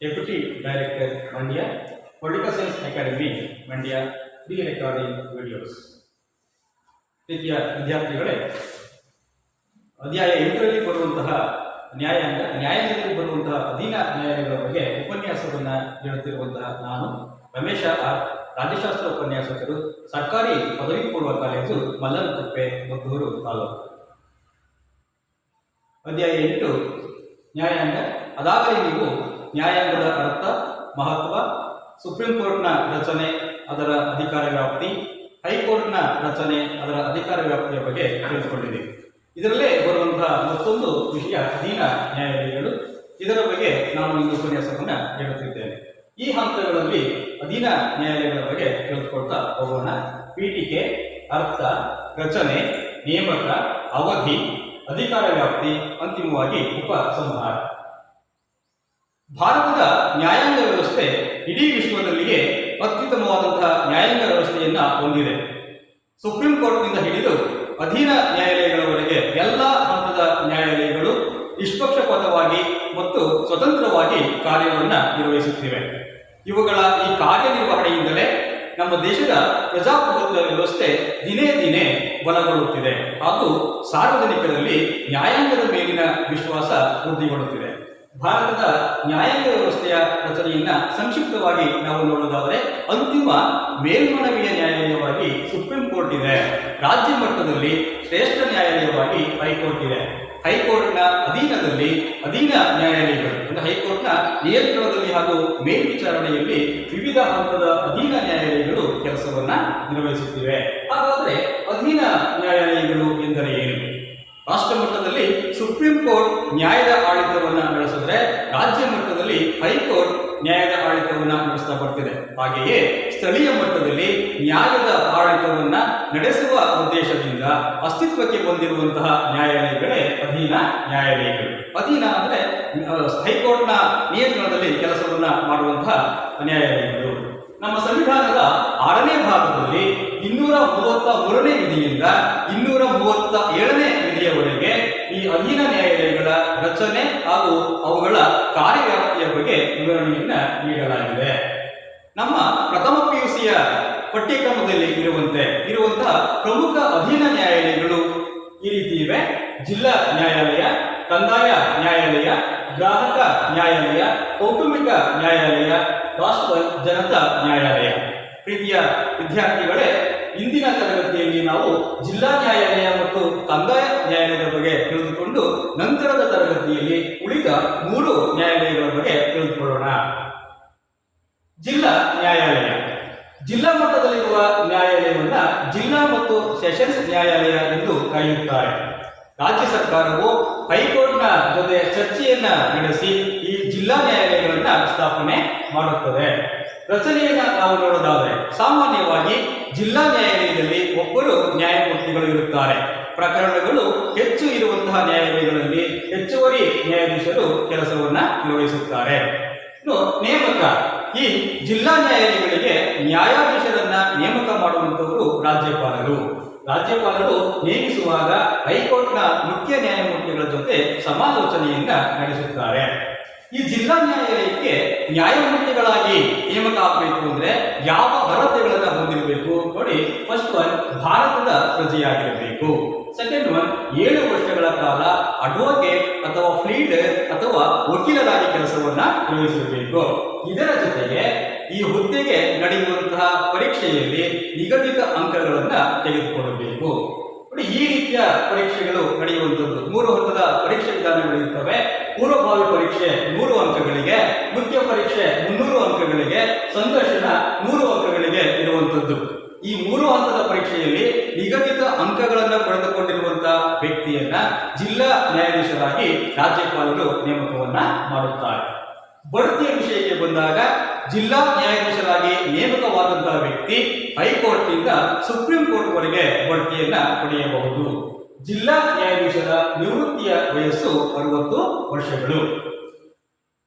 Deputy director Mandya, political science academy Mandya, pre recording videos. ಪ್ರೀತಿಯ ವಿದ್ಯಾರ್ಥಿಗಳೇ, ಅಧ್ಯಾಯ 8ರಲ್ಲಿ ಬರುವಂತಹ ನ್ಯಾಯಾಂಗದಲ್ಲಿ ಬರುವಂತಹ ಅಧೀನ ನ್ಯಾಯಾಲಯಗಳ ಬಗ್ಗೆ ಉಪನ್ಯಾಸವನ್ನು ಹೇಳುತ್ತಿರುವಂತಹ ನಾನು ರಮೇಶ ಆರ್, ರಾಜ್ಯಶಾಸ್ತ್ರ ಉಪನ್ಯಾಸಕರು, ಸರ್ಕಾರಿ ಪದವಿ ಪೂರ್ವ ಕಾಲೇಜು, ಮಲ್ಲನಕುಪ್ಪೆ, ಮದ್ದೂರು ತಾಲೂಕು. ಅಧ್ಯಾಯ 8 ನ್ಯಾಯಾಂಗ. ಅದಾಗಲೇ ನೀವು ನ್ಯಾಯಾಂಗದ ಅರ್ಥ, ಮಹತ್ವ, ಸುಪ್ರೀಂ ಕೋರ್ಟ್ನ ರಚನೆ, ಅದರ ಅಧಿಕಾರ ವ್ಯಾಪ್ತಿ, ಹೈಕೋರ್ಟ್ನ ರಚನೆ, ಅದರ ಅಧಿಕಾರ ವ್ಯಾಪ್ತಿಯ ಬಗ್ಗೆ ತಿಳಿದುಕೊಂಡಿದ್ದೀವಿ. ಇದರಲ್ಲೇ ಬರುವಂತಹ ಮತ್ತೊಂದು ವಿಷಯ ಅಧೀನ ನ್ಯಾಯಾಲಯಗಳು. ಇದರ ಬಗ್ಗೆ ನಾನು ಇಂದು ಉಪನ್ಯಾಸವನ್ನು ಹೇಳುತ್ತಿದ್ದೇನೆ. ಈ ಹಂತಗಳಲ್ಲಿ ಅಧೀನ ನ್ಯಾಯಾಲಯಗಳ ಬಗ್ಗೆ ತಿಳಿದುಕೊಳ್ತಾ ಹೋಗೋಣ. ಪೀಠಿಕೆ, ಅರ್ಥ, ರಚನೆ, ನೇಮಕ, ಅವಧಿ, ಅಧಿಕಾರ ವ್ಯಾಪ್ತಿ, ಅಂತಿಮವಾಗಿ ಉಪಸಂಹಾರ. ಭಾರತದ ನ್ಯಾಯಾಂಗ ವ್ಯವಸ್ಥೆ ಇಡೀ ವಿಶ್ವದಲ್ಲಿಯೇ ಅತ್ಯುತ್ತಮವಾದಂತಹ ನ್ಯಾಯಾಂಗ ವ್ಯವಸ್ಥೆಯನ್ನ ಹೊಂದಿದೆ. ಸುಪ್ರೀಂ ಕೋರ್ಟ್ನಿಂದ ಹಿಡಿದು ಅಧೀನ ನ್ಯಾಯಾಲಯಗಳವರೆಗೆ ಎಲ್ಲ ಹಂತದ ನ್ಯಾಯಾಲಯಗಳು ನಿಷ್ಪಕ್ಷಪಾತವಾಗಿ ಮತ್ತು ಸ್ವತಂತ್ರವಾಗಿ ಕಾರ್ಯವನ್ನು ನಿರ್ವಹಿಸುತ್ತಿವೆ. ಇವುಗಳ ಈ ಕಾರ್ಯನಿರ್ವಹಣೆಯಿಂದಲೇ ನಮ್ಮ ದೇಶದ ಪ್ರಜಾಪ್ರಭುತ್ವ ವ್ಯವಸ್ಥೆ ದಿನೇ ದಿನೇ ಬಲಗೊಳ್ಳುತ್ತಿದೆ ಹಾಗೂ ಸಾರ್ವಜನಿಕರಲ್ಲಿ ನ್ಯಾಯಾಂಗದ ಮೇಲಿನ ವಿಶ್ವಾಸ ವೃದ್ಧಿಗೊಳ್ಳುತ್ತಿದೆ. ಭಾರತದ ನ್ಯಾಯಾಂಗ ವ್ಯವಸ್ಥೆಯ ರಚನೆಯನ್ನ ಸಂಕ್ಷಿಪ್ತವಾಗಿ ನಾವು ನೋಡೋದಾದರೆ, ಅಂತಿಮ ಮೇಲ್ಮನವಿಯ ನ್ಯಾಯಾಲಯವಾಗಿ ಸುಪ್ರೀಂ ಕೋರ್ಟ್ ಇದೆ. ರಾಜ್ಯ ಮಟ್ಟದಲ್ಲಿ ಶ್ರೇಷ್ಠ ನ್ಯಾಯಾಲಯವಾಗಿ ಹೈಕೋರ್ಟ್ ಇದೆ. ಹೈಕೋರ್ಟ್ನ ಅಧೀನದಲ್ಲಿ ಅಧೀನ ನ್ಯಾಯಾಲಯಗಳು ಅಂದರೆ ಹೈಕೋರ್ಟ್ನ ನಿಯಂತ್ರಣದಲ್ಲಿ ಹಾಗೂ ಮೇಲ್ವಿಚಾರಣೆಯಲ್ಲಿ ವಿವಿಧ ಹಂತದ ಅಧೀನ ನ್ಯಾಯಾಲಯಗಳು ಕೆಲಸವನ್ನ ನಿರ್ವಹಿಸುತ್ತಿವೆ. ಹಾಗಾದರೆ ಅಧೀನ ನ್ಯಾಯಾಲಯಗಳು ಎಂದರೆ ಏನು? ರಾಷ್ಟ್ರ ಮಟ್ಟದಲ್ಲಿ ಸುಪ್ರೀಂ ಕೋರ್ಟ್ ನ್ಯಾಯದ ಆಡಳಿತವನ್ನು ನಡೆಸಿದ್ರೆ, ರಾಜ್ಯ ಮಟ್ಟದಲ್ಲಿ ಹೈಕೋರ್ಟ್ ನ್ಯಾಯದ ಆಡಳಿತವನ್ನು ನಡೆಸ್ತಾ ಬರ್ತಿದೆ. ಹಾಗೆಯೇ ಸ್ಥಳೀಯ ಮಟ್ಟದಲ್ಲಿ ನ್ಯಾಯದ ಆಡಳಿತವನ್ನ ನಡೆಸುವ ಉದ್ದೇಶದಿಂದ ಅಸ್ತಿತ್ವಕ್ಕೆ ಬಂದಿರುವಂತಹ ನ್ಯಾಯಾಲಯಗಳೇ ಅಧೀನ ನ್ಯಾಯಾಲಯಗಳು. ಅಧೀನ ಅಂದರೆ ಹೈಕೋರ್ಟ್ನ ನಿಯಂತ್ರಣದಲ್ಲಿ ಕೆಲಸವನ್ನ ಮಾಡುವಂತಹ ನ್ಯಾಯಾಲಯಗಳು. ನಮ್ಮ ಸಂವಿಧಾನದ 6ನೇ ಭಾಗದಲ್ಲಿ 233ನೇ ವಿಧಿಯಿಂದ 237ನೇ ವಿಧಿಯವರೆಗೆ ಈ ಅಧೀನ ನ್ಯಾಯಾಲಯಗಳ ರಚನೆ ಹಾಗೂ ಅವುಗಳ ಕಾರ್ಯವ್ಯಾಪ್ತಿಯ ಬಗ್ಗೆ ವಿವರಣೆಯನ್ನ ನೀಡಲಾಗಿದೆ. ನಮ್ಮ ಪ್ರಥಮ PUCಯ ಪಠ್ಯಕ್ರಮದಲ್ಲಿ ಇರುವಂತಹ ಪ್ರಮುಖ ಅಧೀನ ನ್ಯಾಯಾಲಯಗಳು ಈ ರೀತಿ ಇವೆ: ಜಿಲ್ಲಾ ನ್ಯಾಯಾಲಯ, ಕಂದಾಯ ನ್ಯಾಯಾಲಯ, ಗ್ರಾಹಕ ನ್ಯಾಯಾಲಯ, ಕೌಟುಂಬಿಕ ನ್ಯಾಯಾಲಯ, ರಾಷ್ಟ್ರ ಜನತಾ ನ್ಯಾಯಾಲಯ. ಪ್ರೀತಿಯ ವಿದ್ಯಾರ್ಥಿಗಳೇ, ಇಂದಿನ ತರಗತಿಯಲ್ಲಿ ನಾವು ಜಿಲ್ಲಾ ನ್ಯಾಯಾಲಯ ಮತ್ತು ಕಂದಾಯ ನ್ಯಾಯಾಲಯದ ಬಗ್ಗೆ ತಿಳಿದುಕೊಂಡು ನಂತರದ ತರಗತಿಯಲ್ಲಿ ಉಳಿದ 3 ನ್ಯಾಯಾಲಯಗಳ ಬಗ್ಗೆ ತಿಳಿದುಕೊಳ್ಳೋಣ. ಜಿಲ್ಲಾ ನ್ಯಾಯಾಲಯ. ಜಿಲ್ಲಾ ಮಟ್ಟದಲ್ಲಿರುವ ನ್ಯಾಯಾಲಯವನ್ನ ಜಿಲ್ಲಾ ಮತ್ತು ಸೆಷನ್ಸ್ ನ್ಯಾಯಾಲಯ ಎಂದು ಕರೆಯುತ್ತಾರೆ. ರಾಜ್ಯ ಸರ್ಕಾರವು ಹೈಕೋರ್ಟ್ನ ಜೊತೆ ಚರ್ಚೆಯನ್ನ ನಡೆಸಿ ಈ ಜಿಲ್ಲಾ ನ್ಯಾಯಾಲಯಗಳನ್ನ ಸ್ಥಾಪನೆ ಮಾಡುತ್ತದೆ. ರಚನೆಯನ್ನ ನಾವು ನೋಡೋದಾದರೆ, ಸಾಮಾನ್ಯವಾಗಿ ಜಿಲ್ಲಾ ನ್ಯಾಯಾಲಯದಲ್ಲಿ ಒಬ್ಬರು ನ್ಯಾಯಮೂರ್ತಿಗಳು ಇರುತ್ತಾರೆ. ಪ್ರಕರಣಗಳು ಹೆಚ್ಚು ಇರುವಂತಹ ನ್ಯಾಯಾಲಯಗಳಲ್ಲಿ ಹೆಚ್ಚುವರಿ ನ್ಯಾಯಾಧೀಶರು ಕೆಲಸವನ್ನ ನಿರ್ವಹಿಸುತ್ತಾರೆ. ನೇಮಕ. ಈ ಜಿಲ್ಲಾ ನ್ಯಾಯಾಲಯಗಳಿಗೆ ನ್ಯಾಯಾಧೀಶರನ್ನ ನೇಮಕ ಮಾಡುವಂತವರು ರಾಜ್ಯಪಾಲರು ನೇಮಿಸುವಾಗ ಹೈಕೋರ್ಟ್ನ ಮುಖ್ಯ ನ್ಯಾಯಮೂರ್ತಿಗಳ ಜೊತೆ ಸಮಾಲೋಚನೆಯನ್ನ ನಡೆಸುತ್ತಾರೆ. ಈ ಜಿಲ್ಲಾ ನ್ಯಾಯಾಲಯಕ್ಕೆ ನ್ಯಾಯಮೂರ್ತಿಗಳಾಗಿ ನೇಮಕ ಆಗಬೇಕು ಅಂದ್ರೆ ಯಾವ ಅರ್ಹತೆಗಳನ್ನು ಹೊಂದಿರಬೇಕು ನೋಡಿ. ಫಸ್ಟ್ ಒನ್, ಭಾರತದ ಪ್ರಜೆಯಾಗಿರಬೇಕು. ಸೆಕೆಂಡ್ ಒನ್, 7 ವರ್ಷಗಳ ಕಾಲ ಅಡ್ವೊಕೇಟ್ ಅಥವಾ ಪ್ಲೀಡರ್ ಅಥವಾ ವಕೀಲರಾಗಿ ಕೆಲಸವನ್ನ ನಿರ್ವಹಿಸಬೇಕು. ಇದರ ಜೊತೆಗೆ ಈ ಹುದ್ದೆಗೆ ನಡೆಯುವಂತಹ ಪರೀಕ್ಷೆಯಲ್ಲಿ ನಿಗದಿತ ಅಂಕಗಳನ್ನ ತೆಗೆದುಕೊಳ್ಳಬೇಕು. ಈ ರೀತಿಯ ಪರೀಕ್ಷೆಗಳು ನಡೆಯುವಂಥದ್ದು 3 ಹಂತದ ಪರೀಕ್ಷೆ ವಿಧಾನಗಳಿರುತ್ತವೆ. ಪೂರ್ವಭಾವಿ ಪರೀಕ್ಷೆ 100 ಅಂಕಗಳಿಗೆ, ಮುಖ್ಯ ಪರೀಕ್ಷೆ 300 ಅಂಕಗಳಿಗೆ, ಸಂದರ್ಶನ 100 ಅಂಕಗಳಿಗೆ ಇರುವಂಥದ್ದು. ಈ 3 ಹಂತದ ಪರೀಕ್ಷೆಯಲ್ಲಿ ನಿಗದಿತ ಅಂಕಗಳನ್ನು ಪಡೆದುಕೊಂಡಿರುವಂತಹ ವ್ಯಕ್ತಿಯನ್ನ ಜಿಲ್ಲಾ ನ್ಯಾಯಾಧೀಶರಾಗಿ ರಾಜ್ಯಪಾಲರು ನೇಮಕವನ್ನ ಮಾಡುತ್ತಾರೆ. ಬಡ್ತಿಯ ವಿಷಯಕ್ಕೆ ಬಂದಾಗ, ಜಿಲ್ಲಾ ನ್ಯಾಯಾಧೀಶರಾಗಿ ನೇಮಕವಾದಂತಹ ವ್ಯಕ್ತಿ ಹೈಕೋರ್ಟ್ನಿಂದ ಸುಪ್ರೀಂ ಕೋರ್ಟ್ ವರೆಗೆ ಬಡ್ತಿಯನ್ನ ಪಡೆಯಬಹುದು. ಜಿಲ್ಲಾ ನ್ಯಾಯಾಧೀಶರ ನಿವೃತ್ತಿಯ ವಯಸ್ಸು 60 ವರ್ಷಗಳು.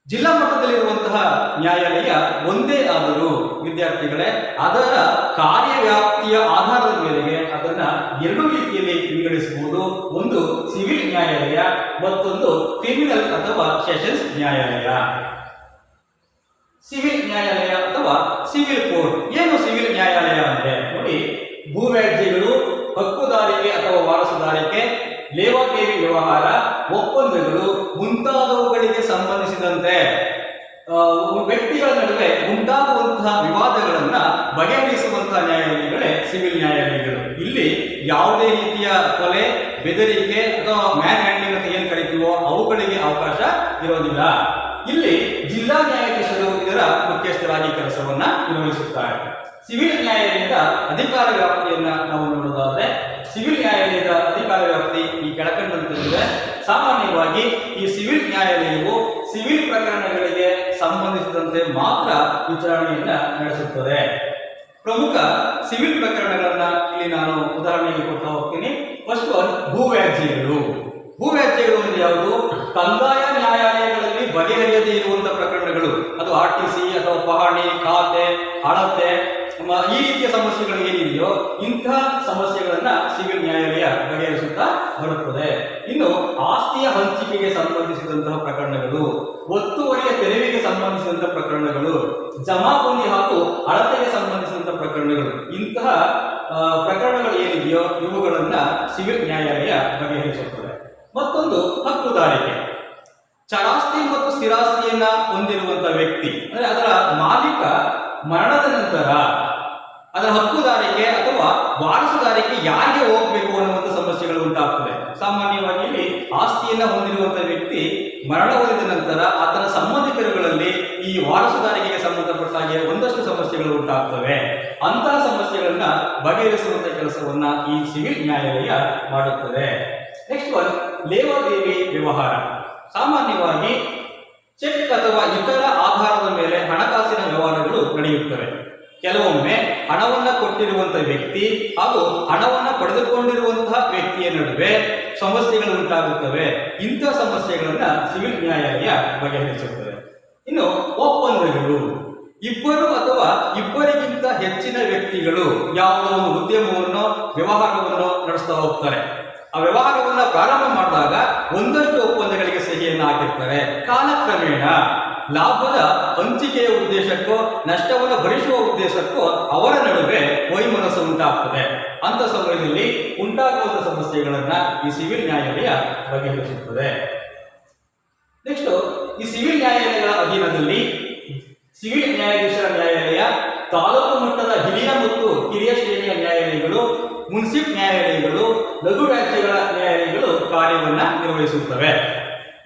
ಜಿಲ್ಲಾ ಮಟ್ಟದಲ್ಲಿರುವಂತಹ ನ್ಯಾಯಾಲಯ ಒಂದೇ ಆದರೂ ವಿದ್ಯಾರ್ಥಿಗಳೇ, ಅದರ ಕಾರ್ಯವ್ಯಾಪ್ತಿಯ ಆಧಾರದ ಮೇರೆಗೆ ಅದನ್ನ 2 ರೀತಿಯಲ್ಲಿ ವಿಂಗಡಿಸಬಹುದು. ಒಂದು ಸಿವಿಲ್ ನ್ಯಾಯಾಲಯ, ಮತ್ತೊಂದು ಕ್ರಿಮಿನಲ್ ಅಥವಾ ಸೆಷನ್ಸ್ ನ್ಯಾಯಾಲಯ. ಸಿವಿಲ್ ನ್ಯಾಯಾಲಯ ಅಥವಾ ಸಿವಿಲ್ ಕೋರ್ಟ್. ಏನು ಸಿವಿಲ್ ನ್ಯಾಯಾಲಯ ಅಂದ್ರೆ ನೋಡಿ, ಭೂವ್ಯಾಜ್ಯಗಳು, ಹಕ್ಕುದಾರಿಕೆ ಅಥವಾ ವಾರಸುದಾರಿಕೆ, ಲೇವಾದೇವಿ ವ್ಯವಹಾರ, ಒಪ್ಪಂದಗಳು ಮುಂತಾದವುಗಳಿಗೆ ಸಂಬಂಧಿಸಿದಂತೆ ವ್ಯಕ್ತಿಗಳ ನಡುವೆ ಉಂಟಾಗುವಂತಹ ವಿವಾದಗಳನ್ನ ಬಗೆಹರಿಸುವಂತಹ ನ್ಯಾಯಾಲಯಗಳೇ ಸಿವಿಲ್ ನ್ಯಾಯಾಲಯಗಳು. ಇಲ್ಲಿ ಯಾವುದೇ ರೀತಿಯ ಕೊಲೆ, ಬೆದರಿಕೆ ಅಥವಾ ಮ್ಯಾನ್ ಹ್ಯಾಂಡ್ಲಿಂಗ್ ಅಂತ ಏನು ಕರಿತೀವೋ ಅವುಗಳಿಗೆ ಅವಕಾಶ ಇರೋದಿಲ್ಲ. ಇಲ್ಲಿ ಜಿಲ್ಲಾ ನ್ಯಾಯಾಧೀಶರು ಇದರ ಮುಖ್ಯಸ್ಥರಾಗಿ ಕೆಲಸವನ್ನ ನಿರ್ವಹಿಸುತ್ತಾರೆ. ಸಿವಿಲ್ ನ್ಯಾಯಾಲಯದ ಅಧಿಕಾರ ವ್ಯಾಪ್ತಿಯನ್ನ ನಾವು ನೋಡೋದಾದ್ರೆ, ಸಿವಿಲ್ ನ್ಯಾಯಾಲಯದ ಅಧಿಕಾರ ವ್ಯಾಪ್ತಿ ಈ ಕೆಳಕಂಡಂತಿದೆ. ಸಾಮಾನ್ಯವಾಗಿ ಈ ಸಿವಿಲ್ ನ್ಯಾಯಾಲಯವು ಸಿವಿಲ್ ಪ್ರಕರಣಗಳಿಗೆ ಸಂಬಂಧಿಸಿದಂತೆ ಮಾತ್ರ ವಿಚಾರಣೆಯನ್ನ ನಡೆಸುತ್ತದೆ. ಪ್ರಮುಖ ಸಿವಿಲ್ ಪ್ರಕರಣಗಳನ್ನ ಇಲ್ಲಿ ನಾನು ಉದಾಹರಣೆಗೆ ಕೊಡ್ತಾ ಹೋಗ್ತೀನಿ. First one, ಭೂವ್ಯಾಜ್ಯಗಳು. ಭೂವ್ಯಾಜ್ಯಗಳು ಅಂದ್ರೆ ಯಾವುದು? ಕಂದಾಯ ನ್ಯಾಯಾಲಯಗಳಲ್ಲಿ ಬಗೆಹರಿಯದೇ ಇರುವಂತಹ ಪ್ರಕರಣಗಳು. ಅದು RTC ಅಥವಾ ಪಹಣಿ, ಖಾತೆ, ಅಳತೆ, ಈ ರೀತಿಯ ಸಮಸ್ಯೆಗಳು ಏನಿದೆಯೋ ಇಂತಹ ಸಮಸ್ಯೆಗಳನ್ನ ಸಿವಿಲ್ ನ್ಯಾಯಾಲಯ ಬಗೆಹರಿಸುತ್ತಾ ಬರುತ್ತದೆ. ಇನ್ನು ಆಸ್ತಿಯ ಹಂಚಿಕೆಗೆ ಸಂಬಂಧಿಸಿದಂತಹ ಪ್ರಕರಣಗಳು, ಒತ್ತುವರಿಯ ತೆರವಿಗೆ ಸಂಬಂಧಿಸಿದಂತಹ ಪ್ರಕರಣಗಳು, ಜಮಾಬಂದಿ ಹಾಗೂ ಅಳತೆಗೆ ಸಂಬಂಧಿಸಿದಂತಹ ಪ್ರಕರಣಗಳು, ಇಂತಹ ಪ್ರಕರಣಗಳು ಏನಿದೆಯೋ ಇವುಗಳನ್ನ ಸಿವಿಲ್ ನ್ಯಾಯಾಲಯ ಬಗೆಹರಿಸುತ್ತದೆ. ಮತ್ತೊಂದು ಹಕ್ಕುದಾರಿಕೆ. ಚರಾಸ್ತಿ ಮತ್ತು ಸ್ಥಿರಾಸ್ತಿಯನ್ನ ಹೊಂದಿರುವಂತಹ ವ್ಯಕ್ತಿ ಅಂದ್ರೆ ಅದರ ಮಾಲೀಕ ಮರಣದ ನಂತರ ಅದರ ಹಕ್ಕುದಾರಿಕೆ ಅಥವಾ ವಾರಸುದಾರಿಕೆ ಯಾರಿಗೆ ಹೋಗಬೇಕು ಅನ್ನುವಂಥ ಸಮಸ್ಯೆಗಳು ಉಂಟಾಗ್ತದೆ. ಸಾಮಾನ್ಯವಾಗಿ ಇಲ್ಲಿ ಆಸ್ತಿಯನ್ನ ಹೊಂದಿರುವಂತಹ ವ್ಯಕ್ತಿ ಮರಣ ಹೊಂದಿದ ನಂತರ ಆತನ ಸಂಬಂಧಿಕರುಗಳಲ್ಲಿ ಈ ವಾರಸುದಾರಿಕೆಗೆ ಸಂಬಂಧಪಟ್ಟ ಹಾಗೆ ಒಂದಷ್ಟು ಸಮಸ್ಯೆಗಳು ಉಂಟಾಗ್ತವೆ. ಅಂತಹ ಸಮಸ್ಯೆಗಳನ್ನ ಬಗೆಹರಿಸುವಂತಹ ಕೆಲಸವನ್ನ ಈ ಸಿವಿಲ್ ನ್ಯಾಯಾಲಯ ಮಾಡುತ್ತದೆ. ನೆಕ್ಸ್ಟ್ ಒನ್, ಲೇವಾದೇವಿ ವ್ಯವಹಾರ. ಸಾಮಾನ್ಯವಾಗಿ ಚೆಕ್ ಅಥವಾ ಇತರ ಆಧಾರದ ಮೇಲೆ ಹಣಕಾಸಿನ ವ್ಯವಹಾರಗಳು ನಡೆಯುತ್ತವೆ. ಕೆಲವೊಮ್ಮೆ ಹಣವನ್ನ ಕೊಟ್ಟಿರುವಂತಹ ವ್ಯಕ್ತಿ ಹಾಗೂ ಹಣವನ್ನ ಪಡೆದುಕೊಂಡಿರುವಂತಹ ವ್ಯಕ್ತಿಯ ನಡುವೆ ಸಮಸ್ಯೆಗಳು ಉಂಟಾಗುತ್ತವೆ. ಇಂತಹ ಸಮಸ್ಯೆಗಳನ್ನ ಸಿವಿಲ್ ನ್ಯಾಯಾಲಯ ಬಗೆಹರಿಸುತ್ತದೆ. ಇನ್ನು ಒಪ್ಪಂದಗಳು. ಇಬ್ಬರು ಅಥವಾ ಇಬ್ಬರಿಗಿಂತ ಹೆಚ್ಚಿನ ವ್ಯಕ್ತಿಗಳು ಯಾವುದೋ ಒಂದು ಉದ್ಯಮವನ್ನು, ವ್ಯವಹಾರವನ್ನು ನಡೆಸ್ತಾ ಹೋಗ್ತಾರೆ. ಆ ವ್ಯವಹಾರವನ್ನ ಪ್ರಾರಂಭ ಮಾಡಿದಾಗ ಒಂದಷ್ಟು ಒಪ್ಪಂದಗಳಿಗೆ ಸಹಿಯನ್ನು ಹಾಕಿರ್ತಾರೆ. ಕಾಲಕ್ರಮೇಣ ಲಾಭದ ಹಂಚಿಕೆಯ ಉದ್ದೇಶಕ್ಕೋ ನಷ್ಟವನ್ನು ಭರಿಸುವ ಉದ್ದೇಶಕ್ಕೋ ಅವರ ನಡುವೆ ವೈಮನಸ್ಸು ಉಂಟಾಗ್ತದೆ. ಅಂತ ಸಮಯದಲ್ಲಿ ಉಂಟಾಗುವಂತಹ ಸಮಸ್ಯೆಗಳನ್ನ ಈ ಸಿವಿಲ್ ನ್ಯಾಯಾಲಯ ಬಗೆಹರಿಸುತ್ತದೆ. ನೆಕ್ಸ್ಟ್, ಈ ಸಿವಿಲ್ ನ್ಯಾಯಾಲಯಗಳ ಅಧೀನದಲ್ಲಿ ಸಿವಿಲ್ ನ್ಯಾಯಾಧೀಶರ ನ್ಯಾಯಾಲಯ, ತಾಲೂಕು ಮಟ್ಟದ ಹಿರಿಯ ಮತ್ತು ಕಿರಿಯ ಶ್ರೇಣಿಯ ನ್ಯಾಯಾಲಯಗಳು, ಮುನ್ಸಿಪ್ ನ್ಯಾಯಾಲಯಗಳು, ಲಘು ವ್ಯಾಜ್ಯಗಳ ನ್ಯಾಯಾಲಯಗಳು ಕಾರ್ಯವನ್ನ ನಿರ್ವಹಿಸುತ್ತವೆ.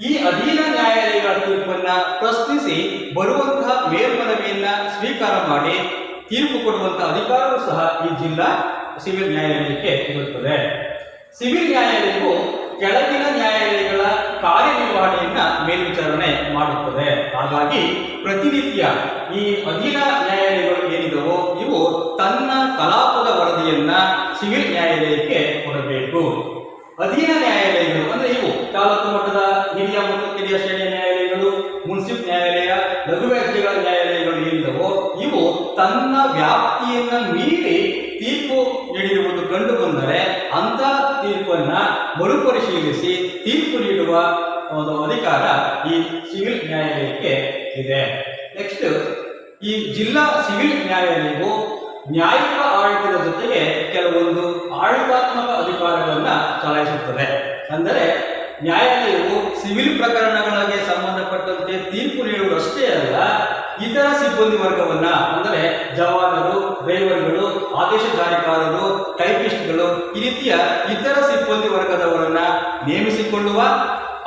ಈ ಅಧೀನ ನ್ಯಾಯಾಲಯಗಳ ತೀರ್ಪನ್ನ ಪ್ರಶ್ನಿಸಿ ಬರುವಂತಹ ಮೇಲ್ಮನವಿಯನ್ನ ಸ್ವೀಕಾರ ಮಾಡಿ ತೀರ್ಪು ಕೊಡುವಂತಹ ಅಧಿಕಾರವೂ ಸಹ ಈ ಜಿಲ್ಲಾ ಸಿವಿಲ್ ನ್ಯಾಯಾಲಯಕ್ಕೆ ಇರುತ್ತದೆ. ಸಿವಿಲ್ ನ್ಯಾಯಾಲಯವು ಕೆಳಗಿನ ನ್ಯಾಯಾಲಯಗಳ ಕಾರ್ಯನಿರ್ವಹಣೆಯನ್ನ ಮೇಲ್ವಿಚಾರಣೆ ಮಾಡುತ್ತದೆ. ಹಾಗಾಗಿ ಪ್ರತಿನಿತ್ಯ ಈ ಅಧೀನ ನ್ಯಾಯಾಲಯಗಳು ಏನಿದವೋ ಇವು ತನ್ನ ಕಲಾಪದ ವರದಿಯನ್ನ ಸಿವಿಲ್ ನ್ಯಾಯಾಲಯಕ್ಕೆ ಕೊಡಬೇಕು. ಅಧೀನ ನ್ಯಾಯಾಲಯಗಳು ಅಂದ್ರೆ ಇವು ತಾಲೂಕು ಮಟ್ಟದ ಹಿರಿಯ ಮತ್ತು ಕಿರಿಯ ಶ್ರೇಣಿಯ ನ್ಯಾಯಾಲಯಗಳು, ಮುನ್ಸಿಪ್ ನ್ಯಾಯಾಲಯ, ಲಘು ವ್ಯಾಜ್ಯಗಳ ನ್ಯಾಯಾಲಯಗಳು ಏನಿದವೋ ಇವು ತನ್ನ ವ್ಯಾಪ್ತಿಯನ್ನ ಮೀರಿ ತೀರ್ಪು ನೀಡಿರುವುದು ಕಂಡು ಬಂದರೆ ಅಂತ ತೀರ್ಪನ್ನ ಮರುಪರಿಶೀಲಿಸಿ ತೀರ್ಪು ನೀಡುವ ಒಂದು ಅಧಿಕಾರ ಈ ಸಿವಿಲ್ ನ್ಯಾಯಾಲಯಕ್ಕೆ ಇದೆ. ನೆಕ್ಸ್ಟ್, ಈ ಜಿಲ್ಲಾ ಸಿವಿಲ್ ನ್ಯಾಯಾಲಯವು ನ್ಯಾಯಿಕ ಆಡಳಿತದ ಜೊತೆಗೆ ಕೆಲವೊಂದು ಆಡಳಿತಾತ್ಮಕ ಅಧಿಕಾರಗಳನ್ನ ಚಲಾಯಿಸುತ್ತದೆ. ಅಂದರೆ ನ್ಯಾಯಾಲಯವು ಸಿವಿಲ್ ಪ್ರಕರಣಗಳಿಗೆ ಸಂಬಂಧಪಟ್ಟಂತೆ ತೀರ್ಪು ನೀಡುವುದಷ್ಟೇ ಅಲ್ಲ, ಇತರ ಸಿಬ್ಬಂದಿ ವರ್ಗವನ್ನ ಅಂದರೆ ಜವಾನರು, ಡ್ರೈವರ್ಗಳು, ಆದೇಶ ಜಾರಿಕಾರರು, ಟೈಪಿಸ್ಟ್ಗಳು ಈ ರೀತಿಯ ಇತರ ಸಿಬ್ಬಂದಿ ವರ್ಗದವರನ್ನ ನೇಮಿಸಿಕೊಳ್ಳುವ,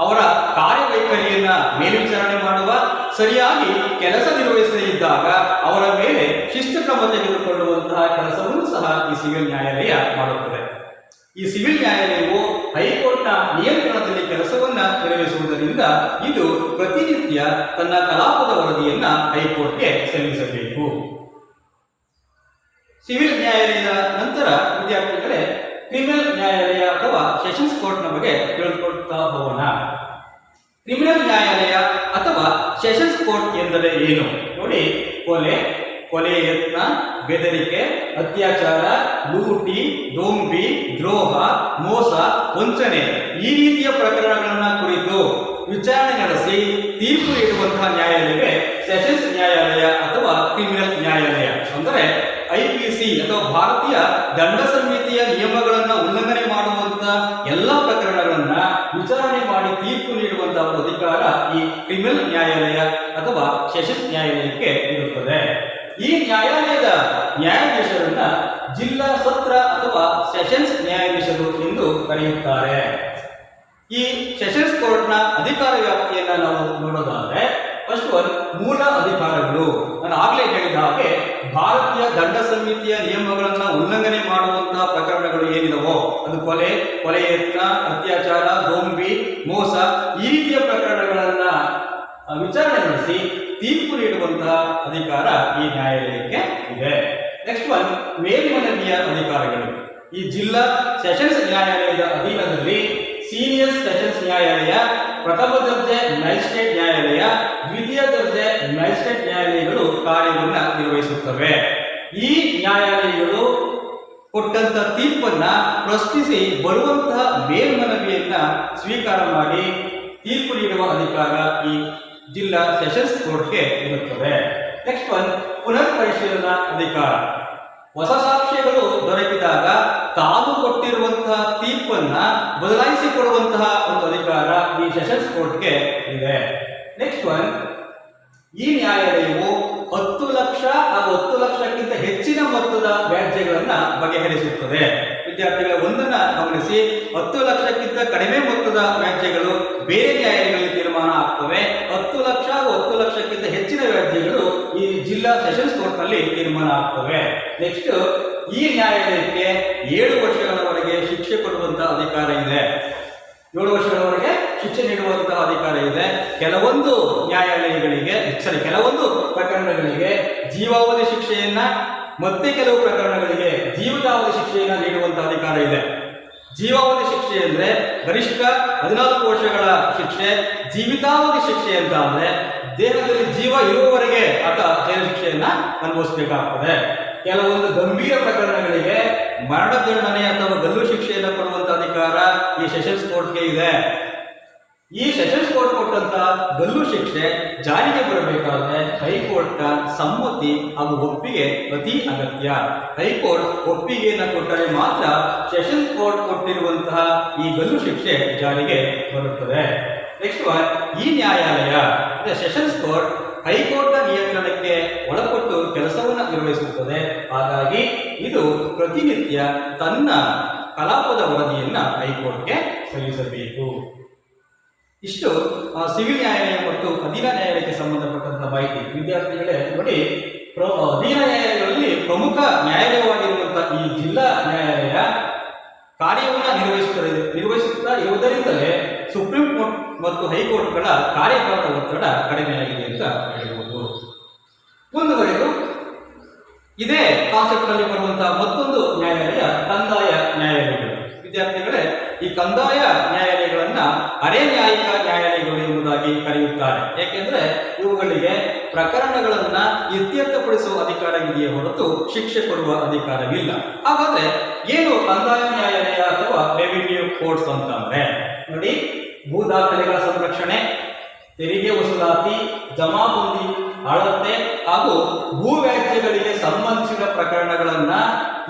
ಅವರ ಕಾರ್ಯವೈಖರಿಯನ್ನ ಮೇಲ್ವಿಚಾರಣೆ ಮಾಡುವ, ಸರಿಯಾಗಿ ಕೆಲಸ ನಿರ್ವಹಿಸದೇ ಇದ್ದಾಗ ಅವರ ಮೇಲೆ ಶಿಸ್ತು ಕ್ರಮ ತೆಗೆದುಕೊಳ್ಳುವಂತಹ ಕೆಲಸವನ್ನು ಸಹ ಈ ಸಿವಿಲ್ ನ್ಯಾಯಾಲಯ ಮಾಡುತ್ತದೆ. ಈ ಸಿವಿಲ್ ನ್ಯಾಯಾಲಯವು ಹೈಕೋರ್ಟ್ನ ನಿಯಂತ್ರಣದಲ್ಲಿ ಕೆಲಸವನ್ನ ನಿರ್ವಹಿಸುವುದರಿಂದ ಇದು ಪ್ರತಿನಿತ್ಯ ತನ್ನ ಕಲಾಪದ ವರದಿಯನ್ನ ಹೈಕೋರ್ಟ್ಗೆ ಸಲ್ಲಿಸಬೇಕು. ಸಿವಿಲ್ ನ್ಯಾಯಾಲಯದ ನಂತರ ವಿದ್ಯಾರ್ಥಿಗಳೇ ಕ್ರಿಮಿನಲ್ ನ್ಯಾಯಾಲಯ ಅಥವಾ ಸೆಷನ್ಸ್ ಕೋರ್ಟ್ನ ಬಗ್ಗೆ ತಿಳಿದುಕೊಳ್ತಾ ಹೋಗೋಣ. ಕ್ರಿಮಿನಲ್ ನ್ಯಾಯಾಲಯ ಅಥವಾ ಸೆಷನ್ಸ್ ಕೋರ್ಟ್ ಎಂದರೆ ಏನು? ನೋಡಿ, ಕೊಲೆ, ಕೊಲೆ ಯತ್ನ, ಬೆದರಿಕೆ, ಅತ್ಯಾಚಾರ, ಲೂಟಿ, ದೋಂಬಿ, ದ್ರೋಹ, ಮೋಸ, ವಂಚನೆ ಈ ರೀತಿಯ ಪ್ರಕರಣಗಳನ್ನ ಕುರಿತು ವಿಚಾರಣೆ ನಡೆಸಿ ತೀರ್ಪು ನೀಡುವಂತಹ ನ್ಯಾಯಾಲಯವೇ ಸೆಷನ್ಸ್ ನ್ಯಾಯಾಲಯ ಅಥವಾ ಕ್ರಿಮಿನಲ್ ನ್ಯಾಯಾಲಯ. ಅಂದರೆ IPC ಅಥವಾ ಭಾರತೀಯ ದಂಡ ಸಂಹಿತೆಯ ನಿಯಮಗಳನ್ನು ಉಲ್ಲಂಘನೆ ಮಾಡುವಂತಹ ಎಲ್ಲ ಪ್ರಕರಣಗಳನ್ನ ವಿಚಾರಣೆ ಮಾಡಿ ತೀರ್ಪು ನೀಡುವಂತಹ ಒಂದು ಅಧಿಕಾರ ಈ ಕ್ರಿಮಿನಲ್ ನ್ಯಾಯಾಲಯ ಅಥವಾ ಸೆಷನ್ಸ್ ನ್ಯಾಯಾಲಯಕ್ಕೆ ಇರುತ್ತದೆ. ಈ ನ್ಯಾಯಾಲಯದ ನ್ಯಾಯಾಧೀಶರನ್ನ ಜಿಲ್ಲಾ ಸತ್ರ ಅಥವಾ ಸೆಷನ್ಸ್ ನ್ಯಾಯಾಧೀಶರು ಎಂದು ಕರೆಯುತ್ತಾರೆ. ಈ ಸೆಷನ್ಸ್ ಕೋರ್ಟ್ನ ಅಧಿಕಾರ ವ್ಯಾಪ್ತಿಯನ್ನ ನಾವು ನೋಡೋದಾದ್ರೆ ಫಸ್ಟ್ ಒನ್ ಮೂಲ ಅಧಿಕಾರಗಳು. ನಾನು ಆಗಲೇ ಹೇಳಿದ ಹಾಗೆ ಭಾರತೀಯ ದಂಡ ಸಂಹಿತೆಯ ನಿಯಮಗಳನ್ನು ಉಲ್ಲಂಘನೆ ಮಾಡುವಂತಹ ಪ್ರಕರಣಗಳು ಏನಿದವೋ ಅದು ಕೊಲೆ ಯತ್ನ, ಅತ್ಯಾಚಾರ, ದೋಂಬಿ, ಮೋಸ ಈ ರೀತಿಯ ಪ್ರಕರಣಗಳನ್ನ ವಿಚಾರಣೆ ನಡೆಸಿ ತೀರ್ಪು ನೀಡುವಂತಹ ಅಧಿಕಾರ ಈ ನ್ಯಾಯಾಲಯಕ್ಕೆ ಇದೆ. ನೆಕ್ಸ್ಟ್ ಒನ್ ಮೇಲ್ಮನವಿಯ ಅಧಿಕಾರಗಳು. ಈ ಜಿಲ್ಲಾ ಸೆಷನ್ಸ್ ನ್ಯಾಯಾಲಯದ ಅಧೀನದಲ್ಲಿ ಸೀನಿಯರ್ ಸೆಷನ್ಸ್ ನ್ಯಾಯಾಲಯ, ಪ್ರಥಮ ದರ್ಜೆ ಮ್ಯಾಜಿಸ್ಟ್ರೇಟ್ ನ್ಯಾಯಾಲಯ, ದ್ವಿತೀಯ ದರ್ಜೆ ಮ್ಯಾಜಿಸ್ಟ್ರೇಟ್ ನ್ಯಾಯಾಲಯಗಳು ಕಾರ್ಯವನ್ನು ನಿರ್ವಹಿಸುತ್ತವೆ. ಈ ನ್ಯಾಯಾಲಯಗಳು ಕೊಟ್ಟಂತ ತೀರ್ಪನ್ನ ಪ್ರಶ್ನಿಸಿ ಬರುವಂತಹ ಮೇಲ್ಮನವಿಯನ್ನ ಸ್ವೀಕಾರ ಮಾಡಿ ತೀರ್ಪು ನೀಡುವ ಅಧಿಕಾರ ಈ ಜಿಲ್ಲಾ ಸೆಷನ್ಸ್ ಕೋರ್ಟ್ಗೆ ಇರುತ್ತದೆ. ನೆಕ್ಸ್ಟ್ ಒನ್ ಪುನರ್ ಪರಿಶೀಲನಾ ಅಧಿಕಾರ. ಹೊಸ ಸಾಕ್ಷ್ಯಗಳು ದೊರಕಿದಾಗ ತಾವು ಕೊಟ್ಟಿರುವಂತಹ ತೀರ್ಪನ್ನ ಬದಲಾಯಿಸಿಕೊಡುವಂತಹ ಒಂದು ಅಧಿಕಾರ ಈ ಸೆಷನ್ಸ್ ಕೋರ್ಟ್ಗೆ ಇದೆ. ನೆಕ್ಸ್ಟ್ ಒನ್ ಈ ನ್ಯಾಯಾಲಯವು 10 ಲಕ್ಷ ಹಾಗೂ 10 ಲಕ್ಷಕ್ಕಿಂತ ಹೆಚ್ಚಿನ ಮೊತ್ತದ ವ್ಯಾಜ್ಯಗಳನ್ನ ಬಗೆಹರಿಸುತ್ತದೆ. ವಿದ್ಯಾರ್ಥಿಗಳ ಒಂದನ್ನ ಗಮನಿಸಿ, 10 ಲಕ್ಷಕ್ಕಿಂತ ಕಡಿಮೆ ಮೊತ್ತದ ವ್ಯಾಜ್ಯಗಳು ಬೇರೆ ನ್ಯಾಯಾಲಯಗಳಲ್ಲಿ ತೀರ್ಮಾನ ಆಗ್ತವೆ. 10 ಲಕ್ಷ ಹಾಗೂ 10 ಲಕ್ಷಕ್ಕಿಂತ ಹೆಚ್ಚಿನ ವ್ಯಾಜ್ಯಗಳು ಈ ಜಿಲ್ಲಾ ಸೆಷನ್ಸ್ ಕೋರ್ಟ್ ನಲ್ಲಿ ತೀರ್ಮಾನ ಆಗ್ತವೆ. ನೆಕ್ಸ್ಟ್ ಈ ನ್ಯಾಯಾಲಯಕ್ಕೆ 7 ವರ್ಷಗಳವರೆಗೆ ಶಿಕ್ಷೆ ಕೊಡುವಂತಹ ಅಧಿಕಾರ ಇದೆ. 7 ವರ್ಷಗಳವರೆಗೆ ಶಿಕ್ಷೆ ನೀಡುವಂತಹ ಅಧಿಕಾರ ಇದೆ. ಕೆಲವೊಂದು ನ್ಯಾಯಾಲಯಗಳಿಗೆ ಕೆಲವೊಂದು ಪ್ರಕರಣಗಳಿಗೆ ಜೀವಾವಧಿ ಶಿಕ್ಷೆಯನ್ನ ಮತ್ತೆ ಕೆಲವು ಪ್ರಕರಣಗಳಿಗೆ ಜೀವಿತಾವಧಿ ಶಿಕ್ಷೆಯನ್ನ ನೀಡುವಂತಹ ಅಧಿಕಾರ ಇದೆ. ಜೀವಾವಧಿ ಶಿಕ್ಷೆ ಅಂದ್ರೆ ಗರಿಷ್ಠ 14 ವರ್ಷಗಳ ಶಿಕ್ಷೆ. ಜೀವಿತಾವಧಿ ಶಿಕ್ಷೆ ಅಂತ ಅಂದ್ರೆ ದೇಹದಲ್ಲಿ ಜೀವ ಇರುವವರೆಗೆ ಆತ ಜೈಲು ಶಿಕ್ಷೆಯನ್ನ ಅನುಭವಿಸಬೇಕಾಗ್ತದೆ. ಕೆಲವೊಂದು ಗಂಭೀರ ಪ್ರಕರಣಗಳಿಗೆ ಮರಣದಂಡನೆ ಅಥವಾ ಗಲ್ಲು ಶಿಕ್ಷೆಯನ್ನು ಕೊಡುವಂತಹ ಅಧಿಕಾರ ಈ ಸೆಷನ್ಸ್ ಕೋರ್ಟ್ಗೆ ಇದೆ. ಈ ಸೆಷನ್ಸ್ ಕೋರ್ಟ್ ಕೊಟ್ಟಂತ ಗಲ್ಲು ಶಿಕ್ಷೆ ಜಾರಿಗೆ ಬರಬೇಕಾದ್ರೆ ಹೈಕೋರ್ಟ್ನ ಸಮ್ಮತಿ ಹಾಗೂ ಒಪ್ಪಿಗೆ ಅತಿ ಅಗತ್ಯ. ಹೈಕೋರ್ಟ್ ಒಪ್ಪಿಗೆಯನ್ನು ಕೊಟ್ಟರೆ ಮಾತ್ರ ಸೆಷನ್ಸ್ ಕೋರ್ಟ್ ಕೊಟ್ಟಿರುವಂತಹ ಈ ಗಲ್ಲು ಶಿಕ್ಷೆ ಜಾರಿಗೆ ಬರುತ್ತದೆ. ನೆಕ್ಸ್ಟ್ ಒನ್ ಈ ನ್ಯಾಯಾಲಯ ಸೆಷನ್ಸ್ ಕೋರ್ಟ್ ಹೈಕೋರ್ಟ್ನ ನಿಯಂತ್ರಣಕ್ಕೆ ಒಳಪಟ್ಟು ಕೆಲಸವನ್ನು ನಿರ್ವಹಿಸುತ್ತದೆ. ಹಾಗಾಗಿ ಇದು ಪ್ರತಿನಿತ್ಯ ತನ್ನ ಕಲಾಪದ ವರದಿಯನ್ನ ಹೈಕೋರ್ಟ್ಗೆ ಸಲ್ಲಿಸಬೇಕು. ಇಷ್ಟು ಸಿವಿಲ್ ನ್ಯಾಯಾಲಯ ಮತ್ತು ಅಧೀನ ನ್ಯಾಯಾಲಯಕ್ಕೆ ಸಂಬಂಧಪಟ್ಟಂತಹ ಮಾಹಿತಿ. ವಿದ್ಯಾರ್ಥಿಗಳೇ ನೋಡಿ, ಅಧೀನ ನ್ಯಾಯಾಲಯಗಳಲ್ಲಿ ಪ್ರಮುಖ ನ್ಯಾಯಾಲಯವಾಗಿರುವಂತಹ ಈ ಜಿಲ್ಲಾ ನ್ಯಾಯಾಲಯ ಕಾರ್ಯವನ್ನು ನಿರ್ವಹಿಸುತ್ತಾ ಇರುವುದರಿಂದಲೇ ಸುಪ್ರೀಂ ಕೋರ್ಟ್ ಮತ್ತು ಹೈಕೋರ್ಟ್ಗಳ ಕಾರ್ಯಭಾರದ ಒತ್ತಡ ಕಡಿಮೆಯಾಗಿದೆ ಅಂತ ಹೇಳಬಹುದು. ಮುಂದುವರೆದು ಇದೇ ಕಾನ್ಸೆಪ್ಟ್ ನಲ್ಲಿ ಬರುವಂತಹ ಮತ್ತೊಂದು ನ್ಯಾಯಾಲಯ ಕಂದಾಯ ನ್ಯಾಯಾಲಯಗಳು. ವಿದ್ಯಾರ್ಥಿಗಳೇ, ಈ ಕಂದಾಯ ನ್ಯಾಯಾಲಯಗಳನ್ನ ಅರೆ ನ್ಯಾಯಿಕ ನ್ಯಾಯಾಲಯಗಳು ಎಂಬುದಾಗಿ ಕರೆಯುತ್ತಾರೆ. ಯಾಕೆಂದ್ರೆ ಇವುಗಳಿಗೆ ಪ್ರಕರಣಗಳನ್ನ ಇತ್ಯರ್ಥಪಡಿಸುವ ಅಧಿಕಾರವಿದೆಯೇ ಹೊರತು ಶಿಕ್ಷೆ ಕೊಡುವ ಅಧಿಕಾರವಿಲ್ಲ. ಹಾಗಾದ್ರೆ ಏನು ಕಂದಾಯ ನ್ಯಾಯಾಲಯ ಅಥವಾ ರೆವಿನ್ಯೂ ಕೋರ್ಟ್ಸ್ ಅಂತಂದ್ರೆ ನೋಡಿ, ಭೂ ದಾಖಲೆಗಳ ಸಂರಕ್ಷಣೆ, ತೆರಿಗೆ ವಸೂಲಾತಿ, ಜಮಾಬಂದಿ, ಅಳತೆ ಹಾಗೂ ಭೂ ವ್ಯಾಜ್ಯಗಳಿಗೆ ಸಂಬಂಧಿಸಿದ ಪ್ರಕರಣಗಳನ್ನ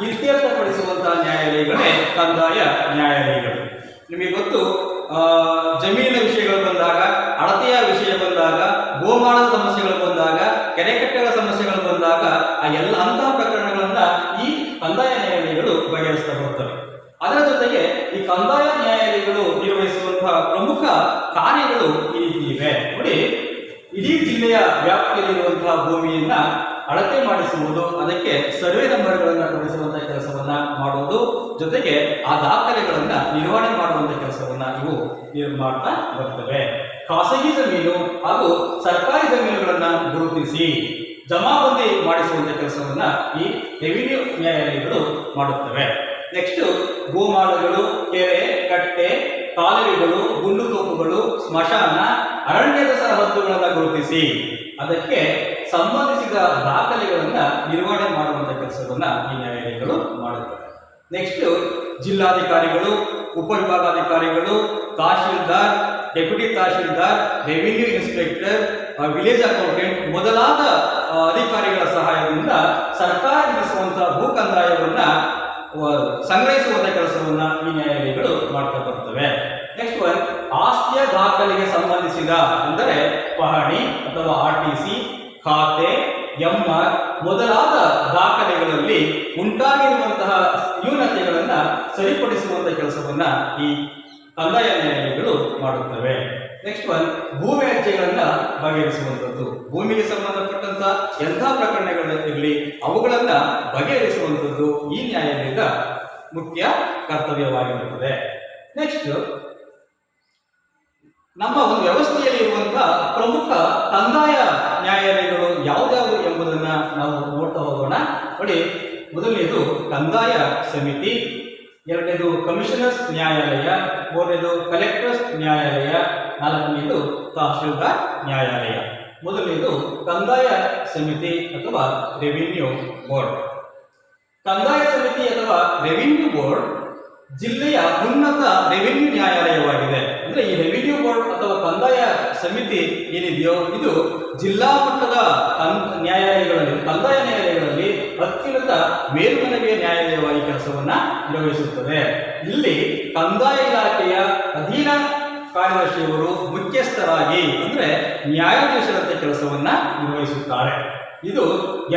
ಇತ್ಯರ್ಥಪಡಿಸುವಂತಹ ನ್ಯಾಯಾಲಯಗಳೇ ಕಂದಾಯ ನ್ಯಾಯಾಲಯಗಳು. ನಿಮಗೆ ಗೊತ್ತು, ಜಮೀನಿನ ವಿಷಯಗಳು ಬಂದಾಗ, ಅಳತೆಯ ವಿಷಯ ಬಂದಾಗ, ಗೋಮಾಳದ ಸಮಸ್ಯೆಗಳು ಬಂದಾಗ, ಕೆರೆಕಟ್ಟೆಗಳ ಸಮಸ್ಯೆಗಳು ಬಂದಾಗ ಅಂತಹ ಪ್ರಕರಣಗಳನ್ನ ಈ ಕಂದಾಯ ನ್ಯಾಯಾಲಯಗಳು ಬಗೆಹರಿಸ್ತಾ ಬರುತ್ತವೆ. ಅದರ ಜೊತೆಗೆ ಈ ಕಂದಾಯ ನ್ಯಾಯಾಲಯಗಳು ನಿರ್ವಹಿಸುವಂತಹ ಪ್ರಮುಖ ಕಾರ್ಯಗಳು ಈ ರೀತಿ ಇವೆ ನೋಡಿ. ಇಡೀ ಜಿಲ್ಲೆಯ ವ್ಯಾಪ್ತಿಯಲ್ಲಿರುವಂತಹ ಭೂಮಿಯನ್ನ ಅಳತೆ ಮಾಡಿಸುವುದು, ಅದಕ್ಕೆ ಸರ್ವೆ ನಂಬರ್ಗಳನ್ನು ಕೊಡಿಸುವಂತಹ ಕೆಲಸವನ್ನ ಮಾಡುವುದು, ಜೊತೆಗೆ ಆ ದಾಖಲೆಗಳನ್ನ ನಿರ್ವಹಣೆ ಮಾಡುವಂತಹ ಕೆಲಸವನ್ನ ಇವು ಮಾಡ್ತಾ ಬರ್ತವೆ. ಖಾಸಗಿ ಜಮೀನು ಹಾಗೂ ಸರ್ಕಾರಿ ಜಮೀನುಗಳನ್ನ ಗುರುತಿಸಿ ಜಮಾಬಂದಿ ಮಾಡಿಸುವಂತಹ ಕೆಲಸವನ್ನ ಈ ರೆವಿನ್ಯೂ ನ್ಯಾಯಾಲಯಗಳು ಮಾಡುತ್ತವೆ. ನೆಕ್ಸ್ಟ್ ಗೋಮಾಳಗಳು, ಕೆರೆ, ಕಟ್ಟೆ, ಕಾಲುವೆಗಳು, ಗುಂಡುತೋಪುಗಳು, ಸ್ಮಶಾನ, ಅರಣ್ಯದ ಸರಹದ್ದುಗಳನ್ನು ಗುರುತಿಸಿ ಅದಕ್ಕೆ ಸಂಬಂಧಿಸಿದ ದಾಖಲೆಗಳನ್ನ ನಿರ್ವಹಣೆ ಮಾಡುವಂತ ಕೆಲಸವನ್ನ ಈ ನ್ಯಾಯಾಲಯಗಳು ಮಾಡುತ್ತವೆ. ನೆಕ್ಸ್ಟ್ ಜಿಲ್ಲಾಧಿಕಾರಿಗಳು, ಉಪವಿಭಾಗಾಧಿಕಾರಿಗಳು, tehsildar, deputy tehsildar, revenue inspector, village accountant ಮೊದಲಾದ ಅಧಿಕಾರಿಗಳ ಸಹಾಯದಿಂದ ಸರ್ಕಾರ ವಿಧಿಸುವಂತಹ ಭೂ ಕಂದಾಯವನ್ನ ಸಂಗ್ರಹಿಸುವಂತ ಕೆಲಸವನ್ನ ಈ ನ್ಯಾಯಾಲಯಗಳು ಮಾಡ್ತಾ ಬರ್ತವೆ. ನೆಕ್ಸ್ಟ್ ಒನ್ ಆಸ್ತಿಯ ದಾಖಲೆಗೆ ಸಂಬಂಧಿಸಿದ ಅಂದರೆ ಪಹಣಿ ಅಥವಾ RTC, ಖಾತೆ, MR ಮೊದಲಾದ ದಾಖಲೆಗಳಲ್ಲಿ ಉಂಟಾಗಿರುವಂತಹ ನ್ಯೂನತೆಗಳನ್ನ ಸರಿಪಡಿಸುವಂತ ಕೆಲಸವನ್ನ ಈ ಕಂದಾಯ ನ್ಯಾಯಾಲಯಗಳು ಮಾಡುತ್ತವೆ. ನೆಕ್ಸ್ಟ್ ಒನ್ ಭೂ ವ್ಯಾಜ್ಯಗಳನ್ನ ಬಗೆಹರಿಸುವಂಥದ್ದು. ಭೂಮಿಗೆ ಸಂಬಂಧಪಟ್ಟಂತ ಎಂಥ ಪ್ರಕರಣಗಳಿರಲಿ ಅವುಗಳನ್ನ ಬಗೆಹರಿಸುವಂಥದ್ದು ಈ ನ್ಯಾಯಾಲಯದ ಮುಖ್ಯ ಕರ್ತವ್ಯವಾಗಿರುತ್ತದೆ. ನೆಕ್ಸ್ಟ್ ನಮ್ಮ ಒಂದು ವ್ಯವಸ್ಥೆಯಲ್ಲಿ ಇರುವಂತಹ ಪ್ರಮುಖ ಕಂದಾಯ ನ್ಯಾಯಾಲಯಗಳು ಯಾವ್ದಾವುದು ಎಂಬುದನ್ನ ನಾವು ನೋಡ್ತಾ ಹೋಗೋಣ. ನೋಡಿ, ಮೊದಲನೇದು ಕಂದಾಯ ಸಮಿತಿ, ಎರಡನೇದು ಕಮಿಷನರ್ಸ್ ನ್ಯಾಯಾಲಯ, ಮೂರನೇದು ಕಲೆಕ್ಟರ್ಸ್ ನ್ಯಾಯಾಲಯ, ನಾಲ್ಕನೇದು ತಹಶೀಲ್ದಾರ್ ನ್ಯಾಯಾಲಯ. ಮೊದಲನೇದು ಕಂದಾಯ ಸಮಿತಿ ಅಥವಾ ರೆವಿನ್ಯೂ ಬೋರ್ಡ್. ಕಂದಾಯ ಸಮಿತಿ ಅಥವಾ ರೆವಿನ್ಯೂ ಬೋರ್ಡ್ ಜಿಲ್ಲೆಯ ಉನ್ನತ ರೆವಿನ್ಯೂ ನ್ಯಾಯಾಲಯವಾಗಿದೆ. ಅಂದ್ರೆ ಈ ರೆವಿನ್ಯೂ ಬೋರ್ಡ್ ಅಥವಾ ಕಂದಾಯ ಸಮಿತಿ ಏನಿದೆಯೋ ಇದು ಜಿಲ್ಲಾ ಮಟ್ಟದ ನ್ಯಾಯಾಲಯಗಳಲ್ಲಿ, ಕಂದಾಯ ನ್ಯಾಯಾಲಯಗಳಲ್ಲಿ ಅತ್ಯುನ್ನತ ಮೇಲ್ಮನವಿಯ ನ್ಯಾಯಾಲಯವಾಗಿ ಕೆಲಸವನ್ನ ನಿರ್ವಹಿಸುತ್ತದೆ. ಇಲ್ಲಿ ಕಂದಾಯ ಇಲಾಖೆಯ ಅಧೀನ ಕಾರ್ಯದರ್ಶಿಯವರು ಮುಖ್ಯಸ್ಥರಾಗಿ ಅಂದ್ರೆ ನ್ಯಾಯಾಧೀಶರಂತೆ ಕೆಲಸವನ್ನ ನಿರ್ವಹಿಸುತ್ತಾರೆ. ಇದು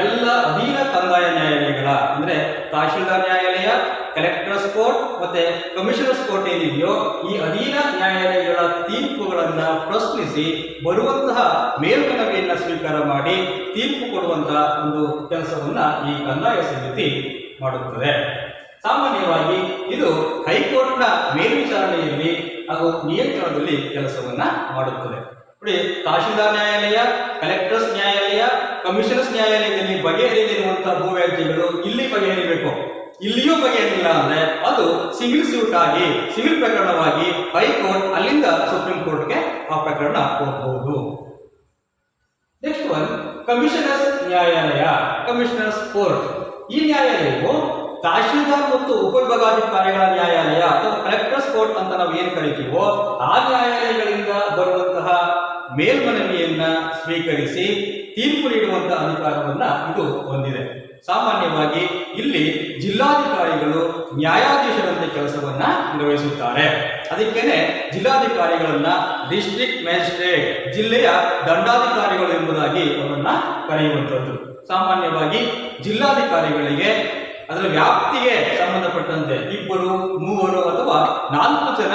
ಎಲ್ಲ ಅಧೀನ ಕಂದಾಯ ನ್ಯಾಯಾಲಯಗಳ ಅಂದ್ರೆ ತಹಶೀಲ್ದಾರ್ ನ್ಯಾಯಾಲಯ, ಕಲೆಕ್ಟರ್ಸ್ ಕೋರ್ಟ್ ಮತ್ತೆ ಕಮಿಷನರ್ಸ್ ಕೋರ್ಟ್ ಏನಿದೆಯೋ ಈ ಅಧೀನ ನ್ಯಾಯಾಲಯಗಳ ತೀರ್ಪುಗಳನ್ನ ಪ್ರಶ್ನಿಸಿ ಬರುವಂತಹ ಮೇಲ್ಮನವಿಯನ್ನ ಸ್ವೀಕಾರ ಮಾಡಿ ತೀರ್ಪು ಕೊಡುವಂತಹ ಒಂದು ಕೆಲಸವನ್ನ ಈ ಕಂದಾಯ ಸಮಿತಿ ಮಾಡುತ್ತದೆ. ಸಾಮಾನ್ಯವಾಗಿ ಇದು ಹೈಕೋರ್ಟ್ನ ಮೇಲ್ವಿಚಾರಣೆಯಲ್ಲಿ ಹಾಗೂ ನಿಯಂತ್ರಣದಲ್ಲಿ ಕೆಲಸವನ್ನ ಮಾಡುತ್ತದೆ. ನೋಡಿ, ತಹಶೀಲ್ದಾರ್ ನ್ಯಾಯಾಲಯ, ಕಲೆಕ್ಟರ್ಸ್ ನ್ಯಾಯಾಲಯ, ಕಮಿಷನರ್ಸ್ ನ್ಯಾಯಾಲಯದಲ್ಲಿ ಬಗೆಹರಿದಿರುವಂತಹ ಭೂ ವ್ಯಾಜ್ಯಗಳು ಇಲ್ಲಿ ಬಗೆಹರಿಬೇಕು. ಇಲ್ಲಿಯೂ ಬಗೆಹರಿಲ್ಲ ಅಂದ್ರೆ ಅದು ಸಿವಿಲ್ ಸೂಟ್ ಆಗಿ, ಸಿವಿಲ್ ಪ್ರಕರಣವಾಗಿ ಹೈಕೋರ್ಟ್ ಅಲ್ಲಿಂದ ಸುಪ್ರೀಂ ಕೋರ್ಟ್ಗೆ ಆ ಪ್ರಕರಣ ಹೋಗಬಹುದು. ನೆಕ್ಸ್ಟ್ ಒನ್ ಕಮಿಷನರ್ಸ್ ನ್ಯಾಯಾಲಯ, ಕಮಿಷನರ್ಸ್ ಕೋರ್ಟ್. ಈ ನ್ಯಾಯಾಲಯವು ತಹಶೀಲ್ದಾರ್ ಮತ್ತು ಉಪವಿಭಾಗಾಧಿಕಾರಿಗಳ ನ್ಯಾಯಾಲಯ ಅಥವಾ ಕಲೆಕ್ಟರ್ಸ್ ಕೋರ್ಟ್ ಅಂತ ನಾವು ಏನು ಕರಿತೀವೋ ಆ ನ್ಯಾಯಾಲಯಗಳಿಂದ ಬರುವಂತಹ ಮೇಲ್ಮನವಿಯನ್ನ ಸ್ವೀಕರಿಸಿ ತೀರ್ಪು ನೀಡುವಂತಹ ಅಧಿಕಾರವನ್ನ ಇದು ಹೊಂದಿದೆ. ಸಾಮಾನ್ಯವಾಗಿ ಇಲ್ಲಿ ಜಿಲ್ಲಾಧಿಕಾರಿಗಳು ನ್ಯಾಯಾಧೀಶರಂತೆ ಕೆಲಸವನ್ನ ನಿರ್ವಹಿಸುತ್ತಾರೆ. ಅದಕ್ಕೇನೆ ಜಿಲ್ಲಾಧಿಕಾರಿಗಳನ್ನ ಡಿಸ್ಟ್ರಿಕ್ಟ್ ಮ್ಯಾಜಿಸ್ಟ್ರೇಟ್, ಜಿಲ್ಲೆಯ ದಂಡಾಧಿಕಾರಿಗಳು ಎಂಬುದಾಗಿ ಅವರನ್ನ ಕರೆಯುವಂಥದ್ದು. ಸಾಮಾನ್ಯವಾಗಿ ಜಿಲ್ಲಾಧಿಕಾರಿಗಳಿಗೆ ಅದರ ವ್ಯಾಪ್ತಿಗೆ ಸಂಬಂಧಪಟ್ಟಂತೆ 2, 3 ಅಥವಾ 4 ಜನ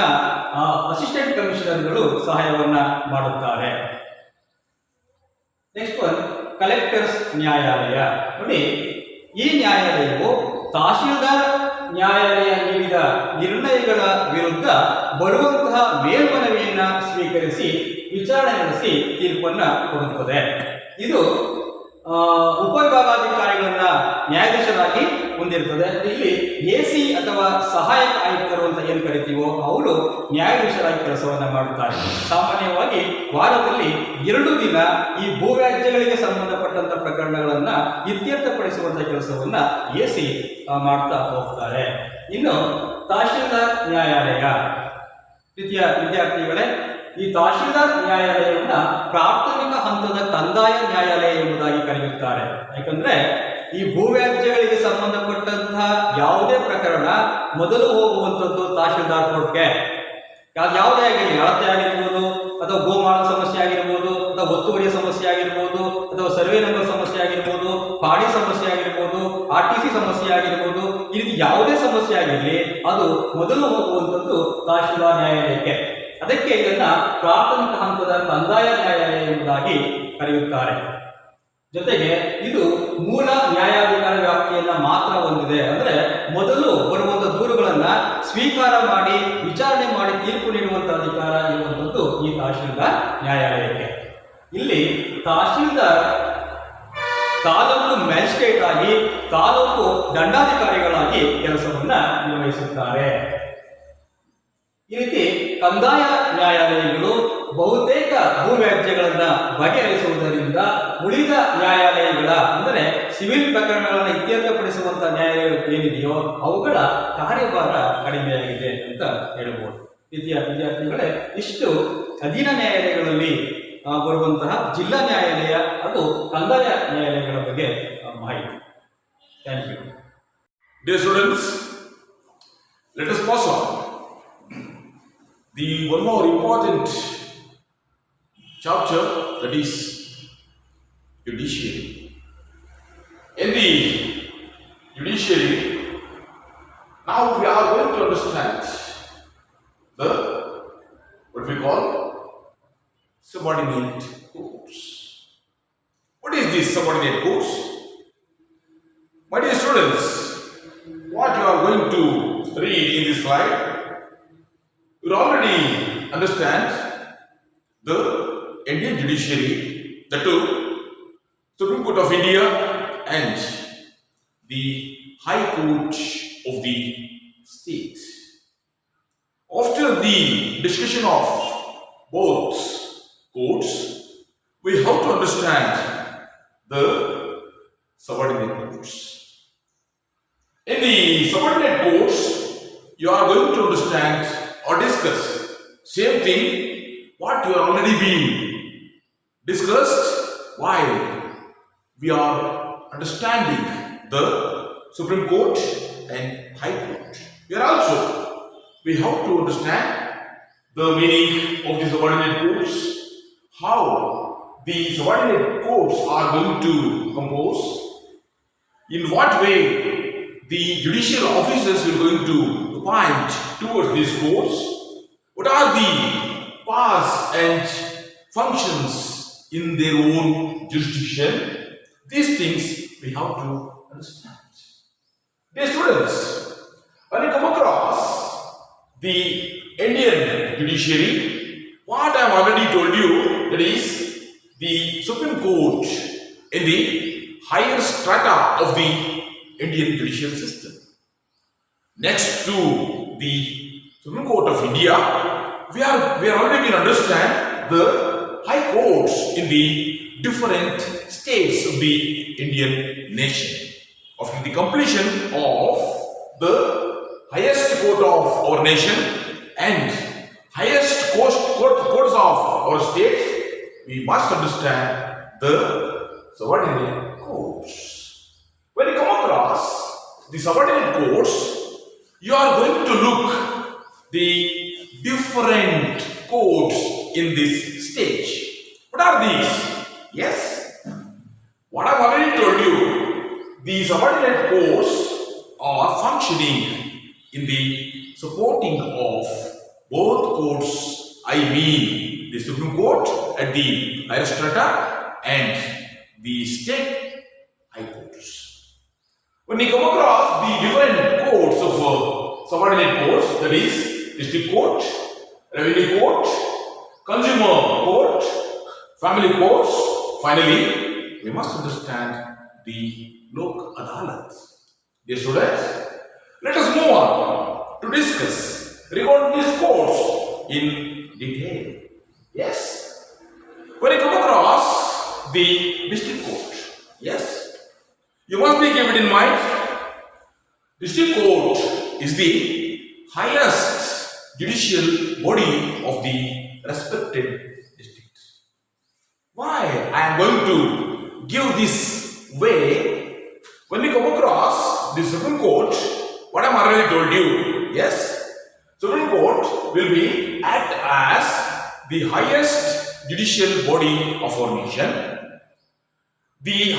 ಅಸಿಸ್ಟೆಂಟ್ ಕಮಿಷನರ್ಗಳು ಸಹಾಯವನ್ನ ಮಾಡುತ್ತಾರೆ. ನೆಕ್ಸ್ಟ್ ಒನ್ ಕಲೆಕ್ಟರ್ಸ್ ನ್ಯಾಯಾಲಯ. ನೋಡಿ, ಈ ನ್ಯಾಯಾಲಯವು ತಹಶೀಲ್ದಾರ್ ನ್ಯಾಯಾಲಯ ನೀಡಿದ ನಿರ್ಣಯಗಳ ವಿರುದ್ಧ ಬರುವಂತಹ ಮೇಲ್ಮನವಿಯನ್ನ ಸ್ವೀಕರಿಸಿ ವಿಚಾರಣೆ ನಡೆಸಿ ತೀರ್ಪನ್ನ ಕೊಡುತ್ತದೆ. ಇದು ಉಪವಿಭಾಗಾಧಿಕಾರಿಗಳನ್ನ ನ್ಯಾಯಾಧೀಶರಾಗಿ ಹೊಂದಿರುತ್ತದೆ. ಇಲ್ಲಿ AC ಅಥವಾ ಸಹಾಯಕ ಆಯುಕ್ತರು ಅಂತ ಏನು ಕರಿತೀವೋ ಅವರು ನ್ಯಾಯಾಧೀಶರಾಗಿ ಕೆಲಸವನ್ನ ಮಾಡುತ್ತಾರೆ. ಸಾಮಾನ್ಯವಾಗಿ ವಾರದಲ್ಲಿ 2 ದಿನ ಈ ಭೂ ವ್ಯಾಜ್ಯಗಳಿಗೆ ಸಂಬಂಧಪಟ್ಟಂತ ಪ್ರಕರಣಗಳನ್ನ ಇತ್ಯರ್ಥಪಡಿಸುವಂತ ಕೆಲಸವನ್ನ AC ಮಾಡ್ತಾ ಹೋಗ್ತಾರೆ. ಇನ್ನು ತಹಶೀಲ್ದಾರ್ ನ್ಯಾಯಾಲಯ. ಪ್ರೀತಿಯ ವಿದ್ಯಾರ್ಥಿಗಳೇ, ಈ ತಹಶೀಲ್ದಾರ್ ನ್ಯಾಯಾಲಯವನ್ನ ಪ್ರಾಥಮಿಕ ಹಂತದ ಕಂದಾಯ ನ್ಯಾಯಾಲಯ ಎಂಬುದಾಗಿ ಕರೆಯುತ್ತಾರೆ. ಯಾಕಂದ್ರೆ ಈ ಭೂ ವ್ಯಾಜ್ಯಗಳಿಗೆ ಸಂಬಂಧಪಟ್ಟಂತಹ ಯಾವುದೇ ಪ್ರಕರಣ ಮೊದಲು ಹೋಗುವಂಥದ್ದು ತಹಶೀಲ್ದಾರ್ ಕೋರ್ಟ್ಗೆ. ಯಾವುದೇ ಆಗಿರಲಿ, ಅಳತೆ ಆಗಿರ್ಬೋದು ಅಥವಾ ಗೋಮಾಳ ಸಮಸ್ಯೆ ಆಗಿರ್ಬೋದು ಅಥವಾ ಒತ್ತುವರಿಯ ಸಮಸ್ಯೆ ಆಗಿರ್ಬೋದು ಅಥವಾ ಸರ್ವೆ ನಂಬರ್ ಸಮಸ್ಯೆ ಆಗಿರ್ಬೋದು, ಪಾಡಿ ಸಮಸ್ಯೆ ಆಗಿರ್ಬೋದು, RTC ಸಮಸ್ಯೆ ಆಗಿರ್ಬೋದು, ಈ ರೀತಿ ಯಾವುದೇ ಸಮಸ್ಯೆ ಆಗಿರಲಿ ಅದು ಮೊದಲು ಹೋಗುವಂಥದ್ದು ತಹಶೀಲ್ದಾರ್ ನ್ಯಾಯಾಲಯಕ್ಕೆ. ಅದಕ್ಕೆ ಇದನ್ನ ಪ್ರಾಥಮಿಕ ಹಂತದ ಕಂದಾಯ ನ್ಯಾಯಾಲಯ ಎಂಬುದಾಗಿ ಕರೆಯುತ್ತಾರೆ. ಜೊತೆಗೆ ಇದು ಮೂಲ ನ್ಯಾಯಾಧಿಕಾರ ವ್ಯಾಪ್ತಿಯನ್ನ ಮಾತ್ರ ಹೊಂದಿದೆ. ಅಂದ್ರೆ ಮೊದಲು ಬರುವಂತಹ ದೂರುಗಳನ್ನ ಸ್ವೀಕಾರ ಮಾಡಿ ವಿಚಾರಣೆ ಮಾಡಿ ತೀರ್ಪು ನೀಡುವಂತಹ ಅಧಿಕಾರ ಇರುವಂತದ್ದು ಈ ತಹಶೀಲ್ದಾರ್ ನ್ಯಾಯಾಲಯಕ್ಕೆ. ಇಲ್ಲಿ ತಹಶೀಲ್ದಾರ್ ತಾಲೂಕು ಮ್ಯಾಜಿಸ್ಟ್ರೇಟ್ ಆಗಿ, ತಾಲೂಕು ದಂಡಾಧಿಕಾರಿಗಳಾಗಿ ಆಗಿ ಕೆಲಸವನ್ನ ನಿರ್ವಹಿಸುತ್ತಾರೆ. ಈ ರೀತಿ ಕಂದಾಯ ನ್ಯಾಯಾಲಯಗಳು ಬಹುತೇಕ ಭೂವ್ಯಾಜ್ಯಗಳನ್ನ ಬಗೆಹರಿಸುವುದರಿಂದ ಉಳಿದ ನ್ಯಾಯಾಲಯಗಳ ಅಂದರೆ ಸಿವಿಲ್ ಪ್ರಕರಣಗಳನ್ನು ಇತ್ಯರ್ಥಪಡಿಸುವಂತಹ ನ್ಯಾಯಾಲಯಗಳು ಏನಿದೆಯೋ ಅವುಗಳ ಕಾರ್ಯಭಾರ ಕಡಿಮೆಯಾಗಿದೆ ಅಂತ ಹೇಳಬಹುದು. ವಿದ್ಯಾರ್ಥಿಗಳೇ, ಇಷ್ಟು ಅಧೀನ ನ್ಯಾಯಾಲಯಗಳಲ್ಲಿ ಬರುವಂತಹ ಜಿಲ್ಲಾ ನ್ಯಾಯಾಲಯ ಹಾಗೂ ಕಂದಾಯ ನ್ಯಾಯಾಲಯಗಳ ಬಗ್ಗೆ ಮಾಹಿತಿ. Thank you. Dear students, let us pass on. The one more important chapter, that is Judiciary. In the Judiciary, now we are going to understand the what we call subordinate courts. What is this subordinate courts? My dear students, what you are going to read in this slide, you already understand the Indian Judiciary, the two, Supreme Court of India and the High Court of the state. After the discussion of both courts, we have to understand the subordinate courts. In the subordinate courts, you are going to understand or discuss same thing what you are already being discussed while we are understanding the Supreme Court and High Court. Here also we have to understand the meaning of the subordinate courts, how the subordinate courts are going to compose, in what way the judicial officers are going to point towards these courts, what are the powers and functions in their own jurisdiction. These things we have to understand. Dear students, when you come across the Indian Judiciary, what I have already told you, that is the Supreme Court in the higher strata of the Indian judicial system. Next to the Supreme Court of India, we are already been understand the high courts in the different states of the Indian nation. After the completion of the highest court of our nation and highest courts of our states, we must understand the subordinate courts. When you come across the subordinate courts, you are going to look the different courts in this stage. What are these? Yes, what I have already told you, the subordinate courts are functioning in the supporting of both courts. I mean the Supreme Court at the higher strata and the state high courts. When you come across the different courts of subordinate courts, that is district court, revenue court, consumer court, family courts, finally we must understand the Lok Adalat. Dear students, let us move on to discuss regarding these courts in detail. Yes, when you come across the district court, yes, you must be kept in mind, district court is the highest judicial body of the respected district. Why I am going to give this way? When we come across the Supreme Court, what I have already told you, yes, Supreme Court will be act as the highest judicial body of our nation. The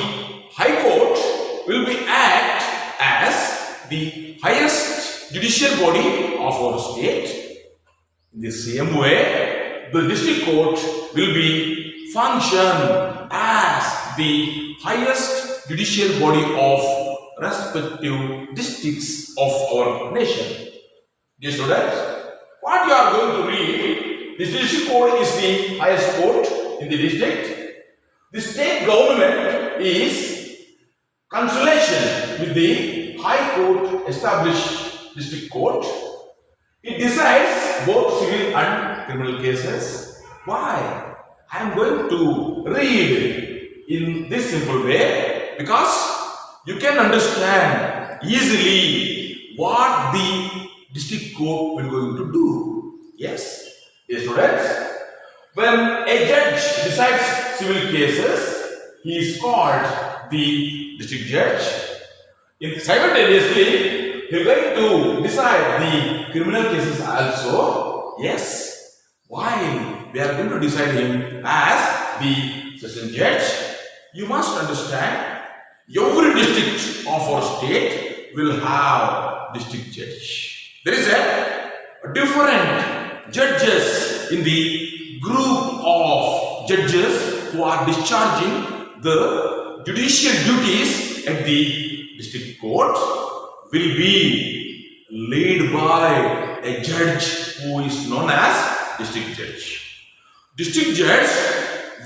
High Court will be act as the highest judicial body of our state. In the same way, the district court will be function as the highest judicial body of respective districts of our nation. Dear students, what you are going to read, the district court is the highest court in the district. The state government is consultation with the High Court established district court. It decides both civil and criminal cases. Why? I am going to read in this simple way because you can understand easily what the district court will going to do. Yes, dear students, when a judge decides civil cases, he is called the district judge. Simultaneously, he is going to decide the criminal cases also. Yes, while we are going to decide him as the session judge, you must understand every district of our state will have district judge. There is a different judges in the group of judges who are discharging the judicial duties at the district court will be led by a judge who is known as district judge. District judge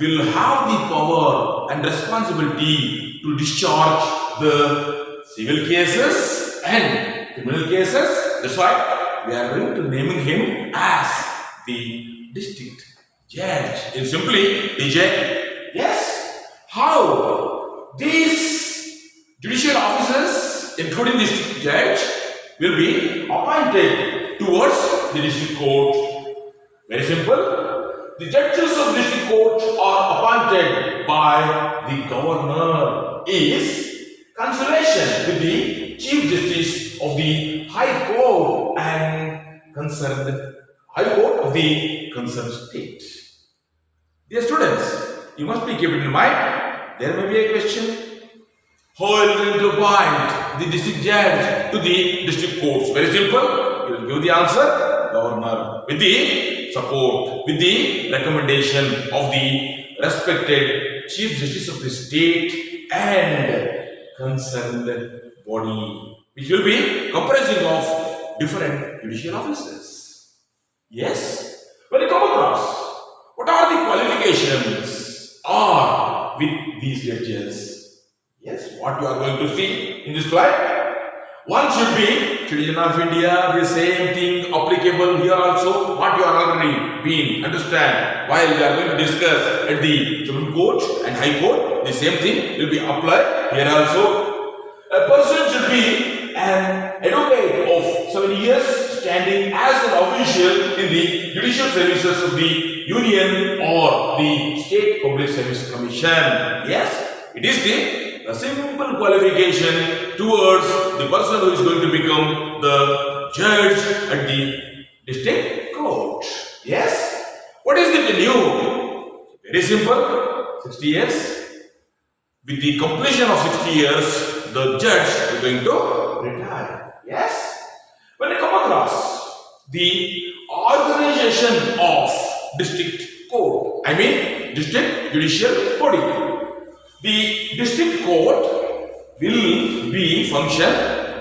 will have the power and responsibility to discharge the civil cases and criminal cases. That's why we are going to naming him as the district judge. In simply, DJ. Yes. How these judicial officers, including district judge, will be appointed towards the district court. Very simple. The judges of district court are appointed by the governor. Is consultation with the chief justice of the high court and concerned high court of the concerned state. Dear students, you must be keeping in mind. There may be a question. How are you going to appoint the district judge to the district courts? Very simple. You will give the answer. Governor with the support, with the recommendation of the respected chief justice of the state and concerned body, which will be comprising of different judicial officers. Yes. When you come across, what are the qualifications are with these judges? Yes, what you are going to see in this slide. One should be citizen of India. The same thing applicable here also. What you are already been understand while we are going to discuss at the Supreme Court and High Court. The same thing will be applied here also. A person should be an advocate of 7 years standing as an official in the judicial services of the Union or the State Public Service Commission. Yes, it is a simple qualification towards the person who is going to become the judge at the district court. Yes? What is the tenure? Very simple. 60 years. With the completion of 60 years, the judge is going to retire. Yes? When you come across the organization of district court, I mean district judicial body. The district court will be function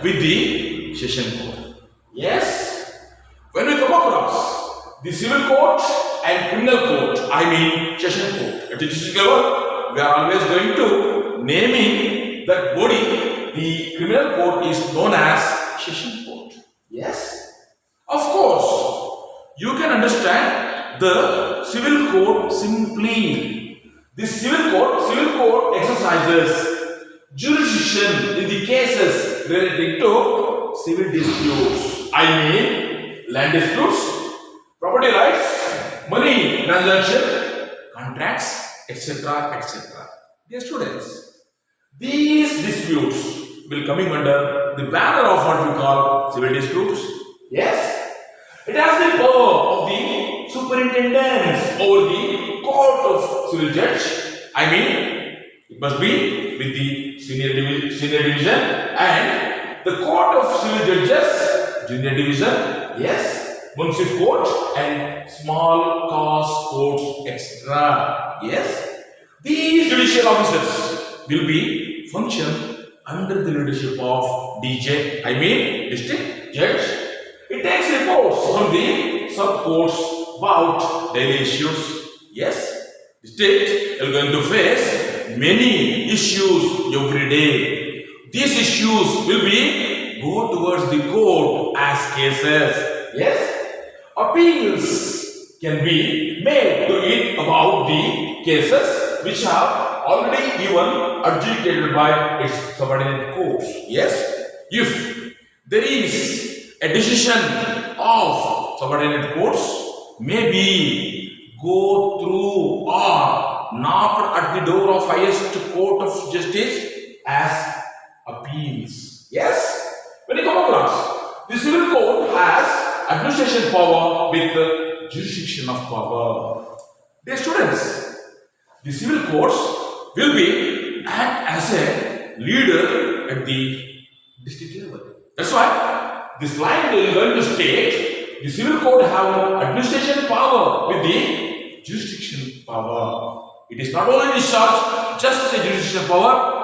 with the session court. Yes. When we come across the civil court and criminal court, I mean session court. At the district level, we are always going to naming that body. The criminal court is known as session court. Yes. Of course, you can understand the civil court simply. The civil court exercises jurisdiction in the cases relating to civil disputes. I mean land disputes, property rights, money transaction, contracts, etc., etc. Dear students, these disputes will coming under the banner of what we call civil disputes. Yes, it has the power of the superintendence over the court of civil judge. I mean, it must be with the senior division and the court of civil judges, junior division. Yes, municipal court and small cause courts, etc. Yes, these judicial officers will be function under the leadership of DJ. I mean, district judge. It takes reports from the sub courts about daily issues. Yes, the state is going to face many issues every day. these issues will be go towards the court as cases. Yes, appeals can be made to it about the cases which are already even adjudicated by its subordinate courts. Yes, if there is a decision of subordinate courts, maybe go through or knock at the door of highest court of justice as appeals. Yes, when you come across, the civil court has administration power with the jurisdiction of power. Dear students, the civil courts will be act as a leader at the district level. That's why this line is going to state the civil court have administration power with the jurisdiction power. It is not only discharge just a jurisdiction power,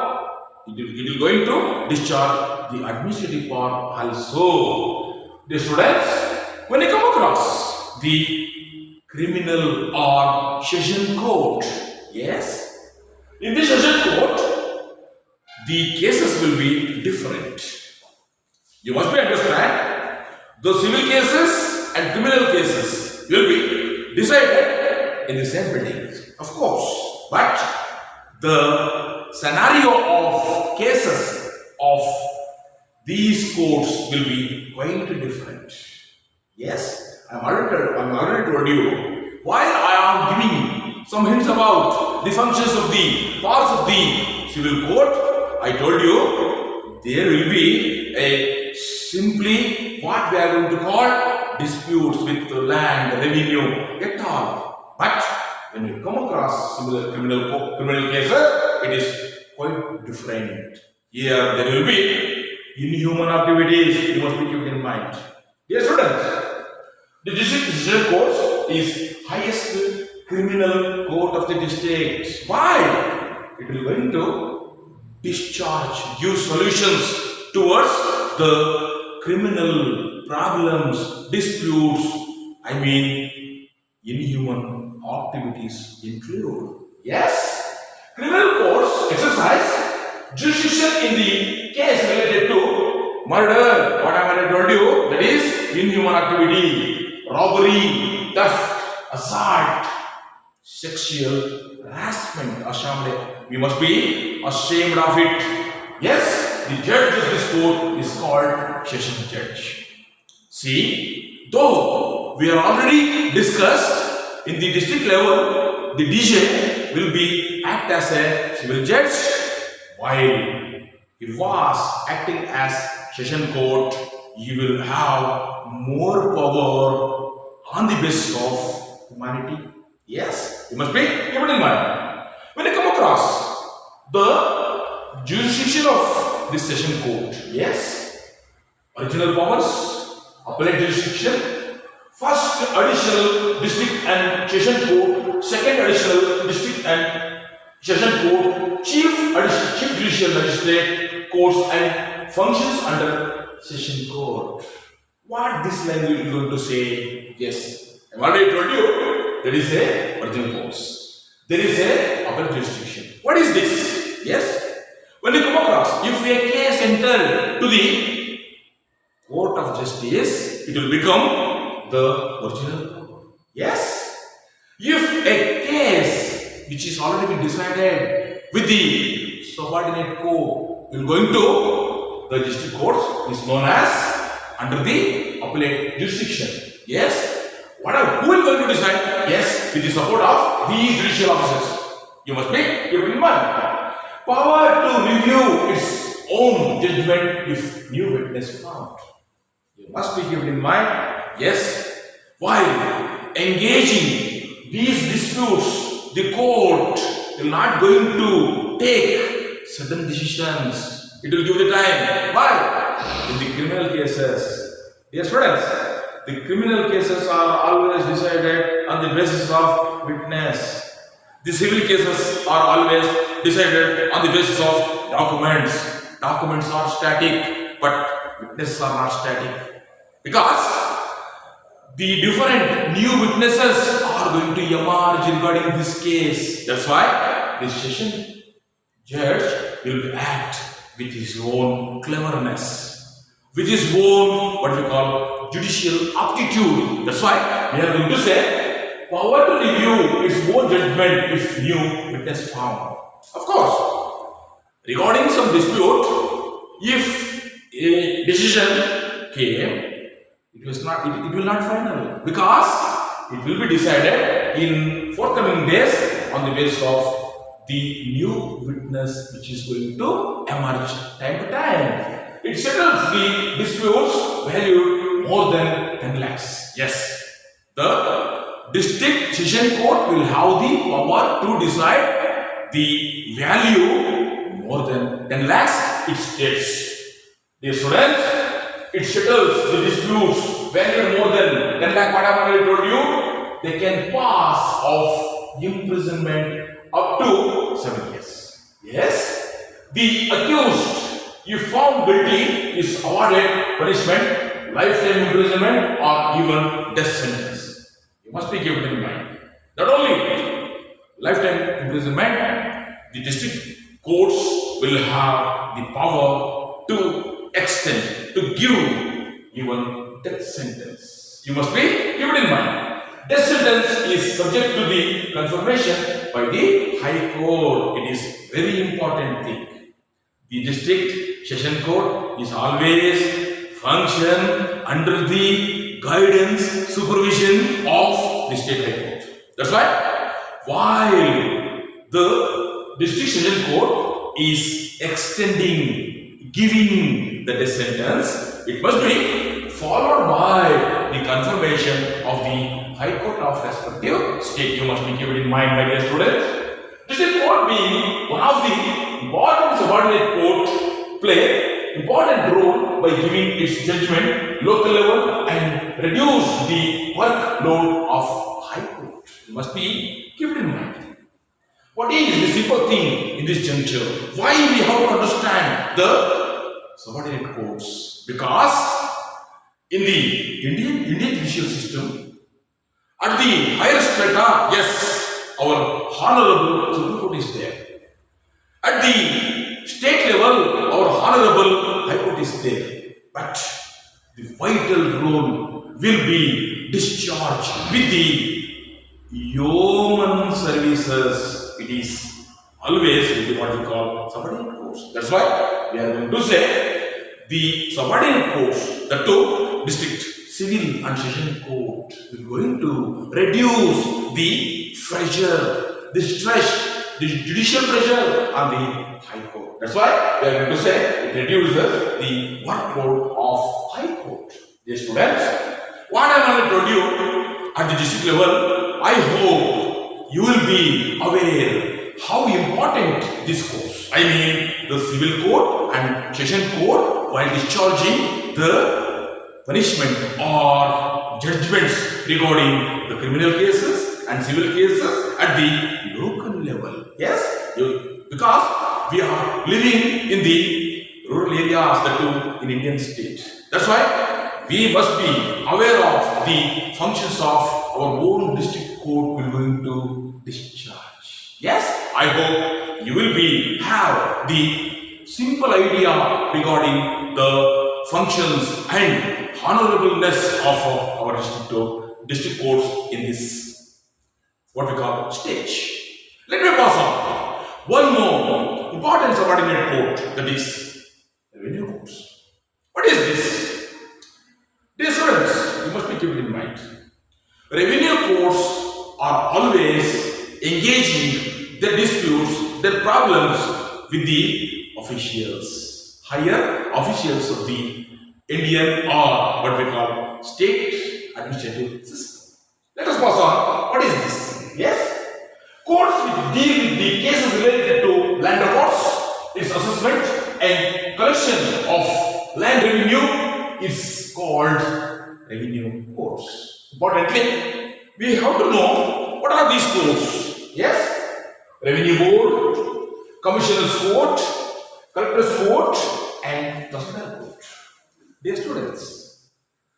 it will going to discharge the administrative power also. Dear students, when you come across the criminal or session court, yes, in the session court, the cases will be different. You must be understand, the civil cases and criminal cases will be decided in the same building, of course, but the scenario of cases of these courts will be quite different. Yes, I already told you, while I am giving some hints about the functions of the parts of the civil court, I told you there will be a simply what we are going to call disputes with the land, revenue, et al. But when you come across similar criminal cases, it is quite different. Here there will be inhuman activities, you must be kept in mind. Dear students, the district decision court is highest criminal court of the district. Why? It will going to discharge, give solutions towards the criminal problems, disputes, inhuman activities include. Yes, criminal courts exercise jurisdiction in the case related to murder, what I already told you, that is inhuman activity, robbery, theft, assault, sexual harassment, ashamed. We must be ashamed of it. Yes, the judge of this court is called session judge. See, though we are already discussed in the district level, the DJ will be act as a civil judge while he was acting as session court. He will have more power on the basis of humanity. Yes, you must be kept in mind. When you come across the jurisdiction of this session court, yes, original powers, appellate jurisdiction, first additional district and session court, second additional district and session court, chief judicial magistrate courts and functions under session court. What this line is going to say? Yes, I have already told you there is a original course, there is a appellate jurisdiction. What is this? Yes, when you come across, if a case entered to the court of justice, it will become the original court. Yes, if a case which is already been decided with the subordinate court will going to the district court is known as under the appellate jurisdiction. Yes, who is going to decide? Yes, with the support of these judicial officers. You must be kept in mind. Power to review its own judgment if new witness found. You must be kept in mind. Yes, while engaging these disputes, the court will not going to take sudden decisions. It will give the time. Why? In the criminal cases, dear students, the criminal cases are always decided on the basis of witness. The civil cases are always decided on the basis of documents. Documents are static, but witnesses are not static. Because the different new witnesses are going to emerge regarding this case. That's why the session judge will act with his own cleverness, with his own what we call judicial aptitude. That's why we are going to say power to review its own judgment if new witness found. Of course, regarding some dispute, if a decision came, it will not final because it will be decided in forthcoming days on the basis of the new witness which is going to emerge time to time. It settles the disputes valued more than 10 lakhs. Yes, the district session court will have the power to decide the value more than 10 lakhs. It states, dear students, it settles the disputes valued more than 10 lakh. What I have already told you, they can pass of imprisonment up to 7 years. Yes, the accused, if found guilty, is awarded punishment, lifetime imprisonment, or even death sentence. You must be given in mind. Not only lifetime imprisonment, the district courts will have the power to extend, to give even death sentence. You must be given in mind. Death sentence is subject to the confirmation by the High Court. It is very important thing. The district session court is always function under the guidance, supervision of the state High Court. That's why while the district session court is extending, giving the death sentence, it must be followed by the confirmation of the High Court of respective state. You must be given in mind, my dear students. District court being one of the important subordinate court play important role by giving its judgment local level and reduce the workload of High Court. You must be given in mind. What is the simple thing in this juncture? Why we have to understand the subordinate courts? Because in the Indian judicial system, at the higher strata, yes, our honorable Supreme Court is there. At the state level, our honorable High Court is there. But the vital role will be discharged with the yeoman services. It is always with what we call subordinate courts. That's why we are going to say the subordinate courts, the two district civil and session court, is going to reduce the pressure, the stress, the judicial pressure on the High Court. That's why we are going to say it reduces the workload of High Court. Dear students, what I want to tell you at the district level, I hope you will be aware how important this course. I mean the civil court and session court while discharging the punishment or judgments regarding the criminal cases and civil cases at the local level. Yes, because we are living in the rural areas, that too in Indian state. That's why we must be aware of the functions of our own district court will going to discharge. Yes, I hope you will have the simple idea regarding the functions and honorableness of our district courts in this what we call stage. Let me pass on one more important subordinate court, that is revenue courts. What is this? Dear students, you must be keeping in mind. Revenue courts are always engaging their disputes, their problems with the officials, higher officials of the Indian or what we call state administrative system. Let us pass on. What is this? Yes? Courts which deal with the cases related to land records, its assessment and collection of land revenue is called revenue courts. Importantly, we have to know what are these courts. Yes? Revenue Board, Commissioner's Court, Collector's Court and Tahsildar Court. Dear students,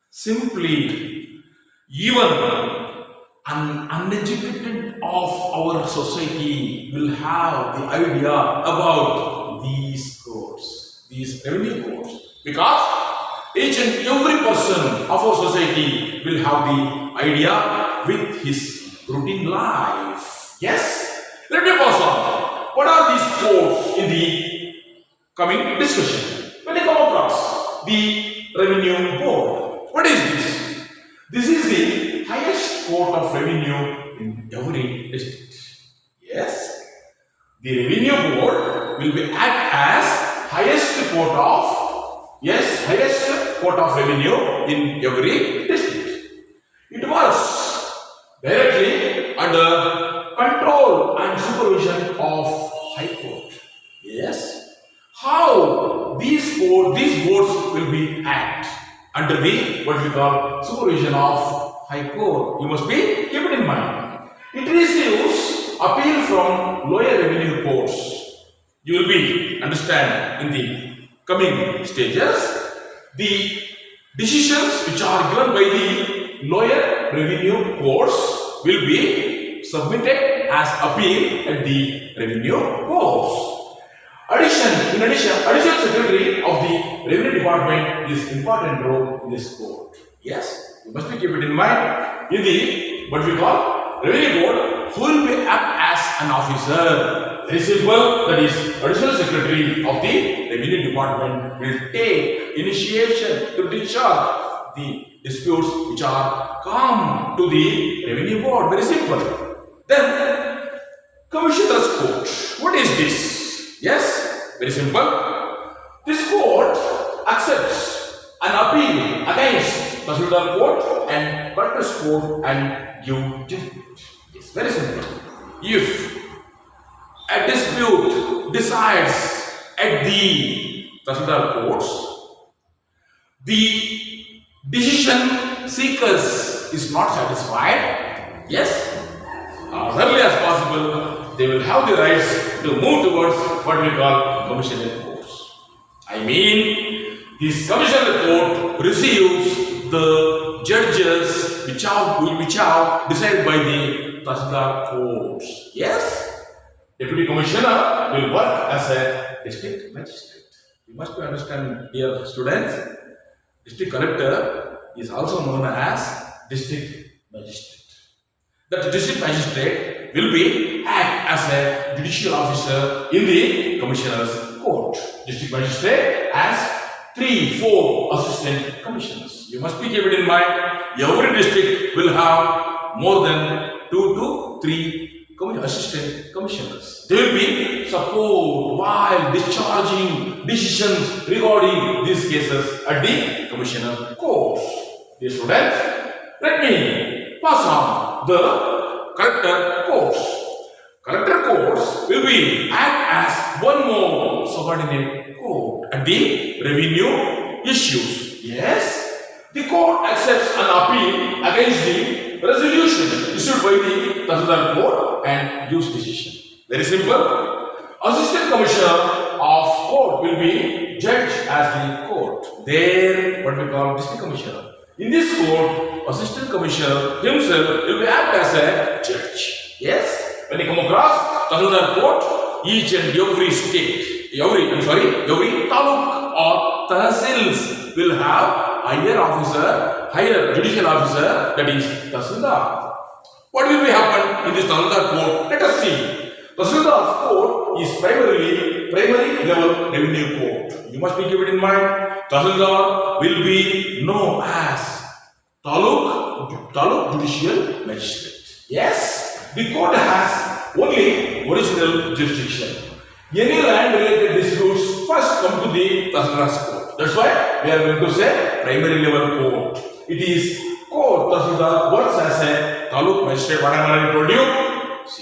simply even an uneducated of our society will have the idea about these courts. these revenue courts, because each and every person of our society will have the idea with his routine life. Yes? Let me pass on. What are these courts in the coming discussion? When you come across the revenue board, what is this? This is the highest court of revenue in every district. Yes? The revenue board will be act as highest court of revenue in every district. It works directly under control and supervision of High Court. Yes. How these boards will be act under the what we call supervision of High Court. You must be keep it in mind. It receives appeal from lower revenue courts. You will be understand in the coming stages. The decisions which are given by the lower revenue courts will be submitted as appeal at the revenue courts. Additional secretary of the revenue department is important role in this court. Yes, you must be keep it in mind. In the what we call revenue board, who will be act as an officer. Very simple. That is, additional secretary of the revenue department will take initiation to discharge the disputes which are come to the revenue board. Very simple. Then, commissioner's court. What is this? Yes, very simple. This court accepts an appeal against Tahsildar court and collector's court and give judgment. Yes, very simple. If a dispute decides at the Tahsildar courts, the decision seekers is not satisfied. Yes, as early as possible, they will have the rights to move towards what we call commissioner courts. I mean, this commissioner court receives the judges which are decided by the Tahsildar courts. Yes. Deputy Commissioner will work as a district magistrate. You must understand, dear students, district collector is also known as district magistrate. That district magistrate will be act as a judicial officer in the commissioner's court. District magistrate has 3-4 assistant commissioners. You must be keep it in mind. Every district will have more than 2 to 3 assistant commissioners. They will be support while discharging decisions regarding these cases at the commissioner courts. Dear students, let me pass on the collector courts. Collector courts will be act as one more subordinate court at the revenue issues. Yes, the court accepts an appeal against the resolution issued by the Tahsildar court and gives decision. Very simple. Assistant commissioner of court will be judged as the court. There, what we call district commissioner. In this court, assistant commissioner himself will be act as a judge. Yes. When you come across Tahsildar court, each and every state, every taluk or tahsils will have higher judicial officer, that is Tahsildar. What will be happen in this Tahsildar court? Let us see. Tahsildar court is primary level revenue court. You must be keep it in mind. Tahsildar will be known as taluk judicial magistrate. Yes, the court has only original jurisdiction. Any land related disputes first come to the Tahsildar's court. That's why we are going to say primary level court. It is court Tahsildar works as a taluk magistrate. What I have already told you.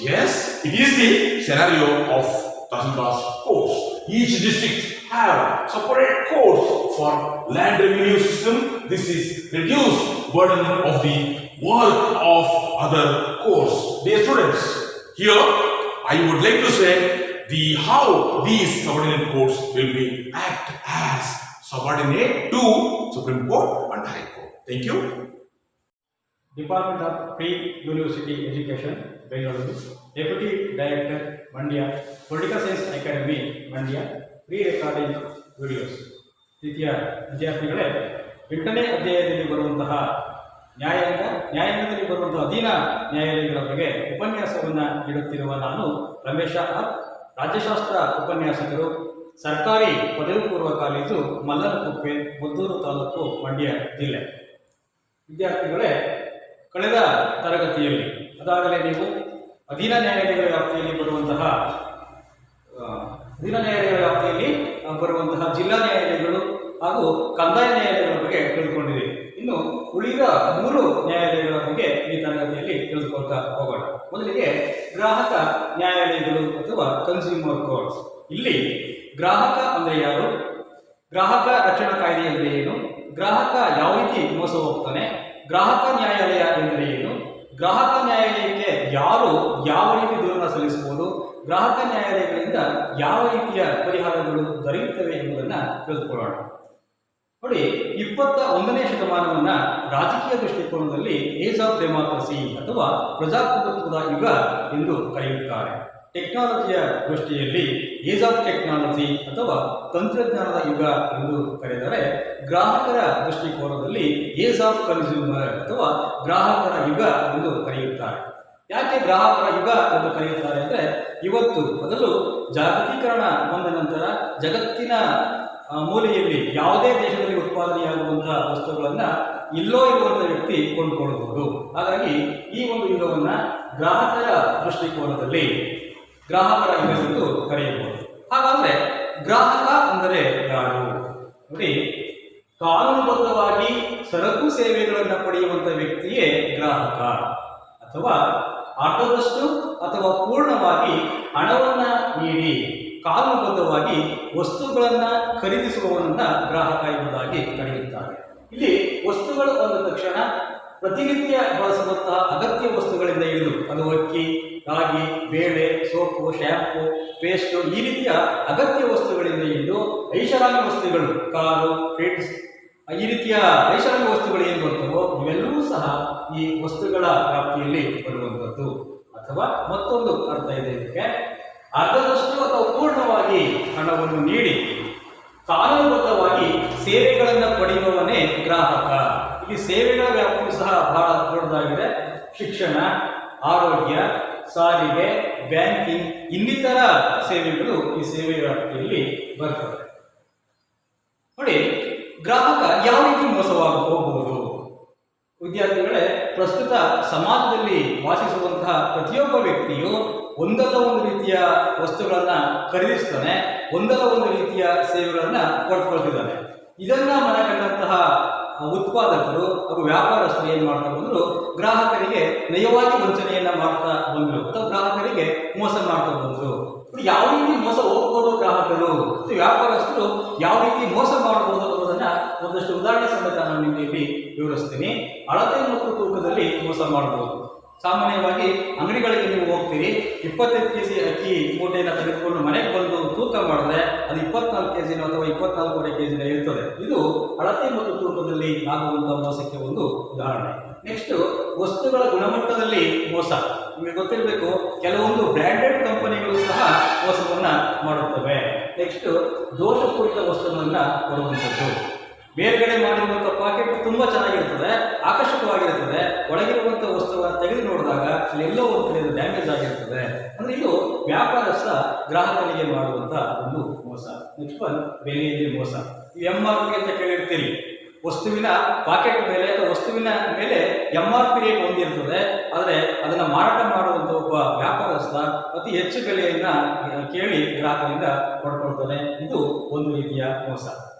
Yes, it is the scenario of Tahsildar's courts. Each district have separate courts for land revenue system. This is reduced burden of the work of other courts. Dear students, here I would like to say how these subordinate courts will be act as subordinate to Supreme Court and High Court. Thank you. Department of Pre-University Education, Bengaluru, Deputy Director, Mandya, Political Science Academy, Mandya, Pre-Recording videos. ಪ್ರೀತಿಯ ವಿದ್ಯಾರ್ಥಿಗಳೇ, 8ನೇ ಅಧ್ಯಾಯದಲ್ಲಿ ಬರುವಂತಹ ನ್ಯಾಯಾಂಗದಲ್ಲಿ ಬರುವಂತಹ ಅಧೀನ ನ್ಯಾಯಾಲಯಗಳ ಬಗ್ಗೆ ಉಪನ್ಯಾಸವನ್ನು ನೀಡುತ್ತಿರುವ ನಾನು ರಮೇಶ ಆರ್, ರಾಜ್ಯಶಾಸ್ತ್ರ ಉಪನ್ಯಾಸಕರು, ಸರ್ಕಾರಿ ಪದವಿ ಪೂರ್ವ ಕಾಲೇಜು, ಮಲ್ಲನಕುಪ್ಪೆ, ಮದ್ದೂರು ತಾಲೂಕು, ಮಂಡ್ಯ ಜಿಲ್ಲೆ. ವಿದ್ಯಾರ್ಥಿಗಳೇ, ಕಳೆದ ತರಗತಿಯಲ್ಲಿ ಅದಾಗಲೇ ನೀವು ಅಧೀನ ನ್ಯಾಯಾಲಯಗಳ ವ್ಯಾಪ್ತಿಯಲ್ಲಿ ಬರುವಂತಹ ಜಿಲ್ಲಾ ನ್ಯಾಯಾಲಯಗಳು ಹಾಗೂ ಕಂದಾಯ ನ್ಯಾಯಾಲಯಗಳ ಬಗ್ಗೆ ತಿಳಿದುಕೊಂಡಿದ್ದೀವಿ. ಇನ್ನು ಉಳಿದ 3 ನ್ಯಾಯಾಲಯಗಳ ಬಗ್ಗೆ ಈ ತರಗತಿಯಲ್ಲಿ ತಿಳಿದುಕೊಳ್ತಾ ಹೋಗೋಣ. ಮೊದಲಿಗೆ ಗ್ರಾಹಕ ನ್ಯಾಯಾಲಯಗಳು ಅಥವಾ ಕನ್ಸ್ಯೂಮರ್ ಕೋರ್ಟ್ಸ್. ಇಲ್ಲಿ ಗ್ರಾಹಕ ಅಂದರೆ ಯಾರು, ಗ್ರಾಹಕ ರಕ್ಷಣಾ ಕಾಯ್ದೆ ಅಂದರೆ ಏನು, ಗ್ರಾಹಕ ಯಾವ ರೀತಿ ಮೋಸ ಹೋಗ್ತಾನೆ, ಗ್ರಾಹಕ ನ್ಯಾಯಾಲಯ ಎಂದರೆ ಏನು, ಗ್ರಾಹಕ ನ್ಯಾಯಾಲಯಕ್ಕೆ ಯಾರು ಯಾವ ರೀತಿ ದೂರನ್ನು ಸಲ್ಲಿಸಬಹುದು, ಗ್ರಾಹಕ ನ್ಯಾಯಾಲಯಗಳಿಂದ ಯಾವ ರೀತಿಯ ಪರಿಹಾರಗಳು ದೊರೆಯುತ್ತವೆ ಎಂಬುದನ್ನು ತಿಳಿದುಕೊಳ್ಳೋಣ. ನೋಡಿ, 21ನೇ ಶತಮಾನವನ್ನ ರಾಜಕೀಯ ದೃಷ್ಟಿಕೋನದಲ್ಲಿ ಏಜ್ ಆಫ್ ಡೆಮಾಕ್ರಸಿ ಅಥವಾ ಪ್ರಜಾಪ್ರಭುತ್ವದ ಯುಗ ಎಂದು ಕರೆಯುತ್ತಾರೆ. ಟೆಕ್ನಾಲಜಿಯ ದೃಷ್ಟಿಯಲ್ಲಿ ಏಜ್ ಆಫ್ ಟೆಕ್ನಾಲಜಿ ಅಥವಾ ತಂತ್ರಜ್ಞಾನದ ಯುಗ ಎಂದು ಕರೆದರೆ, ಗ್ರಾಹಕರ ದೃಷ್ಟಿಕೋನದಲ್ಲಿ ಏಜ್ ಆಫ್ ಕನ್ಸ್ಯೂಮರ್ ಅಥವಾ ಗ್ರಾಹಕರ ಯುಗ ಎಂದು ಕರೆಯುತ್ತಾರೆ. ಯಾಕೆ ಗ್ರಾಹಕರ ಯುಗ ಎಂದು ಕರೆಯುತ್ತಾರೆ ಅಂದರೆ, ಇವತ್ತು ಮೊದಲು ಜಾಗತೀಕರಣ ಬಂದ ನಂತರ ಜಗತ್ತಿನ ಮೂಲೆಯಲ್ಲಿ ಯಾವುದೇ ದೇಶದಲ್ಲಿ ಉತ್ಪಾದನೆಯಾಗುವಂತಹ ವಸ್ತುಗಳನ್ನು ಇಲ್ಲೋ ಇರುವಂಥ ವ್ಯಕ್ತಿ ಕೊಂಡುಕೊಳ್ಳಬಹುದು. ಹಾಗಾಗಿ ಈ ಒಂದು ಯುಗವನ್ನು ಗ್ರಾಹಕರ ದೃಷ್ಟಿಕೋನದಲ್ಲಿ ಗ್ರಾಹಕರ ಯುಗ ಎಂದು ಕರೆಯಬಹುದು. ಹಾಗಾದರೆ ಗ್ರಾಹಕ ಅಂದರೆ ಯಾರು? ನೋಡಿ, ಕಾನೂನುಬದ್ಧವಾಗಿ ಸರಕು ಸೇವೆಗಳನ್ನು ಪಡೆಯುವಂಥ ವ್ಯಕ್ತಿಯೇ ಗ್ರಾಹಕ, ಅಥವಾ ಅರ್ಧದಷ್ಟು ಅಥವಾ ಪೂರ್ಣವಾಗಿ ಹಣವನ್ನು ನೀಡಿ ಕಾನೂನುಬದ್ಧವಾಗಿ ವಸ್ತುಗಳನ್ನು ಖರೀದಿಸುವವನನ್ನ ಗ್ರಾಹಕ ಎಂಬುದಾಗಿ ಕರೆಯುತ್ತಾರೆ. ಇಲ್ಲಿ ವಸ್ತುಗಳು ಅಂದ ತಕ್ಷಣ ಪ್ರತಿನಿತ್ಯ ಬಳಸುವಂತಹ ಅಗತ್ಯ ವಸ್ತುಗಳಿಂದ ಹಿಡಿದು, ಅದು ಅಕ್ಕಿ, ರಾಗಿ, ಬೇಳೆ, ಸೋಪು, ಶ್ಯಾಂಪು, ಪೇಸ್ಟು, ಈ ರೀತಿಯ ಅಗತ್ಯ ವಸ್ತುಗಳಿಂದ ಹಿಡಿದು ಐಷಾರಾಮಿ ವಸ್ತುಗಳು, ಕಾರು, ಫ್ರಿಡ್ಜ್, ಈ ರೀತಿಯ ಐಷಾರಾಮಿ ವಸ್ತುಗಳು ಏನು ಬರ್ತವೋ ಇವೆಲ್ಲವೂ ಸಹ ಈ ವಸ್ತುಗಳ ವ್ಯಾಪ್ತಿಯಲ್ಲಿ ಬರುವಂಥದ್ದು. ಅಥವಾ ಮತ್ತೊಂದು ಅರ್ಥ ಇದೆ ಇದಕ್ಕೆ, ಅರ್ಧದಷ್ಟು ಅಥವಾ ಪೂರ್ಣವಾಗಿ ಹಣವನ್ನು ನೀಡಿ ಕಾನೂನುಬದ್ಧವಾಗಿ ಸೇವೆಗಳನ್ನು ಪಡೆಯುವವನೇ ಗ್ರಾಹಕ. ಇಲ್ಲಿ ಸೇವೆಗಳ ವ್ಯಾಪ್ತಿಯು ಸಹ ಬಹಳ ದೊಡ್ಡದಾಗಿದೆ. ಶಿಕ್ಷಣ, ಆರೋಗ್ಯ, ಸಾರಿಗೆ, ಬ್ಯಾಂಕಿಂಗ್, ಇನ್ನಿತರ ಸೇವೆಗಳು ಈ ಸೇವೆ ವ್ಯಾಪ್ತಿಯಲ್ಲಿ ಬರ್ತವೆ. ನೋಡಿ, ಗ್ರಾಹಕ ಯಾವ ರೀತಿ ಮೋಸವಾಗಿ ಹೋಗಬಹುದು? ವಿದ್ಯಾರ್ಥಿಗಳೇ, ಪ್ರಸ್ತುತ ಸಮಾಜದಲ್ಲಿ ವಾಸಿಸುವಂತಹ ಪ್ರತಿಯೊಬ್ಬ ವ್ಯಕ್ತಿಯು ಒಂದಲ್ಲ ಒಂದು ರೀತಿಯ ವಸ್ತುಗಳನ್ನು ಖರೀದಿಸ್ತಾನೆ, ಒಂದಲ್ಲ ಒಂದು ರೀತಿಯ ಸೇವೆಗಳನ್ನು ಪಡ್ಕೊಳ್ತಿದ್ದಾನೆ. ಇದನ್ನ ಮನಗಂಡಂತಹ ಉತ್ಪಾದಕರು ಹಾಗೂ ವ್ಯಾಪಾರಸ್ಥರು ಏನು ಮಾಡ್ತಾ ಬಂದರು, ಗ್ರಾಹಕರಿಗೆ ನಯವಾಗಿ ವಂಚನೆಯನ್ನ ಮಾಡ್ತಾ ಬಂದರು ಅಥವಾ ಗ್ರಾಹಕರಿಗೆ ಮೋಸ ಮಾಡ್ತಾ ಬಂದರು. ಯಾವ ರೀತಿ ಮೋಸ ಹೋಗ್ಬೋದು ಗ್ರಾಹಕರು, ವ್ಯಾಪಾರಸ್ಥರು ಯಾವ ರೀತಿ ಮೋಸ ಮಾಡಬಹುದು ಅನ್ನೋದನ್ನ ಒಂದಷ್ಟು ಉದಾಹರಣೆ ಸಮೇತ ನಾನು ನಿಮಗೆ ವಿವರಿಸ್ತೀನಿ. ಅಳತೆ ಮತ್ತು ತೂಕದಲ್ಲಿ ಮೋಸ ಮಾಡಬಹುದು. ಸಾಮಾನ್ಯವಾಗಿ ಅಂಗಡಿಗಳಿಗೆ ನೀವು ಹೋಗ್ತೀರಿ, 25 kg ಅಕ್ಕಿ ಮೂಟೆಯನ್ನು ತೆಗೆದುಕೊಂಡು ಮನೆಗೆ ಬಂದು ತೂಕ ಮಾಡಿದ್ರೆ ಅದು 24 kg ಅಥವಾ 24.5 kg ಇರ್ತದೆ. ಇದು ಅಳತೆ ಮತ್ತು ತೂಕದಲ್ಲಿ ಆಗುವಂತಹ ಮೋಸಕ್ಕೆ ಒಂದು ಉದಾಹರಣೆ. ನೆಕ್ಸ್ಟ್, ವಸ್ತುಗಳ ಗುಣಮಟ್ಟದಲ್ಲಿ ಮೋಸ. ನಿಮಗೆ ಗೊತ್ತಿರಬೇಕು, ಕೆಲವೊಂದು ಬ್ರ್ಯಾಂಡೆಡ್ ಕಂಪನಿಗಳು ಸಹ ಮೋಸವನ್ನ ಮಾಡುತ್ತವೆ. ನೆಕ್ಸ್ಟ್, ದೋಷಪೂರಿತ ವಸ್ತುಗಳನ್ನ ಕೊಡುವಂಥದ್ದು. ಮೇಲ್ಗಡೆ ಮಾಡಿರುವಂಥ ಪಾಕೆಟ್ ತುಂಬ ಚೆನ್ನಾಗಿರ್ತದೆ, ಆಕರ್ಷಕವಾಗಿರ್ತದೆ, ಒಳಗಿರುವಂಥ ವಸ್ತುವನ್ನು ತೆಗೆದು ನೋಡಿದಾಗ ಅಲ್ಲೆಲ್ಲೋ ಒಂದು ಕಡೆ ಡ್ಯಾಮೇಜ್ ಆಗಿರ್ತದೆ. ಅಂದರೆ ಇದು ವ್ಯಾಪಾರಸ್ಥ ಗ್ರಾಹಕನಿಗೆ ಮಾಡುವಂಥ ಒಂದು ಮೋಸ. ನೆಕ್ಸ್ಟ್ ಒನ್, ಬೆಲೆಯಲ್ಲಿ ಮೋಸ. MRP ಅಂತ ಕೇಳಿರ್ತೀರಿ. ವಸ್ತುವಿನ ಪಾಕೆಟ್ ಮೇಲೆ ಅಥವಾ ವಸ್ತುವಿನ ಮೇಲೆ MRP ರೇಟ್ ಹೊಂದಿರ್ತದೆ, ಆದರೆ ಅದನ್ನು ಮಾರಾಟ ಮಾಡುವಂಥ ಒಬ್ಬ ವ್ಯಾಪಾರಸ್ಥ ಅತಿ ಹೆಚ್ಚು ಬೆಲೆಯನ್ನು ಕೇಳಿ ಗ್ರಾಹಕರಿಂದ ಪಡ್ಕೊಳ್ತಾನೆ. ಇದು ಒಂದು ರೀತಿಯ ಮೋಸ.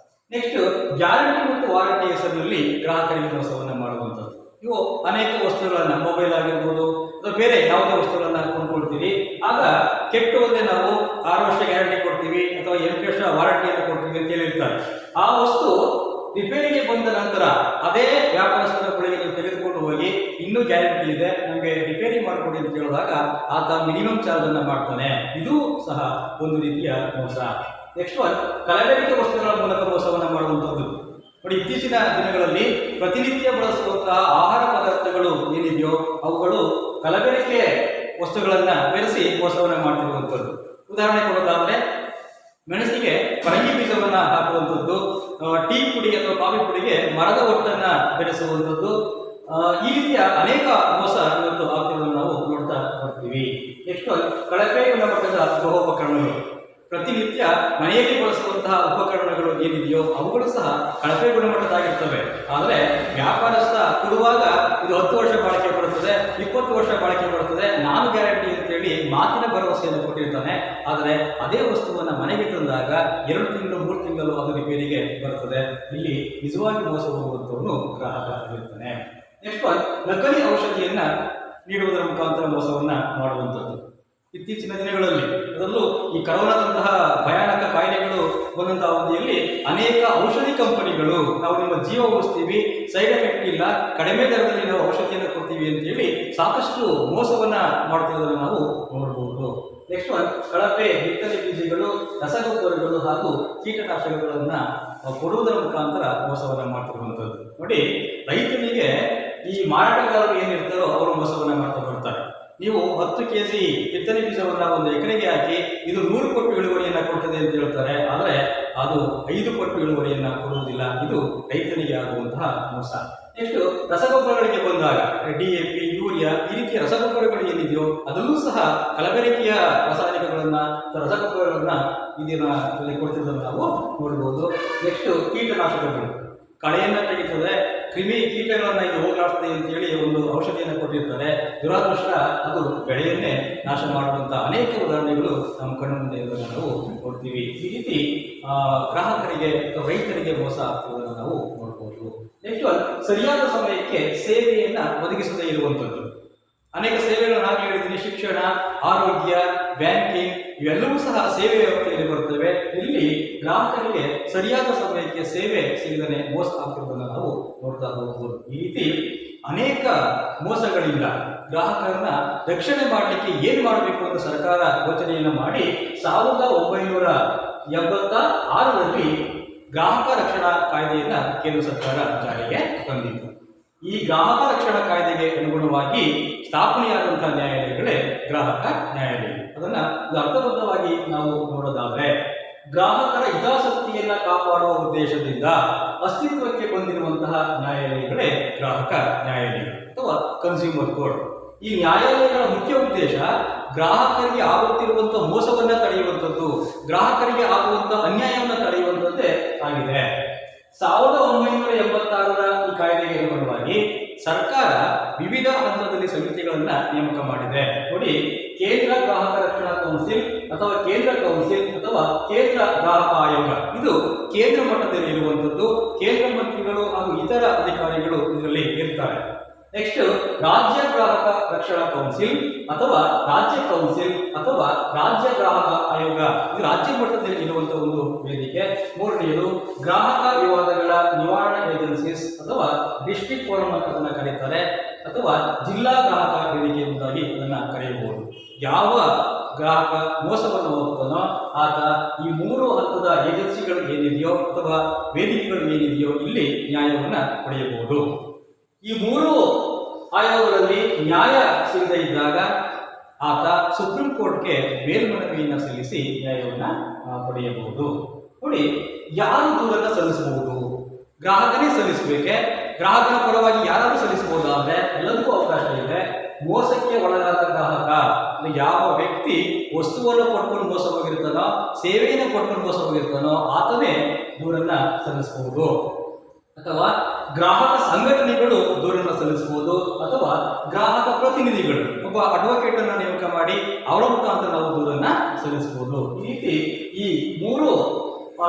ನೆಕ್ಸ್ಟ್, ಗ್ಯಾರಂಟಿ ಮತ್ತು ವಾರಂಟಿ ಹೆಸರಿನಲ್ಲಿ ಗ್ರಾಹಕರಿಗೆ ಮೋಸವನ್ನು ಮಾಡುವಂಥದ್ದು. ಇವು ಅನೇಕ ವಸ್ತುಗಳನ್ನು, ಮೊಬೈಲ್ ಆಗಿರ್ಬೋದು ಅಥವಾ ಬೇರೆ ಯಾವುದೇ ವಸ್ತುಗಳನ್ನು ಕೊಂಡ್ಕೊಳ್ತೀವಿ. ಆಗ ಕೆಟ್ಟು ಹೋದರೆ ನಾವು 6 ವರ್ಷ ಗ್ಯಾರಂಟಿ ಕೊಡ್ತೀವಿ ಅಥವಾ 8 ವರ್ಷ ವಾರಂಟಿಯನ್ನು ಕೊಡ್ತೀವಿ ಅಂತ ಹೇಳಿರ್ತಾರೆ. ಆ ವಸ್ತು ರಿಪೇರಿಗೆ ಬಂದ ನಂತರ ಅದೇ ವ್ಯಾಪಾರಸ್ಥರ ಬಳಿಗೆ ನೀವು ತೆಗೆದುಕೊಂಡು ಹೋಗಿ, ಇನ್ನೂ ಗ್ಯಾರಂಟಿ ಇದೆ, ನಮಗೆ ರಿಪೇರಿ ಮಾಡಿಕೊಡಿ ಅಂತ ಹೇಳಿದಾಗ ಆತ ಮಿನಿಮಮ್ ಚಾರ್ಜನ್ನು ಮಾಡ್ತಾನೆ. ಇದು ಸಹ ಒಂದು ರೀತಿಯ ಮೋಸ. ನೆಕ್ಸ್ಟ್ ಒನ್, ಕಲಬೆರಕೆ ವಸ್ತುಗಳ ಮೂಲಕ ಮೋಸವನ್ನು ಮಾಡುವಂಥದ್ದು. ನೋಡಿ, ಇತ್ತೀಚಿನ ದಿನಗಳಲ್ಲಿ ಪ್ರತಿನಿತ್ಯ ಬಳಸುವಂತಹ ಆಹಾರ ಪದಾರ್ಥಗಳು ಏನಿದೆಯೋ ಅವುಗಳು ಕಲಬೆರಕೆ ವಸ್ತುಗಳನ್ನು ಬೆರೆಸಿ ಮೋಸವನ್ನು ಮಾಡ್ತಿರುವಂಥದ್ದು. ಉದಾಹರಣೆ ಕೊಡೋದಾದರೆ, ಮೆಣಸಿಗೆ ಪರಂಗಿ ಬೀಜವನ್ನು ಹಾಕುವ ಪುಡಿ ಅಥವಾ ಕಾಫಿ ಪುಡಿಗೆ ಮರದ ಒಟ್ಟನ್ನ ಬೆರೆಸುವಂಥದ್ದು, ಈ ರೀತಿಯ ಅನೇಕ ಮೋಸ ಇವತ್ತು ಆಗ್ತಿರೋದನ್ನು ನಾವು ನೋಡ್ತಾ ಬರ್ತೀವಿ. ನೆಕ್ಸ್ಟ್ ಕಳಪೆ ಗುಣಮಟ್ಟದ ಗೃಹೋಪಕರಣಗಳು. ಪ್ರತಿನಿತ್ಯ ಮನೆಯಲ್ಲಿ ಬಳಸುವಂತಹ ಉಪಕರಣಗಳು ಏನಿದೆಯೋ ಅವುಗಳು ಸಹ ಕಳಪೆ ಗುಣಮಟ್ಟದಾಗಿರ್ತವೆ. ಆದರೆ ವ್ಯಾಪಾರಸ್ಥ ಕೊಡುವಾಗ ಇದು 10 ವರ್ಷ ಬಾಳಿಕೆ ಬರುತ್ತದೆ, 20 ವರ್ಷ ಬಾಳಿಕೆ ಬರುತ್ತದೆ, ನಾನು ಗ್ಯಾರಂಟಿ ಅಂತೇಳಿ ಮಾತಿನ ಭರವಸೆಯನ್ನು ಕೊಟ್ಟಿರ್ತಾನೆ. ಆದರೆ ಅದೇ ವಸ್ತುವನ್ನು ಮನೆಗೆ ತಂದಾಗ 2 ತಿಂಗಳು 3 ತಿಂಗಳು ಅದು ರಿಪೇರಿಗೆ ಬರುತ್ತದೆ. ಇಲ್ಲಿ ನಿಜವಾಗಿ ಮೋಸ ಹೋಗುವಂಥವನು ಗ್ರಾಹಕ ಆಗಿರ್ತಾನೆ. ನೆಕ್ಸ್ಟ್ ನಕಲಿ ಔಷಧಿಯನ್ನ ನೀಡುವುದರ ಮುಖಾಂತರ ಮೋಸವನ್ನ ಮಾಡುವಂಥದ್ದು. ಇತ್ತೀಚಿನ ದಿನಗಳಲ್ಲಿ ಅದರಲ್ಲೂ ಈ ಕರೋನಾದಂತಹ ಭಯಾನಕ ಕಾಯಿಲೆಗಳು ಬಂದಂತಹ ಅವಧಿಯಲ್ಲಿ ಅನೇಕ ಔಷಧಿ ಕಂಪನಿಗಳು ನಾವು ನಿಮ್ಮ ಜೀವ ಉಳಿಸ್ತೀವಿ, ಸೈಡ್ ಎಫೆಕ್ಟ್ ಇಲ್ಲ, ಕಡಿಮೆ ದರದಲ್ಲಿ ನಾವು ಔಷಧಿಯನ್ನು ಕೊಡ್ತೀವಿ ಅಂತೇಳಿ ಸಾಕಷ್ಟು ಮೋಸವನ್ನ ಮಾಡ್ತಿರೋದನ್ನು ನಾವು ನೋಡಬಹುದು. ನೆಕ್ಸ್ಟ್ ಕಳಪೆ ಬಿತ್ತನೆ ಬೀಜಗಳು, ರಸಗೊಬ್ಬರಗಳು ಹಾಗೂ ಕೀಟನಾಶಕಗಳನ್ನ ಕೊಡುವುದರ ಮುಖಾಂತರ ಮೋಸವನ್ನ ಮಾಡ್ತಿರುವಂಥದ್ದು. ನೋಡಿ, ರೈತನಿಗೆ ಈ ಮಾರಾಟಗಾರರು ಏನಿರ್ತಾರೋ ಅವರು ಮೋಸವನ್ನ ಮಾಡ್ತಾ ಬರ್ತಾರೆ. ನೀವು 10 kg ಬಿತ್ತನೆ ಬೀಜವನ್ನ 1 ಎಕರೆಗೆ ಹಾಕಿ ಇದು 100 ಪಟ್ಟು ಇಳುವರಿಯನ್ನ ಕೊಡ್ತದೆ ಅಂತ ಹೇಳ್ತಾರೆ. ಆದರೆ ಅದು 5 ಪಟ್ಟು ಇಳುವರಿಯನ್ನ ಕೊಡುವುದಿಲ್ಲ. ಇದು ರೈತನಿಗೆ ಆಗುವಂತಹ ಮೋಸ. ನೆಕ್ಸ್ಟ್ ರಸಗೊಬ್ಬರಗಳಿಗೆ ಬಂದಾಗ DAP, ಯೂರಿಯಾ ಈ ರೀತಿಯ ರಸಗೊಬ್ಬರಗಳು ಏನಿದೆಯೋ ಅದನ್ನೂ ಸಹ ಕಲಬೆರಕೆಯ ರಾಸಾಯನಿಕಗಳನ್ನ ರಸಗೊಬ್ಬರಗಳನ್ನ ಇದನ್ನ ಕೊಡ್ತಿರೋದನ್ನು ನಾವು ನೋಡಬಹುದು. ನೆಕ್ಸ್ಟ್ ಕೀಟನಾಶಕಗಳು ಕಳೆಯನ್ನ ತೆಗೆಯುತ್ತದೆ, ಕ್ರಿಮಿ ಕೀಟಗಳನ್ನ ಇದು ಹೋಗಲಾಡ್ತದೆ ಅಂತೇಳಿ ಒಂದು ಔಷಧಿಯನ್ನು ಕೊಟ್ಟಿರ್ತಾರೆ. ದುರಾದೃಷ್ಟ ಅದು ಬೆಳೆಯನ್ನೇ ನಾಶ ಮಾಡುವಂತಹ ಅನೇಕ ಉದಾಹರಣೆಗಳು ನಮ್ಮ ಕಣ್ಣು ಮುಂದೆ ಇರೋದನ್ನು ನಾವು ನೋಡ್ತೀವಿ. ಈ ರೀತಿ ಗ್ರಾಹಕರಿಗೆ ಅಥವಾ ರೈತರಿಗೆ ಮೋಸ ಆಗ್ತಿರೋದನ್ನು ನಾವು ನೋಡಬಹುದು. ನೆಕ್ಸ್ಟ್ ಸರಿಯಾದ ಸಮಯಕ್ಕೆ ಸೇವೆಯನ್ನ ಒದಗಿಸದೇ ಇರುವಂಥದ್ದು. ಅನೇಕ ಸೇವೆಗಳನ್ನು ನಾನು ಹೇಳಿದ್ದೀನಿ. ಶಿಕ್ಷಣ, ಆರೋಗ್ಯ, ಬ್ಯಾಂಕಿಂಗ್ ಇವೆಲ್ಲವೂ ಸಹ ಸೇವೆ ವ್ಯವಸ್ಥೆಯಲ್ಲಿ ಬರ್ತವೆ. ಇಲ್ಲಿ ಗ್ರಾಹಕರಿಗೆ ಸರಿಯಾದ ಸಮಯಕ್ಕೆ ಸೇವೆ ಸಿಗದೇ ಮೋಸ ಆಗ್ತಿರೋದನ್ನು ನಾವು ನೋಡ್ತಾ ಹೋಗಬಹುದು. ಈ ರೀತಿ ಅನೇಕ ಮೋಸಗಳಿಂದ ಗ್ರಾಹಕರನ್ನ ರಕ್ಷಣೆ ಮಾಡಲಿಕ್ಕೆ ಏನು ಮಾಡಬೇಕು ಅಂತ ಸರ್ಕಾರ ಯೋಚನೆಯನ್ನು ಮಾಡಿ 1976ರಲ್ಲಿ ಗ್ರಾಹಕ ರಕ್ಷಣಾ ಕಾಯ್ದೆಯನ್ನ ಕೇಂದ್ರ ಸರ್ಕಾರ ಜಾರಿಗೆ ತಂದಿತ್ತು. ಈ ಗ್ರಾಹಕ ರಕ್ಷಣಾ ಕಾಯ್ದೆಗೆ ಅನುಗುಣವಾಗಿ ಸ್ಥಾಪನೆಯಾದಂತಹ ನ್ಯಾಯಾಲಯಗಳೇ ಗ್ರಾಹಕ ನ್ಯಾಯಾಲಯ. ಅದನ್ನ ಅರ್ಥಬದ್ಧವಾಗಿ ನಾವು ನೋಡೋದಾದ್ರೆ, ಗ್ರಾಹಕರ ಹಿತಾಸಕ್ತಿಯನ್ನ ಕಾಪಾಡುವ ಉದ್ದೇಶದಿಂದ ಅಸ್ತಿತ್ವಕ್ಕೆ ಬಂದಿರುವಂತಹ ನ್ಯಾಯಾಲಯಗಳೇ ಗ್ರಾಹಕ ನ್ಯಾಯಾಲಯ ಅಥವಾ ಕನ್ಸ್ಯೂಮರ್ ಕೋರ್ಟ್. ಈ ನ್ಯಾಯಾಲಯಗಳ ಮುಖ್ಯ ಉದ್ದೇಶ ಗ್ರಾಹಕರಿಗೆ ಆಗುತ್ತಿರುವಂತಹ ಮೋಸವನ್ನ ತಡೆಯುವಂಥದ್ದು, ಗ್ರಾಹಕರಿಗೆ ಆಗುವಂತಹ ಅನ್ಯಾಯವನ್ನು ತಡೆಯುವಂಥದ್ದೇ ಆಗಿದೆ. 1986ರ ಈ ಕಾಯ್ದೆಗೆ ಅನುಗುಣವಾಗಿ ಸರ್ಕಾರ ವಿವಿಧ ಹಂತದಲ್ಲಿ ಸಮಿತಿಗಳನ್ನ ನೇಮಕ ಮಾಡಿದೆ. ನೋಡಿ, ಕೇಂದ್ರ ಗ್ರಾಹಕ ರಕ್ಷಣಾ ಕೌನ್ಸಿಲ್ ಅಥವಾ ಕೇಂದ್ರ ಕೌನ್ಸಿಲ್ ಅಥವಾ ಕೇಂದ್ರ ಗ್ರಾಹಕ ಆಯೋಗ ಇದು ಕೇಂದ್ರ ಮಟ್ಟದಲ್ಲಿ ಇರುವಂಥದ್ದು. ಕೇಂದ್ರ ಮಂತ್ರಿಗಳು ಹಾಗೂ ಇತರ ಅಧಿಕಾರಿಗಳು ಇದರಲ್ಲಿ ಇರ್ತಾರೆ. ನೆಕ್ಸ್ಟ್ ರಾಜ್ಯ ಗ್ರಾಹಕ ರಕ್ಷಣಾ ಕೌನ್ಸಿಲ್ ಅಥವಾ ರಾಜ್ಯ ಕೌನ್ಸಿಲ್ ಅಥವಾ ರಾಜ್ಯ ಗ್ರಾಹಕ ಆಯೋಗ ಇದು ರಾಜ್ಯ ಮಟ್ಟದಲ್ಲಿ ಇರುವಂತಹ ಒಂದು ವೇದಿಕೆ. ಮೂರನೆಯದು ಗ್ರಾಹಕ ವಿವಾದಗಳ ನಿವಾರಣಾ ಏಜೆನ್ಸೀಸ್ ಅಥವಾ ಡಿಸ್ಟ್ರಿಕ್ಟ್ ಫೋರಂ ಅಂತ ಅದನ್ನು ಕರೀತಾರೆ, ಅಥವಾ ಜಿಲ್ಲಾ ಗ್ರಾಹಕ ವೇದಿಕೆ ಎಂಬುದಾಗಿ ಅದನ್ನು ಕರೆಯಬಹುದು. ಯಾವ ಗ್ರಾಹಕ ಮೋಸವನ್ನು ಹೋಗ್ತಾನೋ ಆತ ಈ 3 ಹಂತದ ಏಜೆನ್ಸಿಗಳು ಏನಿದೆಯೋ ಅಥವಾ ವೇದಿಕೆಗಳು ಏನಿದೆಯೋ ಇಲ್ಲಿ ನ್ಯಾಯವನ್ನು ಪಡೆಯಬಹುದು. ಈ 3 ಆಯೋಗಗಳಲ್ಲಿ ನ್ಯಾಯ ಸಿಗದೇ ಇದ್ದಾಗ ಆತ ಸುಪ್ರೀಂ ಕೋರ್ಟ್ಗೆ ಮೇಲ್ಮನವಿಯನ್ನು ಸಲ್ಲಿಸಿ ನ್ಯಾಯವನ್ನು ಪಡೆಯಬಹುದು. ನೋಡಿ, ಯಾರು ದೂರನ್ನು ಸಲ್ಲಿಸಬಹುದು? ಗ್ರಾಹಕನೇ ಸಲ್ಲಿಸಬೇಕೆ? ಗ್ರಾಹಕನ ಪರವಾಗಿ ಯಾರಾದರೂ ಸಲ್ಲಿಸಬಹುದಾದ್ರೆ ಎಲ್ಲದಕ್ಕೂ ಅವಕಾಶ ಇದೆ. ಮೋಸಕ್ಕೆ ಒಳಗಾದ ಗ್ರಾಹಕ ಯಾವ ವ್ಯಕ್ತಿ ವಸ್ತುವನ್ನು ಕೊಟ್ಕೊಂಡು ಮೋಸ ಹೋಗಿರ್ತಾನೋ, ಸೇವೆಯನ್ನು ಕೊಟ್ಕೊಂಡು ಮೋಸ ಹೋಗಿರ್ತಾನೋ ಆತನೇ ದೂರನ್ನ ಸಲ್ಲಿಸಬಹುದು. ಅಥವಾ ಗ್ರಾಹಕ ಸಂಘಟನೆಗಳು ದೂರನ್ನು ಸಲ್ಲಿಸಬಹುದು, ಅಥವಾ ಗ್ರಾಹಕ ಪ್ರತಿನಿಧಿಗಳು ಒಬ್ಬ ಅಡ್ವೊಕೇಟ್ ಅನ್ನು ನೇಮಕ ಮಾಡಿ ಅವರ ಮುಖಾಂತರ ನಾವು ದೂರನ್ನ ಸಲ್ಲಿಸಬಹುದು. ಈ ರೀತಿ ಈ 3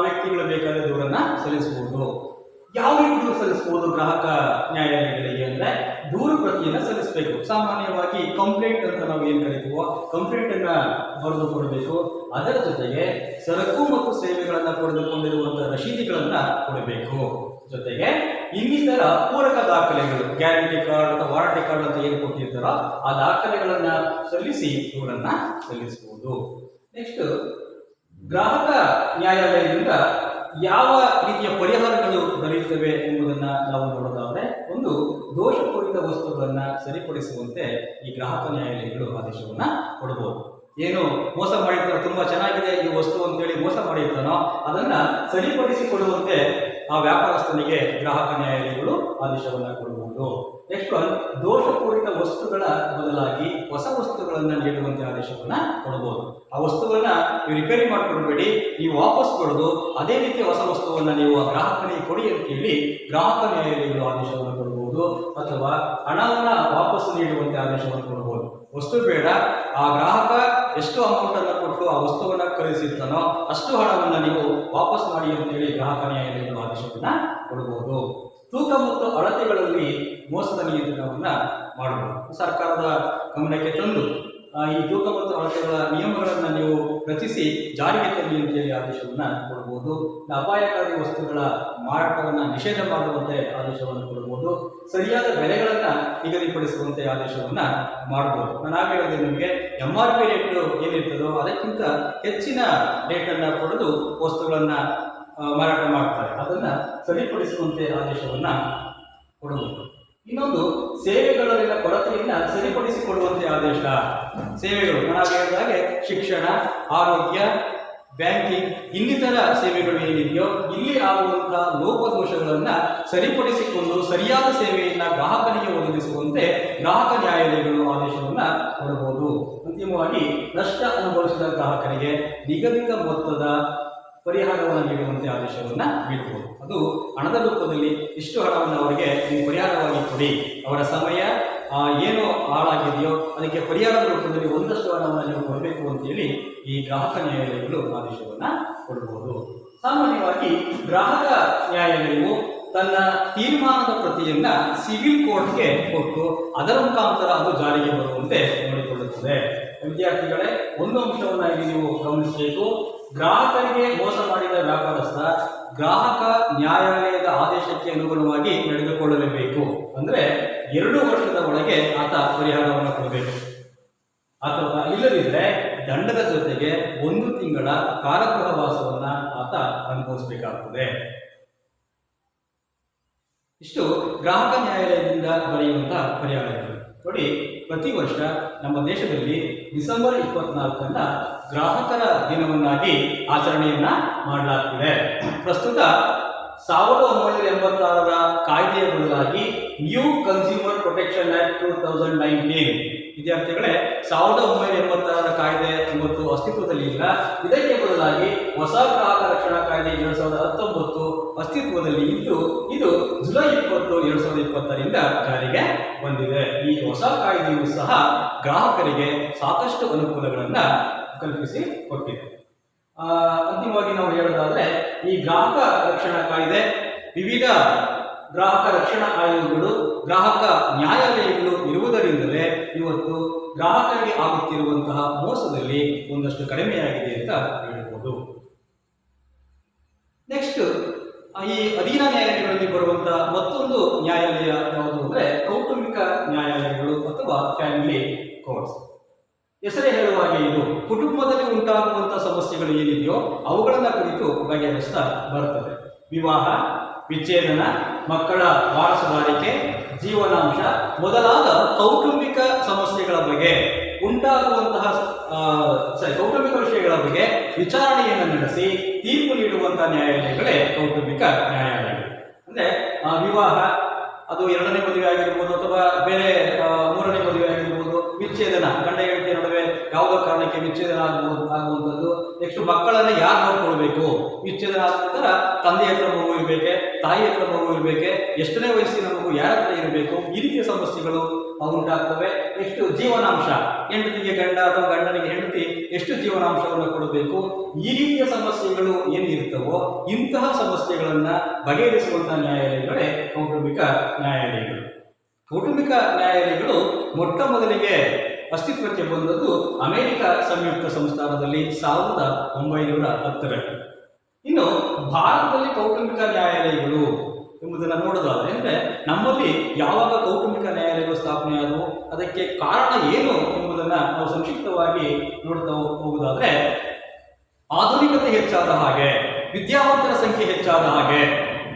ವ್ಯಕ್ತಿಗಳು ಬೇಕಾದ ದೂರನ್ನ ಸಲ್ಲಿಸಬಹುದು. ಯಾವ ರೀತಿ ದೂರು ಸಲ್ಲಿಸಬಹುದು ಗ್ರಾಹಕ ನ್ಯಾಯಾಲಯಗಳಿಗೆ ಅಂದ್ರೆ ದೂರು ಪ್ರತಿಯನ್ನು ಸಲ್ಲಿಸಬೇಕು. ಸಾಮಾನ್ಯವಾಗಿ ಕಂಪ್ಲೇಂಟ್ ಅಂತ ನಾವು ಏನು ಕರಿತೀವೋ ಕಂಪ್ಲೇಂಟ್ ಅನ್ನ ಬರೆದು ಕೊಡಬೇಕು. ಅದರ ಜೊತೆಗೆ ಸರಕು ಮತ್ತು ಸೇವೆಗಳನ್ನು ಪಡೆದುಕೊಂಡಿರುವಂತಹ ರಶೀದಿಗಳನ್ನ ಕೊಡಬೇಕು. ಜೊತೆಗೆ ಇನ್ನಿತರ ಪೂರಕ ದಾಖಲೆಗಳು, ಗ್ಯಾರಂಟಿ ಕಾರ್ಡ್ ಅಥವಾ ವಾರಂಟಿ ಕಾರ್ಡ್ ಅಂತ ಏನು ಕೊಟ್ಟಿರ್ತಾರೋ ಆ ದಾಖಲೆಗಳನ್ನ ಸಲ್ಲಿಸಿ ದೂರನ್ನ ಸಲ್ಲಿಸಬಹುದು. ನೆಕ್ಸ್ಟ್, ಗ್ರಾಹಕ ನ್ಯಾಯಾಲಯದಿಂದ ಯಾವ ರೀತಿಯ ಪರಿಹಾರಗಳು ದೊರೆಯುತ್ತವೆ ಎಂಬುದನ್ನ ನಾವು ನೋಡೋದಾದ್ರೆ, ಒಂದು ದೋಷಪೂರಿತ ವಸ್ತುಗಳನ್ನ ಸರಿಪಡಿಸುವಂತೆ ಈ ಗ್ರಾಹಕ ನ್ಯಾಯಾಲಯಗಳು ಆದೇಶವನ್ನ ಕೊಡಬಹುದು. ಏನು ಮೋಸ ಮಾಡಿರ್ತಾರೋ, ತುಂಬಾ ಚೆನ್ನಾಗಿದೆ ಈ ವಸ್ತು ಅಂತೇಳಿ ಮೋಸ ಮಾಡಿರ್ತಾನೋ ಅದನ್ನ ಸರಿಪಡಿಸಿಕೊಡುವಂತೆ ಆ ವ್ಯಾಪಾರಸ್ಥನಿಗೆ ಗ್ರಾಹಕ ನ್ಯಾಯಾಲಯಗಳು ಆದೇಶವನ್ನು ಕೊಡಬಹುದು. ನೆಕ್ಸ್ಟ್ ಒನ್, ದೋಷಪೂರಿತ ವಸ್ತುಗಳ ಬದಲಾಗಿ ಹೊಸ ವಸ್ತುಗಳನ್ನು ನೀಡುವಂತೆ ಆದೇಶವನ್ನ ಕೊಡಬಹುದು. ಆ ವಸ್ತುಗಳನ್ನ ನೀವು ರಿಪೇರಿ ಮಾಡಿಕೊಡ್ಬೇಡಿ, ನೀವು ವಾಪಸ್ ಕೊಡೋದು, ಅದೇ ರೀತಿ ಹೊಸ ವಸ್ತುವನ್ನ ನೀವು ಆ ಗ್ರಾಹಕನಿಗೆ ಕೊಡಿ ಅಂತ ಹೇಳಿ ಗ್ರಾಹಕ ನ್ಯಾಯಾಲಯಗಳು ಆದೇಶವನ್ನು ಕೊಡಬಹುದು. ಅಥವಾ ಹಣವನ್ನ ವಾಪಸ್ ನೀಡುವಂತೆ ಆದೇಶವನ್ನು ಕೊಡಬಹುದು. ವಸ್ತು ಬೇಡ, ಆ ಗ್ರಾಹಕ ಎಷ್ಟು ಅಮೌಂಟ್ ಅನ್ನು ಕೊಟ್ಟು ಆ ವಸ್ತುವನ್ನ ಖರೀದಿಸಿರ್ತಾನೋ ಅಷ್ಟು ಹಣವನ್ನ ನೀವು ವಾಪಸ್ ಮಾಡಿ ಅಂತ ಹೇಳಿ ಗ್ರಾಹಕ ನ್ಯಾಯಾಲಯಗಳು ಆದೇಶವನ್ನ ಕೊಡಬಹುದು. ತೂಕ ಮತ್ತು ಅಳತೆಗಳಲ್ಲಿ ಮೋಸದ ನಿಯಂತ್ರಣವನ್ನ ಮಾಡಬಹುದು. ಸರ್ಕಾರದ ಗಮನಕ್ಕೆ ತಂದು ಈ ತೂಕ ಮತ್ತು ಅಳತೆಗಳ ನಿಯಮಗಳನ್ನು ನೀವು ರಚಿಸಿ ಜಾರಿಗೆ ತನ್ನಿ ಅಂತೇಳಿ ಆದೇಶವನ್ನು ಕೊಡಬಹುದು. ಅಪಾಯಕಾರಿ ವಸ್ತುಗಳ ಮಾರಾಟವನ್ನು ನಿಷೇಧ ಮಾಡುವಂತೆ ಆದೇಶವನ್ನು ಕೊಡಬಹುದು. ಸರಿಯಾದ ಬೆಲೆಗಳನ್ನು ನಿಗದಿಪಡಿಸುವಂತೆ ಆದೇಶವನ್ನು ಮಾಡಬಹುದು. ನಾನು ಆಗ ಹೇಳಿದೆ ನಿಮಗೆ MRP ರೇಟ್ ಏನಿರ್ತದೋ ಅದಕ್ಕಿಂತ ಹೆಚ್ಚಿನ ರೇಟನ್ನು ಪಡೆದು ವಸ್ತುಗಳನ್ನು ಮಾರಾಟ ಮಾಡ್ತಾರೆ, ಅದನ್ನು ಸರಿಪಡಿಸುವಂತೆ ಆದೇಶವನ್ನು ಕೊಡಬಹುದು. ಇನ್ನೊಂದು, ಸೇವೆಗಳಲ್ಲಿನ ಕೊರತೆಯನ್ನು ಸರಿಪಡಿಸಿಕೊಡುವಂತೆ ಆದೇಶ. ಸೇವೆಗಳು ನಾನು ಹೇಳಿದಾಗೆ ಶಿಕ್ಷಣ, ಆರೋಗ್ಯ, ಬ್ಯಾಂಕಿಂಗ್ ಇನ್ನಿತರ ಸೇವೆಗಳು ಏನಿದೆಯೋ ಇಲ್ಲಿ ಆಗುವಂತಹ ಲೋಪದೋಷಗಳನ್ನು ಸರಿಪಡಿಸಿಕೊಂಡು ಸರಿಯಾದ ಸೇವೆಯನ್ನು ಗ್ರಾಹಕನಿಗೆ ಒದಗಿಸುವಂತೆ ಗ್ರಾಹಕ ನ್ಯಾಯಾಲಯಗಳು ಆದೇಶವನ್ನು ಕೊಡಬಹುದು. ಅಂತಿಮವಾಗಿ, ನಷ್ಟ ಅನುಭವಿಸಿದ ಗ್ರಾಹಕರಿಗೆ ನಿಗದಿತ ಮೊತ್ತದ ಪರಿಹಾರವನ್ನು ನೀಡುವಂತೆ ಆದೇಶವನ್ನು ನೀಡಬಹುದು. ಅದು ಹಣದ ರೂಪದಲ್ಲಿ ಇಷ್ಟು ಹಣವನ್ನು ಅವರಿಗೆ ನೀವು ಪರಿಹಾರವಾಗಿ ಕೊಡಿ, ಅವರ ಸಮಯ ಏನು ಹಾಳಾಗಿದೆಯೋ ಅದಕ್ಕೆ ಪರಿಹಾರದ ರೂಪದಲ್ಲಿ ಒಂದಷ್ಟು ಹಣವನ್ನು ನೀವು ಕೊಡಬೇಕು ಅಂತೇಳಿ ಈ ಗ್ರಾಹಕ ನ್ಯಾಯಾಲಯಗಳು ಆದೇಶವನ್ನು ಕೊಡಬಹುದು. ಸಾಮಾನ್ಯವಾಗಿ ಗ್ರಾಹಕ ನ್ಯಾಯಾಲಯವು ತನ್ನ ತೀರ್ಮಾನದ ಪ್ರತಿಯನ್ನ ಸಿವಿಲ್ ಕೋರ್ಟ್ಗೆ ಕೊಟ್ಟು ಅದರ ಮುಖಾಂತರ ಅದು ಜಾರಿಗೆ ಬರುವಂತೆ ನೋಡಿಕೊಳ್ಳುತ್ತದೆ. ವಿದ್ಯಾರ್ಥಿಗಳೇ, ಒಂದು ಅಂಶವನ್ನು ಇಲ್ಲಿ ನೀವು ಗಮನಿಸಬೇಕು. ಗ್ರಾಹಕರಿಗೆ ಮೋಸ ಮಾಡಿದ ವ್ಯಾಪಾರಸ್ಥ ಗ್ರಾಹಕ ನ್ಯಾಯಾಲಯದ ಆದೇಶಕ್ಕೆ ಅನುಗುಣವಾಗಿ ನಡೆದುಕೊಳ್ಳಲೇಬೇಕು. ಅಂದರೆ 2 ವರ್ಷದ ಒಳಗೆ ಆತ ಪರಿಹಾರವನ್ನು ಕೊಡಬೇಕು. ಅಥವಾ ಇಲ್ಲದಿದ್ದರೆ ದಂಡದ ಜೊತೆಗೆ 1 ತಿಂಗಳ ಕಾರಾಗೃಹ ವಾಸವನ್ನು ಆತ ಅನುಭವಿಸಬೇಕಾಗುತ್ತದೆ. ಇಷ್ಟು ಗ್ರಾಹಕ ನ್ಯಾಯಾಲಯದಿಂದ ದೊರೆಯುವಂತಹ ಪರಿಹಾರಗಳು. ನೋಡಿ, ಪ್ರತಿ ವರ್ಷ ನಮ್ಮ ದೇಶದಲ್ಲಿ ಡಿಸೆಂಬರ್ 24 ಗ್ರಾಹಕರ ದಿನವನ್ನಾಗಿ ಆಚರಣೆಯನ್ನ ಮಾಡಲಾಗ್ತಿದೆ. ಪ್ರಸ್ತುತ 1986 ಕಾಯ್ದೆಯ ಬದಲಾಗಿ ನ್ಯೂ ಕನ್ಸ್ಯೂಮರ್ ಪ್ರೊಟೆಕ್ಷನ್ ಆಕ್ಟ್ 2019. ವಿದ್ಯಾರ್ಥಿಗಳೇ, 1986 ಕಾಯ್ದೆ ಇವತ್ತು ಅಸ್ತಿತ್ವದಲ್ಲಿ ಇಲ್ಲ. ಇದಕ್ಕೆ ಬದಲಾಗಿ ಹೊಸ ಗ್ರಾಹಕ ರಕ್ಷಣಾ ಕಾಯ್ದೆ 2019 ಅಸ್ತಿತ್ವದಲ್ಲಿ ಇದ್ದು ಇದು ಜುಲೈ 20, 2020ರಿಂದ ಜಾರಿಗೆ ಬಂದಿದೆ. ಈ ಹೊಸ ಕಾಯ್ದೆಯು ಸಹ ಗ್ರಾಹಕರಿಗೆ ಸಾಕಷ್ಟು ಅನುಕೂಲಗಳನ್ನು ಕಲ್ಪಿಸಿ ಕೊಟ್ಟಿದೆ. ಅಂತಿಮವಾಗಿ ನಾವು ಹೇಳೋದಾದ್ರೆ, ಈ ಗ್ರಾಹಕ ರಕ್ಷಣಾ ಕಾಯ್ದೆ ವಿವಿಧ ಗ್ರಾಹಕ ರಕ್ಷಣಾ ಆಯೋಗಗಳು, ಗ್ರಾಹಕ ನ್ಯಾಯಾಲಯಗಳು ಇರುವುದರಿಂದಲೇ ಇವತ್ತು ಗ್ರಾಹಕರಿಗೆ ಆಗುತ್ತಿರುವಂತಹ ಮೋಸದಲ್ಲಿ ಒಂದಷ್ಟು ಕಡಿಮೆಯಾಗಿದೆ ಅಂತ ಹೇಳಬಹುದು. ನೆಕ್ಸ್ಟ್, ಈ ಅಧೀನ ನ್ಯಾಯಾಲಯಗಳಲ್ಲಿ ಬರುವಂತಹ ಮತ್ತೊಂದು ನ್ಯಾಯಾಲಯ ಯಾವುದು ಅಂದರೆ ಕೌಟುಂಬಿಕ ನ್ಯಾಯಾಲಯಗಳು ಅಥವಾ ಫ್ಯಾಮಿಲಿ ಕೋರ್ಟ್ಸ್. ಹೆಸರೇ ಹೇಳುವ ಹಾಗೆ ಇದು ಕುಟುಂಬದಲ್ಲಿ ಉಂಟಾಗುವಂತಹ ಸಮಸ್ಯೆಗಳು ಏನಿದೆಯೋ ಅವುಗಳನ್ನು ಕುರಿತು ಬಗೆಹರಿಸ್ತಾ ಬರುತ್ತದೆ. ವಿವಾಹ, ವಿಚ್ಛೇದನ, ಮಕ್ಕಳ ವಾರಸುದಾರಿಕೆ, ಜೀವನಾಂಶ ಮೊದಲಾದ ಕೌಟುಂಬಿಕ ಸಮಸ್ಯೆಗಳ ಬಗ್ಗೆ ಉಂಟಾಗುವಂತಹ ಕೌಟುಂಬಿಕ ವಿಷಯಗಳ ಬಗ್ಗೆ ವಿಚಾರಣೆಯನ್ನು ನಡೆಸಿ ತೀರ್ಪು ನೀಡುವಂತಹ ನ್ಯಾಯಾಲಯಗಳೇ ಕೌಟುಂಬಿಕ ನ್ಯಾಯಾಲಯಗಳು. ಅಂದರೆ ವಿವಾಹ, ಅದು 2ನೇ ಮದುವೆ ಆಗಿರ್ಬೋದು ಅಥವಾ ಬೇರೆ 3ನೇ ಮದುವೆ ಆಗಿರ್ಬೋದು, ವಿಚ್ಛೇದನ, ಗಂಡ ಹೆಂಡತಿ ನಡುವೆ ಯಾವುದೋ ಕಾರಣಕ್ಕೆ ವಿಚ್ಛೇದನ ಆಗುವಂಥದ್ದು. ನೆಕ್ಸ್ಟ್, ಮಕ್ಕಳನ್ನ ಯಾರು ನೋಡ್ಕೊಳ್ಬೇಕು, ವಿಚ್ಛೇದನ ಆದ ನಂತರ ತಂದೆ ಹತ್ರ ಮಗು ಇರಬೇಕೆ, ತಾಯಿ ಹತ್ರ ಮಗು ಇರಬೇಕೆ, ಎಷ್ಟನೇ ವಯಸ್ಸಿನ ಮಗು ಯಾರ ಹತ್ರ ಇರಬೇಕು, ಈ ರೀತಿಯ ಸಮಸ್ಯೆಗಳು ಉಂಟಾಗ್ತವೆ. ನೆಕ್ಸ್ಟ್, ಜೀವನಾಂಶ, ಹೆಂಡತಿಗೆ ಗಂಡ ಅಥವಾ ಗಂಡನಿಗೆ ಹೆಂಡತಿ ಎಷ್ಟು ಜೀವನಾಂಶವನ್ನು ಕೊಡಬೇಕು, ಈ ರೀತಿಯ ಸಮಸ್ಯೆಗಳು ಏನಿರ್ತವೋ ಇಂತಹ ಸಮಸ್ಯೆಗಳನ್ನ ಬಗೆಹರಿಸುವಂತಹ ನ್ಯಾಯಾಲಯಗಳೇ ಕೌಟುಂಬಿಕ ನ್ಯಾಯಾಲಯಗಳು. ಕೌಟುಂಬಿಕ ನ್ಯಾಯಾಲಯಗಳು ಮೊಟ್ಟ ಮೊದಲಿಗೆ ಅಸ್ತಿತ್ವಕ್ಕೆ ಬಂದದ್ದು ಅಮೆರಿಕ ಸಂಯುಕ್ತ ಸಂಸ್ಥಾನದಲ್ಲಿ 1910ರಲ್ಲಿ. ಇನ್ನು ಭಾರತದಲ್ಲಿ ಕೌಟುಂಬಿಕ ನ್ಯಾಯಾಲಯಗಳು ಎಂಬುದನ್ನು ನೋಡೋದಾದ್ರೆ, ಅಂದರೆ ನಮ್ಮಲ್ಲಿ ಯಾವಾಗ ಕೌಟುಂಬಿಕ ನ್ಯಾಯಾಲಯಗಳು ಸ್ಥಾಪನೆ ಆದವು, ಅದಕ್ಕೆ ಕಾರಣ ಏನು ಎಂಬುದನ್ನು ನಾವು ಸಂಕ್ಷಿಪ್ತವಾಗಿ ನೋಡ್ತಾ ಹೋಗುವುದಾದ್ರೆ, ಆಧುನಿಕತೆ ಹೆಚ್ಚಾದ ಹಾಗೆ, ವಿದ್ಯಾವಂತರ ಸಂಖ್ಯೆ ಹೆಚ್ಚಾದ ಹಾಗೆ,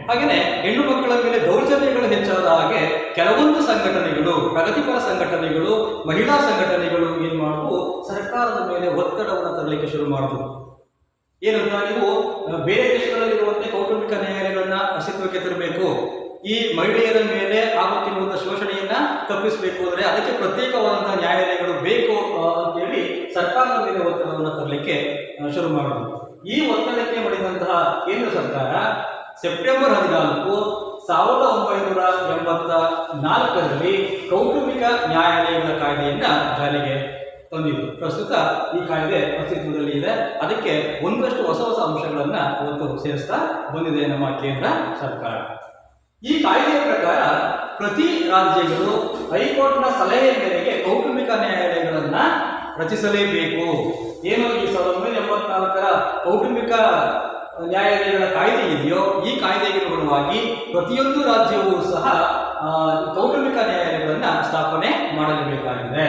ಹಾಗೆಯೇ ಹೆಣ್ಣು ಮಕ್ಕಳ ಮೇಲೆ ದೌರ್ಜನ್ಯಗಳು ಹೆಚ್ಚಾದ ಹಾಗೆ ಕೆಲವೊಂದು ಸಂಘಟನೆಗಳು, ಪ್ರಗತಿಪರ ಸಂಘಟನೆಗಳು, ಮಹಿಳಾ ಸಂಘಟನೆಗಳು ಏನು ಮಾಡುವು, ಸರ್ಕಾರದ ಮೇಲೆ ಒತ್ತಡವನ್ನು ತರಲಿಕ್ಕೆ ಶುರು ಮಾಡಿದವು. ಏನಂತ, ನೀವು ಬೇರೆ ದೇಶಗಳಲ್ಲಿರುವಂತೆ ಕೌಟುಂಬಿಕ ನ್ಯಾಯಾಲಯಗಳನ್ನ ಅಸ್ತಿತ್ವಕ್ಕೆ ತರಬೇಕು. ಈ ಮಹಿಳೆಯರ ಮೇಲೆ ಆಗುತ್ತಿರುವಂತಹ ಶೋಷಣೆಯನ್ನ ತಪ್ಪಿಸಬೇಕು ಅಂದರೆ ಅದಕ್ಕೆ ಪ್ರತ್ಯೇಕವಾದಂತಹ ನ್ಯಾಯಾಲಯಗಳು ಬೇಕು ಅಂತೇಳಿ ಸರ್ಕಾರದ ಮೇಲೆ ಒತ್ತಡವನ್ನು ತರಲಿಕ್ಕೆ ಶುರು ಮಾಡಿದ್ರು. ಈ ಒತ್ತಡಕ್ಕೆ ಮಡಿದಂತಹ ಕೇಂದ್ರ ಸರ್ಕಾರ ಸೆಪ್ಟೆಂಬರ್ 14, 1984ರಲ್ಲಿ ಕೌಟುಂಬಿಕ ನ್ಯಾಯಾಲಯಗಳ ಕಾಯ್ದೆಯನ್ನ ಜಾರಿಗೆ ತಂದಿತ್ತು. ಪ್ರಸ್ತುತ ಈ ಕಾಯ್ದೆ ಅಸ್ತಿತ್ವದಲ್ಲಿ ಇದೆ. ಅದಕ್ಕೆ ಒಂದಷ್ಟು ಹೊಸ ಹೊಸ ಅಂಶಗಳನ್ನ ಇವತ್ತು ಸೇರಿಸ್ತಾ ಬಂದಿದೆ ನಮ್ಮ ಕೇಂದ್ರ ಸರ್ಕಾರ. ಈ ಕಾಯ್ದೆಯ ಪ್ರಕಾರ ಪ್ರತಿ ರಾಜ್ಯಗಳು ಹೈಕೋರ್ಟ್ನ ಸಲಹೆಯ ಮೇರೆಗೆ ಕೌಟುಂಬಿಕ ನ್ಯಾಯಾಲಯಗಳನ್ನ ರಚಿಸಲೇಬೇಕು. ಏನು ಈ 1984ರ ಕೌಟುಂಬಿಕ ನ್ಯಾಯಾಲಯಗಳ ಕಾಯ್ದೆ ಇದೆಯೋ ಈ ಕಾಯ್ದೆಗೆ ಅನುಗುಣವಾಗಿ ಪ್ರತಿಯೊಂದು ರಾಜ್ಯವೂ ಸಹ ಕೌಟುಂಬಿಕ ನ್ಯಾಯಾಲಯಗಳನ್ನ ಸ್ಥಾಪನೆ ಮಾಡಲೇಬೇಕಾಗಿದೆ.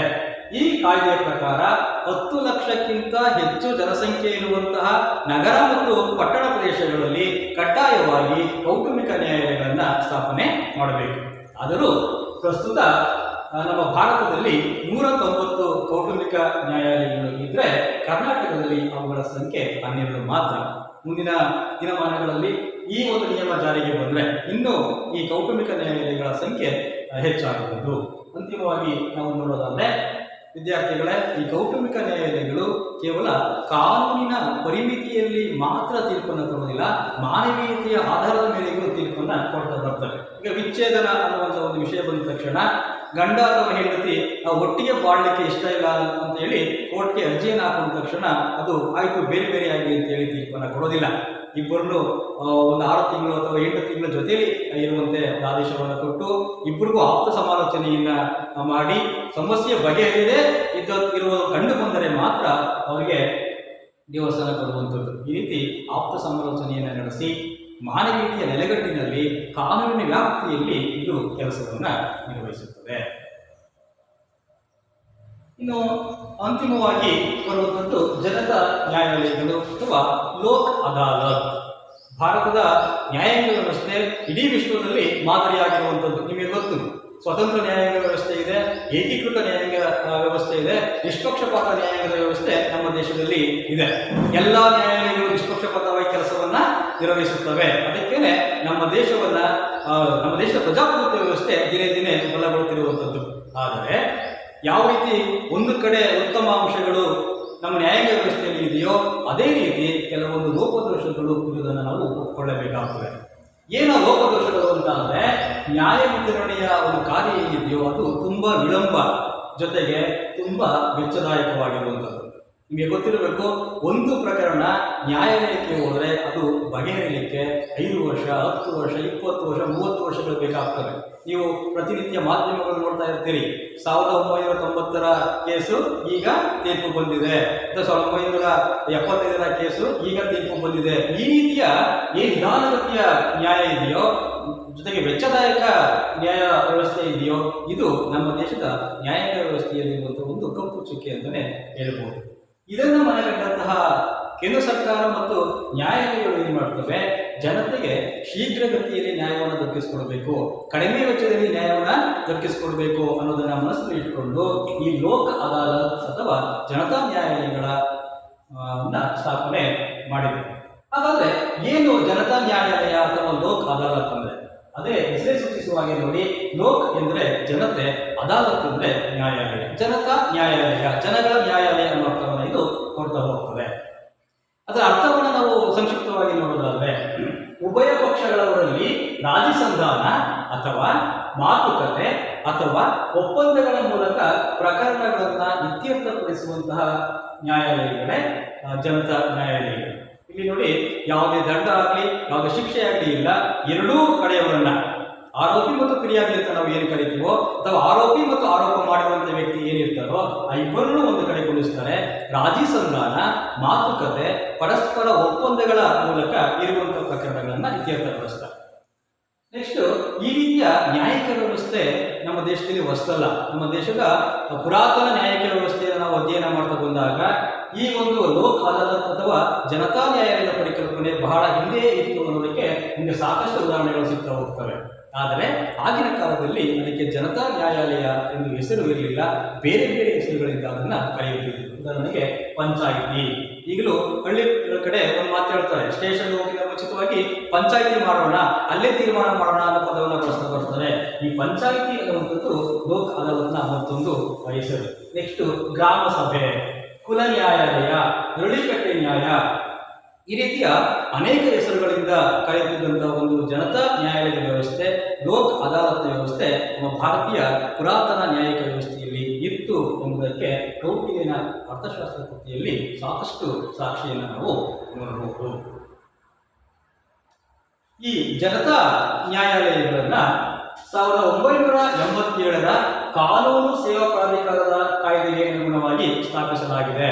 ಈ ಕಾಯ್ದೆಯ ಪ್ರಕಾರ 10 ಲಕ್ಷಕ್ಕಿಂತ ಹೆಚ್ಚು ಜನಸಂಖ್ಯೆ ಇರುವಂತಹ ನಗರ ಮತ್ತು ಪಟ್ಟಣ ಪ್ರದೇಶಗಳಲ್ಲಿ ಕಡ್ಡಾಯವಾಗಿ ಕೌಟುಂಬಿಕ ನ್ಯಾಯಾಲಯಗಳನ್ನ ಸ್ಥಾಪನೆ ಮಾಡಬೇಕು. ಆದರೂ ಪ್ರಸ್ತುತ ನಮ್ಮ ಭಾರತದಲ್ಲಿ 190 ಕೌಟುಂಬಿಕ ನ್ಯಾಯಾಲಯಗಳು ಇದ್ದರೆ ಕರ್ನಾಟಕದಲ್ಲಿ ಅವುಗಳ ಸಂಖ್ಯೆ 12 ಮಾತ್ರ. ಮುಂದಿನ ದಿನಮಾನಗಳಲ್ಲಿ ಈ ಒಂದು ನಿಯಮ ಜಾರಿಗೆ ಬಂದರೆ ಇನ್ನೂ ಈ ಕೌಟುಂಬಿಕ ನ್ಯಾಯಾಲಯಗಳ ಸಂಖ್ಯೆ ಹೆಚ್ಚಾಗಬಹುದು. ಅಂತಿಮವಾಗಿ ನಾವು ನೋಡೋದಾದರೆ ವಿದ್ಯಾರ್ಥಿಗಳೇ, ಈ ಕೌಟುಂಬಿಕ ನ್ಯಾಯಾಲಯಗಳು ಕೇವಲ ಕಾನೂನಿನ ಪರಿಮಿತಿಯಲ್ಲಿ ಮಾತ್ರ ತೀರ್ಪನ್ನು ಕೊಡೋದಿಲ್ಲ, ಮಾನವೀಯತೆಯ ಆಧಾರದ ಮೇಲೆಗೂ ತೀರ್ಪನ್ನು ಕೊಡ್ತಾ ಬರ್ತಾರೆ. ಈಗ ವಿಚ್ಛೇದನ ಅನ್ನುವಂಥ ಒಂದು ವಿಷಯ ಬಂದ ತಕ್ಷಣ ಗಂಡ ಅಥವಾ ಹೆಂಡತಿ ಒಟ್ಟಿಗೆ ಬಾಳಲಿಕ್ಕೆ ಇಷ್ಟ ಇಲ್ಲ ಅಂತ ಹೇಳಿ ಕೋರ್ಟ್ಗೆ ಅರ್ಜಿಯನ್ನು ಹಾಕೊಂಡ ತಕ್ಷಣ ಅದು ಆಯಿತು ಬೇರೆ ಬೇರೆಯಾಗಿ ಅಂತೇಳಿ ತೀರ್ಪನ್ನು ಕೊಡೋದಿಲ್ಲ. ಇಬ್ಬರನ್ನು ಒಂದು 6 ತಿಂಗಳು ಅಥವಾ 8 ತಿಂಗಳ ಜೊತೆಯಲ್ಲಿ ಇರುವಂತೆ ಆದೇಶವನ್ನು ಕೊಟ್ಟು ಇಬ್ಬರಿಗೂ ಆಪ್ತ ಸಮಾಲೋಚನೆಯನ್ನ ಮಾಡಿ ಸಮಸ್ಯೆ ಬಗೆಹರಿಯದೇ ಇರುವ ಕಂಡು ಬಂದರೆ ಮಾತ್ರ ಅವರಿಗೆ ಡಿವೋರ್ಸನ್ನು ಕೊಡುವಂಥದ್ದು. ಈ ರೀತಿ ಆಪ್ತ ಸಮಾಲೋಚನೆಯನ್ನು ನಡೆಸಿ ಮಾನವೀಯತೆಯ ನೆಲೆಗಟ್ಟಿನಲ್ಲಿ ಕಾನೂನಿನ ವ್ಯಾಪ್ತಿಯಲ್ಲಿ ಇದು ಕೆಲಸವನ್ನು ನಿರ್ವಹಿಸುತ್ತದೆ. ಇನ್ನು ಅಂತಿಮವಾಗಿ ಬರುವಂಥದ್ದು ಜನತಾ ನ್ಯಾಯಾಲಯಗಳು ಅಥವಾ ಲೋಕ್ ಅದಾಲತ್. ಭಾರತದ ನ್ಯಾಯಾಂಗ ವ್ಯವಸ್ಥೆ ಇಡೀ ವಿಶ್ವದಲ್ಲಿ ಮಾದರಿಯಾಗಿರುವಂಥದ್ದು. ನಿಮಗೆ ಗೊತ್ತು, ಸ್ವತಂತ್ರ ನ್ಯಾಯಾಂಗ ವ್ಯವಸ್ಥೆ ಇದೆ, ಏಕೀಕೃತ ನ್ಯಾಯಾಂಗ ವ್ಯವಸ್ಥೆ ಇದೆ, ನಿಷ್ಪಕ್ಷಪಾತ ನ್ಯಾಯಾಂಗದ ವ್ಯವಸ್ಥೆ ನಮ್ಮ ದೇಶದಲ್ಲಿ ಇದೆ. ಎಲ್ಲ ನ್ಯಾಯಾಲಯಗಳು ನಿಷ್ಪಕ್ಷಪಾತವಾಗಿ ಕೆಲಸವನ್ನ ನಿರ್ವಹಿಸುತ್ತವೆ. ಅದಕ್ಕೇನೆ ನಮ್ಮ ದೇಶದ ಪ್ರಜಾಪ್ರಭುತ್ವ ವ್ಯವಸ್ಥೆ ದಿನೇ ದಿನೇ ಬಲಗೊಳ್ಳುತ್ತಿರುವಂಥದ್ದು. ಆದರೆ ಯಾವ ರೀತಿ ಒಂದು ಕಡೆ ಉತ್ತಮ ಅಂಶಗಳು ನಮ್ಮ ನ್ಯಾಯಾಂಗ ವ್ಯವಸ್ಥೆಯಲ್ಲಿ ಇದೆಯೋ ಅದೇ ರೀತಿ ಕೆಲವೊಂದು ಲೋಪದೋಷಗಳು ಇರುವುದನ್ನು ನಾವು ಒಪ್ಪಿಕೊಳ್ಳಬೇಕಾಗುತ್ತದೆ. ಏನು ಲೋಪದೋಷಗಳು ಅಂತ ಅಂದರೆ, ನ್ಯಾಯ ವಿತರಣೆಯ ಒಂದು ಕಾರ್ಯ ಏನಿದೆಯೋ ಅದು ತುಂಬ ವಿಳಂಬ, ಜೊತೆಗೆ ತುಂಬ ವೆಚ್ಚದಾಯಕವಾಗಿರುವಂಥದ್ದು. ನಿಮಗೆ ಗೊತ್ತಿರಬೇಕು, ಒಂದು ಪ್ರಕರಣ ನ್ಯಾಯಾಲಯಕ್ಕೆ ಹೋದರೆ ಅದು ಬಗೆಹರಿಯಲಿಕ್ಕೆ 5 ವರ್ಷ, 10 ವರ್ಷ, 20 ವರ್ಷ, 30 ವರ್ಷಗಳು ಬೇಕಾಗ್ತವೆ. ನೀವು ಪ್ರತಿನಿತ್ಯ ಮಾಧ್ಯಮಗಳು ನೋಡ್ತಾ ಇರ್ತೀರಿ, 1990ರ ಕೇಸು ಈಗ ತೀರ್ಪು ಬಂದಿದೆ, 1975ರ ಕೇಸು ಈಗ ತೀರ್ಪು ಬಂದಿದೆ. ಈ ರೀತಿಯ ಏನು ನಿಧಾನಗತಿಯ ನ್ಯಾಯ ಇದೆಯೋ, ಜೊತೆಗೆ ವೆಚ್ಚದಾಯಕ ನ್ಯಾಯ ವ್ಯವಸ್ಥೆ ಇದೆಯೋ, ಇದು ನಮ್ಮ ದೇಶದ ನ್ಯಾಯಾಂಗ ವ್ಯವಸ್ಥೆಯಲ್ಲಿರುವಂತಹ ಒಂದು ಕಪ್ಪು ಚುಕ್ಕೆ ಅಂತಲೇ ಹೇಳ್ಬೋದು. ಇದನ್ನು ಮನಗಂಡಂತಹ ಕೇಂದ್ರ ಸರ್ಕಾರ ಮತ್ತು ನ್ಯಾಯಾಲಯಗಳು ಏನು ಮಾಡ್ತವೆ, ಜನತೆಗೆ ಶೀಘ್ರಗತಿಯಲ್ಲಿ ನ್ಯಾಯವನ್ನು ದೊರಕಿಸಿಕೊಡಬೇಕು, ಕಡಿಮೆ ವೆಚ್ಚದಲ್ಲಿ ನ್ಯಾಯವನ್ನು ದೊರಕಿಸಿಕೊಡಬೇಕು ಅನ್ನೋದನ್ನು ಮನಸ್ಸಲ್ಲಿ ಇಟ್ಕೊಂಡು ಈ ಲೋಕ್ ಅದಾಲತ್ ಅಥವಾ ಜನತಾ ನ್ಯಾಯಾಲಯಗಳ ಸ್ಥಾಪನೆ ಮಾಡಿದೆ. ಹಾಗಾದರೆ ಏನು ಜನತಾ ನ್ಯಾಯಾಲಯ ಅಥವಾ ಲೋಕ್ ಅದಾಲತ್ ಅಂದರೆ? ಅದೇ ಹೆಸರೇ ಸೂಚಿಸುವ ಹಾಗೆ ನೋಡಿ, ಲೋಕ್ ಎಂದರೆ ಜನತೆ, ಅದಾಲತ್ ಅಂದರೆ ನ್ಯಾಯಾಲಯ. ಜನತಾ ನ್ಯಾಯಾಲಯ, ಜನಗಳ ನ್ಯಾಯಾಲಯ ಅನ್ನೋ ಅರ್ಥವನ್ನು ಇದು ಕೊಡ್ತಾ ಹೋಗ್ತದೆ. ಅದರ ಅರ್ಥವನ್ನು ನಾವು ಸಂಕ್ಷಿಪ್ತವಾಗಿ ನೋಡೋದಾದ್ರೆ, ಉಭಯ ಪಕ್ಷಗಳವರಲ್ಲಿ ರಾಜಿ ಸಂಧಾನ ಅಥವಾ ಮಾತುಕತೆ ಅಥವಾ ಒಪ್ಪಂದಗಳ ಮೂಲಕ ಪ್ರಕರಣಗಳನ್ನು ಇತ್ಯರ್ಥಪಡಿಸುವಂತಹ ನ್ಯಾಯಾಲಯಗಳೇ ಜನತಾ ನ್ಯಾಯಾಲಯಗಳು. ಇಲ್ಲಿ ನೋಡಿ, ಯಾವುದೇ ದಂಡ ಆಗಲಿ ಯಾವುದೇ ಶಿಕ್ಷೆ ಆಗಲಿ ಇಲ್ಲ, ಎರಡೂ ಕಡೆಯವರನ್ನ ಆರೋಪಿ ಮತ್ತು ಫಿರ್ಯಾದಿ ಅಂತ ನಾವು ಏನು ಕರಿತೀವೋ, ಅಥವಾ ಆರೋಪಿ ಮತ್ತು ಆರೋಪ ಮಾಡಿರುವಂಥ ವ್ಯಕ್ತಿ ಏನಿರ್ತಾರೋ ಆ ಇಬ್ಬರನ್ನೂ ಒಂದು ಕಡೆ ಕುಳಿಸ್ತಾರೆ. ರಾಜಿ ಸಂಧಾನ, ಮಾತುಕತೆ, ಪರಸ್ಪರ ಒಪ್ಪಂದಗಳ ಮೂಲಕ ಇರುವಂತಹ ಪ್ರಕರಣಗಳನ್ನು ಇತ್ಯರ್ಥಪಡಿಸ್ತಾರೆ. ನೆಕ್ಸ್ಟ್, ಈ ರೀತಿಯ ನ್ಯಾಯಿಕ ವ್ಯವಸ್ಥೆ ನಮ್ಮ ದೇಶದಲ್ಲಿ ಹೊಸದಲ್ಲ. ನಮ್ಮ ದೇಶದ ಪುರಾತನ ನ್ಯಾಯಿಕ ವ್ಯವಸ್ಥೆಯನ್ನು ನಾವು ಅಧ್ಯಯನ ಮಾಡ್ತಾ ಬಂದಾಗ ಈ ಒಂದು ಲೋಕ್ ಅದಾಲತ್ ಅಥವಾ ಜನತಾ ನ್ಯಾಯಾಲಯದ ಪರಿಕಲ್ಪನೆ ಬಹಳ ಹಿಂದೆ ಇತ್ತು ಅನ್ನೋದಕ್ಕೆ ನಿಮಗೆ ಸಾಕಷ್ಟು ಉದಾಹರಣೆಗಳು ಸಿಗ್ತಾ ಹೋಗ್ತವೆ. ಆದರೆ ಆಗಿನ ಕಾಲದಲ್ಲಿ ಅದಕ್ಕೆ ಜನತಾ ನ್ಯಾಯಾಲಯ ಎಂದು ಹೆಸರು ಇರಲಿಲ್ಲ, ಬೇರೆ ಬೇರೆ ಹೆಸರುಗಳಿಂದ ಅದನ್ನು ಕರೆಯುತ್ತಿದ್ದರು. ಉದಾಹರಣೆಗೆ ಪಂಚಾಯಿತಿ. ಈಗಲೂ ಹಳ್ಳಿಗಳ ಕಡೆ ಒಂದು ಮಾತು ಹೇಳ್ತಾರೆ, ಸ್ಟೇಷನ್ ಹೋಗಿದ ಮುಂಚಿತವಾಗಿ ಪಂಚಾಯಿತಿ ಮಾಡೋಣ, ಅಲ್ಲೇ ತೀರ್ಮಾನ ಮಾಡೋಣ ಅನ್ನೋ ಪದವನ್ನು ಬಳಸ್ತಾರೆ. ಈ ಪಂಚಾಯಿತಿ ಅನ್ನುವಂಥದ್ದು ಲೋಕ್ ಅದಾಲತ್ನ ಮತ್ತೊಂದು ಹೆಸರು. ನೆಕ್ಸ್ಟ್ ಗ್ರಾಮ ಸಭೆ, ಕುಲ ನ್ಯಾಯಾಲಯ, ನರಳಿಕಟ್ಟೆ ನ್ಯಾಯ, ಈ ರೀತಿಯ ಅನೇಕ ಹೆಸರುಗಳಿಂದ ಕರೆಯುತ್ತಿದ್ದಂತಹ ಒಂದು ಜನತಾ ನ್ಯಾಯಾಲಯದ ವ್ಯವಸ್ಥೆ, ಲೋಕ್ ಅದಾಲತ್ನ ವ್ಯವಸ್ಥೆ ನಮ್ಮ ಭಾರತೀಯ ಪುರಾತನ ನ್ಯಾಯಿಕ ವ್ಯವಸ್ಥೆಯಲ್ಲಿ ಇತ್ತು ಎಂಬುದಕ್ಕೆ ಕೌಟಿಲ್ಯನ ಅರ್ಥಶಾಸ್ತ್ರ ಕೃತಿಯಲ್ಲಿ ಸಾಕಷ್ಟು ಸಾಕ್ಷಿಯನ್ನು ನಾವು ನೋಡಬಹುದು. ಈ ಜನತಾ ನ್ಯಾಯಾಲಯಗಳನ್ನ 1987ರ ಕಾನೂನು ಸೇವಾ ಪ್ರಾಧಿಕಾರದ ಕಾಯ್ದೆಗೆ ಅನುಗುಣವಾಗಿ ಸ್ಥಾಪಿಸಲಾಗಿದೆ.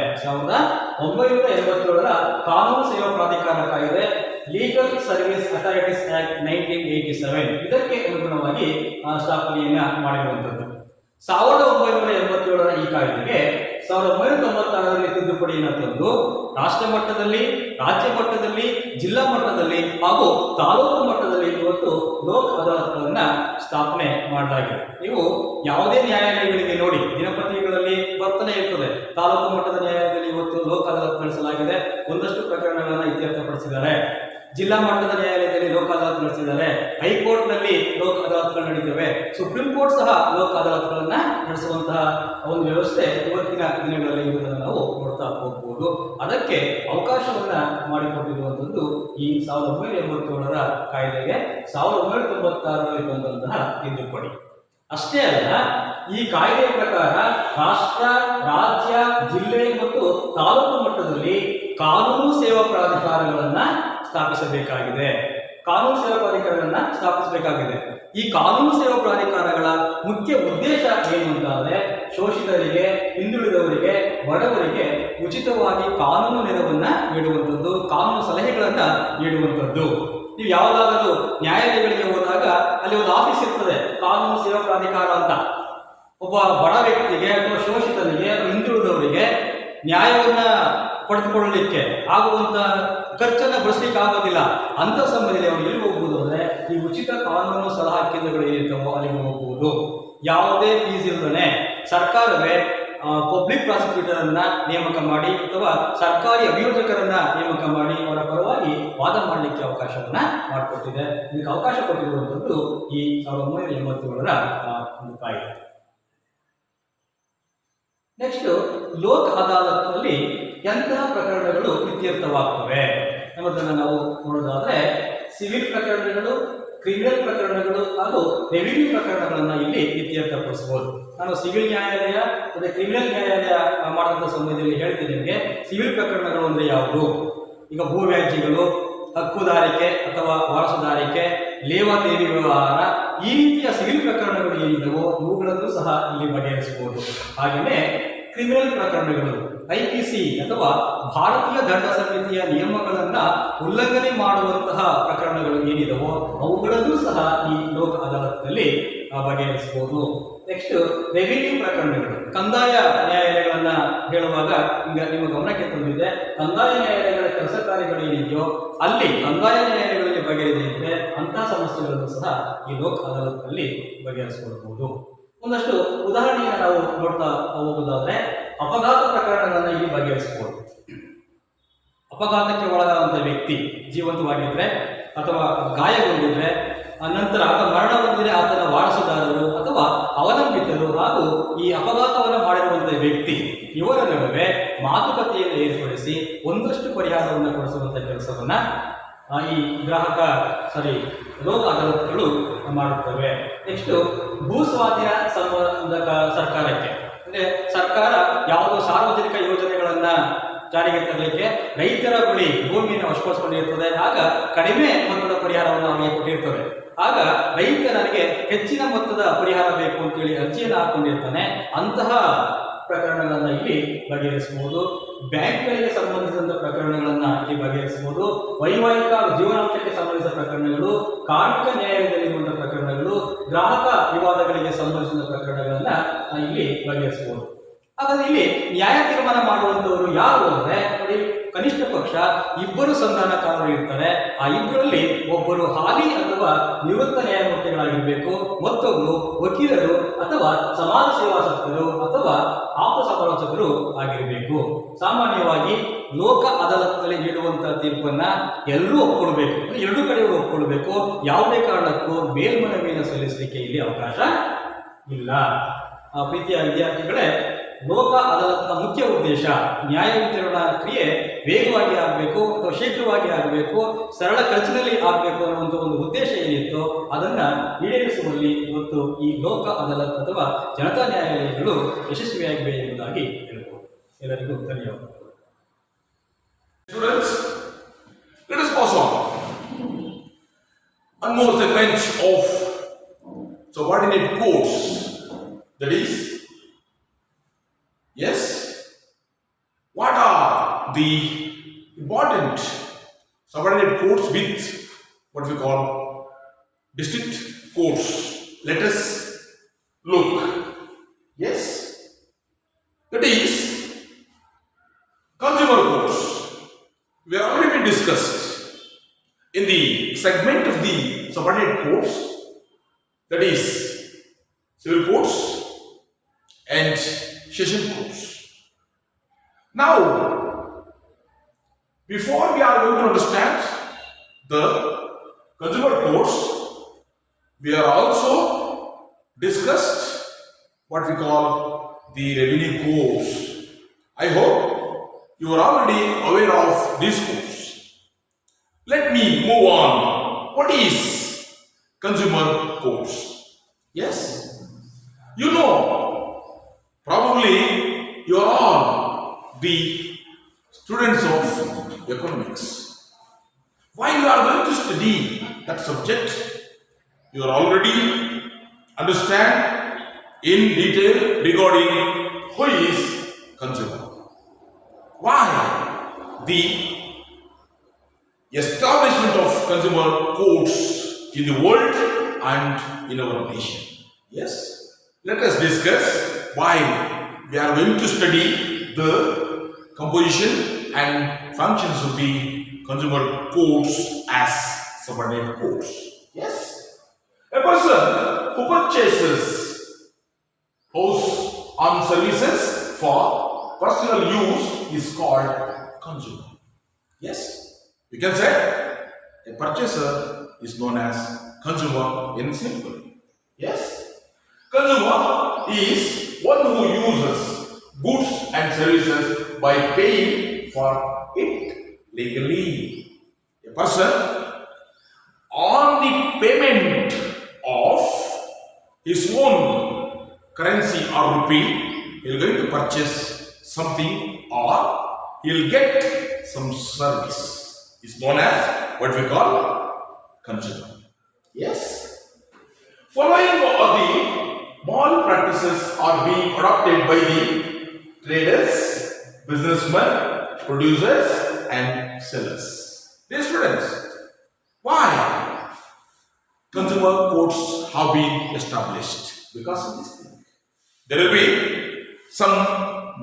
1987ರ ಕಾನೂನು ಸೇವಾ ಪ್ರಾಧಿಕಾರ ಕಾಯ್ದೆ, ಲೀಗಲ್ ಸರ್ವಿಸ್ ಅಥಾರಿಟೀಸ್ ಆಕ್ಟ್ 1987, ಇದಕ್ಕೆ ಅನುಗುಣವಾಗಿ ಸ್ಥಾಪನೆಯನ್ನ ಮಾಡಿರುವಂಥದ್ದು. 1987ರ ಈ ಕಾಯ್ದೆಗೆ 1996ರಲ್ಲಿ ತಿದ್ದುಪಡಿಯನ್ನು ತಂದು ರಾಷ್ಟ್ರ ಮಟ್ಟದಲ್ಲಿ, ರಾಜ್ಯ ಮಟ್ಟದಲ್ಲಿ, ಜಿಲ್ಲಾ ಮಟ್ಟದಲ್ಲಿ ಹಾಗೂ ತಾಲೂಕು ಮಟ್ಟದಲ್ಲಿ ಇವತ್ತು ಲೋಕ್ ಅದಾಲತ್ಗಳನ್ನ ಸ್ಥಾಪನೆ ಮಾಡಲಾಗಿದೆ. ನೀವು ಯಾವುದೇ ನ್ಯಾಯಾಲಯಗಳಿಗೆ ನೋಡಿ, ದಿನಪತ್ರಿಕೆಗಳಲ್ಲಿ ಬರ್ತಾನೆ ಇರ್ತದೆ, ತಾಲೂಕು ಮಟ್ಟದ ನ್ಯಾಯಾಲಯದಲ್ಲಿ ಇವತ್ತು ಲೋಕ್ ಅದಾಲತ್ ನಡೆಸಲಾಗಿದೆ, ಒಂದಷ್ಟು ಪ್ರಕರಣಗಳನ್ನು ಇತ್ಯರ್ಥಪಡಿಸಿದ್ದಾರೆ. ಜಿಲ್ಲಾ ಮಟ್ಟದ ನ್ಯಾಯಾಲಯದಲ್ಲಿ ಲೋಕ್ ಅದಾಲತ್ ನಡೆಸಿದ್ದಾರೆ. ಹೈಕೋರ್ಟ್ನಲ್ಲಿ ಲೋಕ್ ಅದಾಲತ್ಗಳು ನಡೀತವೆ. ಸುಪ್ರೀಂ ಕೋರ್ಟ್ ಸಹ ಲೋಕ್ ಅದಾಲತ್ಗಳನ್ನ ನಡೆಸುವಂತಹ ಒಂದು ವ್ಯವಸ್ಥೆ ಇವತ್ತಿನ ದಿನಗಳಲ್ಲಿ ಇರುವುದನ್ನು ನಾವು ನೋಡ್ತಾ ಹೋಗಬಹುದು. ಅದಕ್ಕೆ ಅವಕಾಶವನ್ನ ಮಾಡಿಕೊಟ್ಟಿರುವಂಥದ್ದು ಈ 1987ರ ಕಾಯ್ದೆಗೆ 1996ರಲ್ಲಿ ಬಂದಂತಹ ತಿದ್ದುಪಡಿ. ಅಷ್ಟೇ ಅಲ್ಲ, ಈ ಕಾಯ್ದೆಯ ಪ್ರಕಾರ ರಾಷ್ಟ್ರ, ರಾಜ್ಯ, ಜಿಲ್ಲೆ ಮತ್ತು ತಾಲೂಕು ಮಟ್ಟದಲ್ಲಿ ಕಾನೂನು ಸೇವಾ ಪ್ರಾಧಿಕಾರಗಳನ್ನ ಸ್ಥಾಪಿಸಬೇಕಾಗಿದೆ. ಈ ಕಾನೂನು ಸೇವಾ ಪ್ರಾಧಿಕಾರಗಳ ಮುಖ್ಯ ಉದ್ದೇಶ ಏನು ಅಂತಾದ್ರೆ, ಶೋಷಿತರಿಗೆ, ಹಿಂದುಳಿದವರಿಗೆ, ಬಡವರಿಗೆ ಉಚಿತವಾಗಿ ಕಾನೂನು ನೆರವನ್ನ ನೀಡುವಂಥದ್ದು, ಕಾನೂನು ಸಲಹೆಗಳನ್ನ ನೀಡುವಂಥದ್ದು. ನೀವು ಯಾವುದಾದರೂ ನ್ಯಾಯಾಲಯಗಳಿಗೆ ಹೋದಾಗ ಅಲ್ಲಿ ಒಂದು ಆಫೀಸ್ ಇರ್ತದೆ, ಕಾನೂನು ಸೇವಾ ಪ್ರಾಧಿಕಾರ ಅಂತ. ಒಬ್ಬ ಬಡ ವ್ಯಕ್ತಿಗೆ ಅಥವಾ ಶೋಷಿತನಿಗೆ ಅಥವಾ ಹಿಂದುಳಿದವರಿಗೆ ನ್ಯಾಯವನ್ನ ಪಡೆದುಕೊಳ್ಳಲಿಕ್ಕೆ ಆಗುವಂತ ಖರ್ಚನ್ನು ಬಳಸಲಿಕ್ಕೆ ಆಗೋದಿಲ್ಲ ಅಂತ ಸಮಯದಲ್ಲಿ ಅವರು ಎಲ್ಲಿ ಹೋಗ್ಬೋದು ಅಂದ್ರೆ, ಈ ಉಚಿತ ಕಾನೂನು ಸಲಹಾ ಕೇಂದ್ರಗಳು ಏನಿರ್ತಾವೋ ಅಲ್ಲಿಗೆ ಹೋಗ್ಬೋದು. ಯಾವುದೇ ಫೀಸ್ ಇಲ್ಲದೇ ಸರ್ಕಾರವೇ ಪಬ್ಲಿಕ್ ಪ್ರಾಸಿಕ್ಯೂಟರ್ ಅನ್ನ ನೇಮಕ ಮಾಡಿ ಅಥವಾ ಸರ್ಕಾರಿ ಅಭಿಯೋಜಕರನ್ನ ನೇಮಕ ಮಾಡಿ ಅವರ ಪರವಾಗಿ ವಾದ ಮಾಡಲಿಕ್ಕೆ ಅವಕಾಶವನ್ನ ಮಾಡಿಕೊಟ್ಟಿದೆ. ಇದಕ್ಕೆ ಅವಕಾಶ ಕೊಟ್ಟಿರುವಂಥದ್ದು ಈ 1987ರ ಒಂದು ಕಾಯ್ದೆ. ನೆಕ್ಸ್ಟ್, ಲೋಕ್ ಅದಾಲತ್ನಲ್ಲಿ ಎಂತಹ ಪ್ರಕರಣಗಳು ಇತ್ಯರ್ಥವಾಗ್ತವೆ ಎಂಬುದನ್ನು ನಾವು ನೋಡೋದಾದ್ರೆ, ಸಿವಿಲ್ ಪ್ರಕರಣಗಳು, ಕ್ರಿಮಿನಲ್ ಪ್ರಕರಣಗಳು ಹಾಗೂ ರೆವಿನ್ಯೂ ಪ್ರಕರಣಗಳನ್ನು ಇಲ್ಲಿ ಇತ್ಯರ್ಥಪಡಿಸಬಹುದು. ನಾನು ಸಿವಿಲ್ ನ್ಯಾಯಾಲಯ ಮತ್ತು ಕ್ರಿಮಿನಲ್ ನ್ಯಾಯಾಲಯ ಮಾಡುವಂಥ ಸಮಯದಲ್ಲಿ ಹೇಳ್ತೀನಿ ನಿಮಗೆ, ಸಿವಿಲ್ ಪ್ರಕರಣಗಳು ಅಂದರೆ ಯಾವುದು. ಈಗ ಭೂವ್ಯಾಜ್ಯಗಳು, ಹಕ್ಕುದಾರಿಕೆ ಅಥವಾ ವಾರಸುದಾರಿಕೆ, ಲೇವಾದೇವಿ ವ್ಯವಹಾರ, ಈ ರೀತಿಯ ಸಿವಿಲ್ ಪ್ರಕರಣಗಳು ಏನಿದವೋ ಇವುಗಳನ್ನು ಸಹ ಇಲ್ಲಿ ಬಗೆಹರಿಸಬಹುದು. ಹಾಗೆಯೇ ಕ್ರಿಮಿನಲ್ ಪ್ರಕರಣಗಳು, IPC ಅಥವಾ ಭಾರತೀಯ ದಂಡ ಸಮಿತಿಯ ನಿಯಮಗಳನ್ನ ಉಲ್ಲಂಘನೆ ಮಾಡುವಂತಹ ಪ್ರಕರಣಗಳು ಏನಿದವೋ ಅವುಗಳನ್ನೂ ಸಹ ಈ ಲೋಕ್ ಅದಾಲತ್ನಲ್ಲಿ ಬಗೆಹರಿಸಬಹುದು. ನೆಕ್ಸ್ಟ್, ರೆವಿನ್ಯೂ ಪ್ರಕರಣಗಳು, ಕಂದಾಯ ನ್ಯಾಯಾಲಯಗಳನ್ನ ಹೇಳುವಾಗ ಈಗ ನಿಮ್ಮ ಗಮನಕ್ಕೆ ತಂದಿದೆ, ಕಂದಾಯ ನ್ಯಾಯಾಲಯಗಳ ಕೆಲಸ ಕಾರ್ಯಗಳು ಏನಿದೆಯೋ ಅಲ್ಲಿ ಕಂದಾಯ ನ್ಯಾಯಾಲಯಗಳಲ್ಲಿ ಬಗೆಹರಿದಿದ್ರೆ ಅಂತಹ ಸಮಸ್ಯೆಗಳನ್ನು ಸಹ ಈ ಲೋಕ್ ಅದಾಲತ್ನಲ್ಲಿ ಬಗೆಹರಿಸಿಕೊಳ್ಳಬಹುದು. ಒಂದಷ್ಟು ಉದಾಹರಣೆಯನ್ನು ನಾವು ನೋಡ್ತಾ ಹೋಗುವುದಾದ್ರೆ, ಅಪಘಾತ ಪ್ರಕರಣಗಳನ್ನು ಇಲ್ಲಿ ಬಗೆಹರಿಸಬಹುದು. ಅಪಘಾತಕ್ಕೆ ಒಳಗಾದಂಥ ವ್ಯಕ್ತಿ ಜೀವಂತವಾಗಿದ್ರೆ ಅಥವಾ ಗಾಯಗೊಂಡಿದ್ರೆ, ನಂತರ ಆತ ಮರಣ ಹೊಂದಿದ್ರೆ ಆತನ ವಾರಸುದಾರರು ಅಥವಾ ಅವಲಂಬಿತರು ಹಾಗೂ ಈ ಅಪಘಾತವನ್ನು ಮಾಡಿರುವಂಥ ವ್ಯಕ್ತಿ ಇವರ ನಡುವೆ ಮಾತುಕತೆಯನ್ನು ಏರ್ಪಡಿಸಿ ಒಂದಷ್ಟು ಪರಿಹಾರವನ್ನು ಕೊಡಿಸುವಂಥ ಕೆಲಸವನ್ನ ಈ ಲೋಕ್ ಅದಾಲತ್ಗಳು ಮಾಡುತ್ತವೆ. ನೆಕ್ಸ್ಟ್, ಭೂ ಸ್ವಾಧೀನ ಸಂಬಂಧಕ ಸರ್ಕಾರಕ್ಕೆ, ಅಂದ್ರೆ ಸರ್ಕಾರ ಯಾವುದೋ ಸಾರ್ವಜನಿಕ ಯೋಜನೆಗಳನ್ನ ಜಾರಿಗೆ ತರಲಿಕ್ಕೆ ರೈತರ ಬಳಿ ಭೂಮಿಯನ್ನು ವಶಪಡಿಸಿಕೊಂಡಿರ್ತದೆ. ಆಗ ಕಡಿಮೆ ಮೊತ್ತದ ಪರಿಹಾರವನ್ನು ಅವರಿಗೆ ಕೊಟ್ಟಿರ್ತದೆ. ಆಗ ರೈತ ನನಗೆ ಹೆಚ್ಚಿನ ಮೊತ್ತದ ಪರಿಹಾರ ಬೇಕು ಅಂತೇಳಿ ಅರ್ಜಿಯನ್ನು ಹಾಕೊಂಡಿರ್ತಾನೆ. ಅಂತಹ ಪ್ರಕರಣಗಳನ್ನ ಇಲ್ಲಿ ಬಗೆಹರಿಸಬಹುದು. ಬ್ಯಾಂಕ್ಗಳಿಗೆ ಸಂಬಂಧಿಸಿದಂಥ ಪ್ರಕರಣಗಳನ್ನ ಇಲ್ಲಿ ಬಗೆಹರಿಸಬಹುದು. ವೈವಾಹಿಕ ಜೀವನಾಂಶಕ್ಕೆ ಸಂಬಂಧಿಸಿದ ಪ್ರಕರಣಗಳು, ಕಾರ್ಮಿಕ ನ್ಯಾಯಾಲಯದಲ್ಲಿರುವಂತಹ ಪ್ರಕರಣಗಳು, ಗ್ರಾಹಕ ವಿವಾದಗಳಿಗೆ ಸಂಬಂಧಿಸಿದ ಪ್ರಕರಣಗಳನ್ನ ಇಲ್ಲಿ ಬಗೆಹರಿಸಬಹುದು. ಹಾಗಾದ್ರೆ ಇಲ್ಲಿ ನ್ಯಾಯ ತೀರ್ಮಾನ ಮಾಡುವಂತವರು ಯಾರು ಅಂದ್ರೆ, ನೋಡಿ, ಕನಿಷ್ಠ ಪಕ್ಷ ಇಬ್ಬರು ಸಂಧಾನಕಾರರು ಇರ್ತಾರೆ. ಆ ಇಬ್ಬರಲ್ಲಿ ಒಬ್ಬರು ಹಾಲಿ ಅಥವಾ ನಿವೃತ್ತ ನ್ಯಾಯಮೂರ್ತಿಗಳಾಗಿರಬೇಕು, ಮತ್ತೊಬ್ಬರು ವಕೀಲರು ಅಥವಾ ಸಮಾಜ ಸೇವಾಸಕ್ತರು ಅಥವಾ ಆಪ್ತ ಸಮಾಲೋಚಕರು ಆಗಿರಬೇಕು. ಸಾಮಾನ್ಯವಾಗಿ ಲೋಕ ಅದಾಲತ್ನಲ್ಲಿ ನೀಡುವಂತಹ ತೀರ್ಪನ್ನ ಎಲ್ಲರೂ ಒಪ್ಕೊಳ್ಬೇಕು, ಎರಡೂ ಕಡೆಯವರು ಒಪ್ಕೊಳ್ಬೇಕು. ಯಾವುದೇ ಕಾರಣಕ್ಕೂ ಮೇಲ್ಮನವಿಯನ್ನು ಸಲ್ಲಿಸಲಿಕ್ಕೆ ಇಲ್ಲಿ ಅವಕಾಶ ಇಲ್ಲ. ಪ್ರೀತಿಯ ವಿದ್ಯಾರ್ಥಿಗಳೇ, ಲೋಕ ಅದಾಲತ್ನ ಮುಖ್ಯ ಉದ್ದೇಶ ನ್ಯಾಯ ವಿತರಣಾ ಕ್ರಿಯೆ ವೇಗವಾಗಿ ಆಗಬೇಕು ಅಥವಾ ಶೀಘ್ರವಾಗಿ ಆಗಬೇಕು, ಸರಳ ಖರ್ಚಿನಲ್ಲಿ ಆಗಬೇಕು ಅನ್ನುವಂಥ ಒಂದು ಉದ್ದೇಶ ಏನಿತ್ತು ಅದನ್ನು ಈಡೇರಿಸುವಲ್ಲಿ ಇವತ್ತು ಈ ಲೋಕ ಅದಾಲತ್ ಅಥವಾ ಜನತಾ ನ್ಯಾಯಾಲಯಗಳು ಯಶಸ್ವಿಯಾಗಿವೆ ಎಂಬುದಾಗಿ ಹೇಳ್ಬೋದು. ಎಲ್ಲರಿಗೂ ಧನ್ಯವಾದಗಳು. Students, let us pass on. One more segment of subordinate courts. That is, yes, what are the important subordinate courts with what we call district courts? Let us look. Yes, that is consumer courts. We have already been discussed in the segment of the subordinate courts, that is civil courts and session courts. Now, before we are going to understand the consumer courts, we are also discussed what we call the revenue courts. I hope you are already aware of these courts. Let me move on. What is consumer courts? Yes, you know, probably you are all the students of economics. While you are going to study that subject, you are already understand in detail regarding who is consumer. Why the establishment of consumer courts in the world and in our nation. Yes, let us discuss why we are going to study the composition and functions of the consumer courts as subordinate courts. Yes, a person who purchases house-owned services for personal use is called consumer. Yes, you can say a purchaser is known as consumer in simple. Yes, consumer is one who uses goods and services by paying for it legally. A person on the payment of his own currency or rupee, he is going to purchase something or he will get some service. Is known as what we call consumer. Yes, following are the malpractices are being adopted by the traders, businessmen, producers and sellers. Dear students, why consumer courts have been established? Because of this thing. There will be some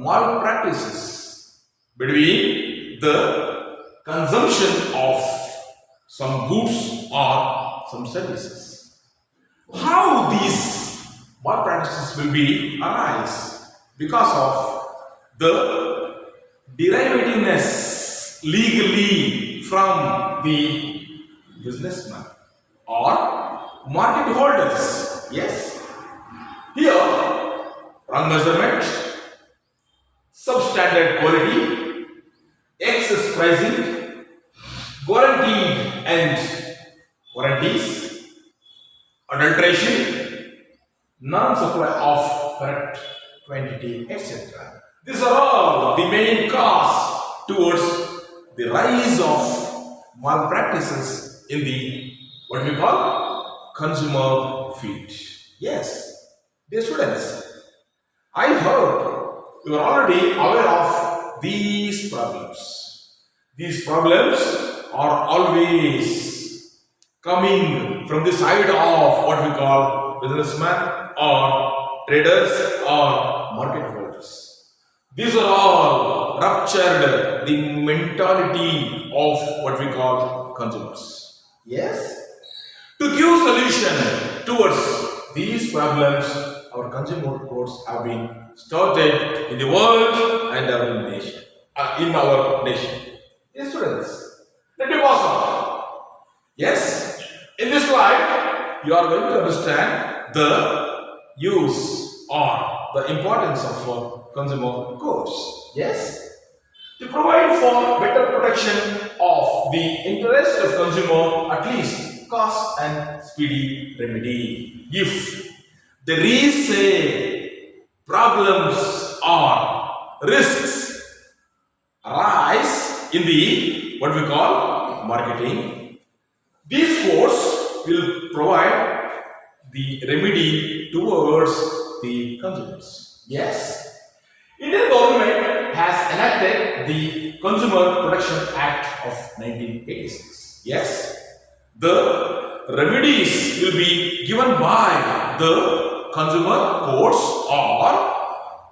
malpractices between the consumption of some goods or some services. How these malpractices will be arise? Because of the derivativeness legally from the businessman or market holders. Yes, here wrong measurement, substandard quality, excess pricing, guaranteed and warranties, adulteration, non-supply of correct quantity, etc. These are all the main cause towards the rise of malpractices in the what we call consumer field. Yes, dear students, I heard you are already aware of these problems. These problems are always coming from the side of what we call businessmen or traders or market holders. These are all ruptured the mentality of what we call consumers. Yes. To give solution towards these problems, our consumer courts have been started in the world and our nation. In our nation. Yes, students. Let me pause on. Yes. In this slide, you are going to understand the use or the importance of consumer courts. Yes. To provide for better protection of the interest of consumer, at least cost and speedy remedy. If there is a problems or risks arise in the what we call marketing, these courts will provide the remedy towards the consumers. Yes. Indian government has enacted the Consumer Protection Act of 1986. Yes. The remedies will be given by the consumer courts or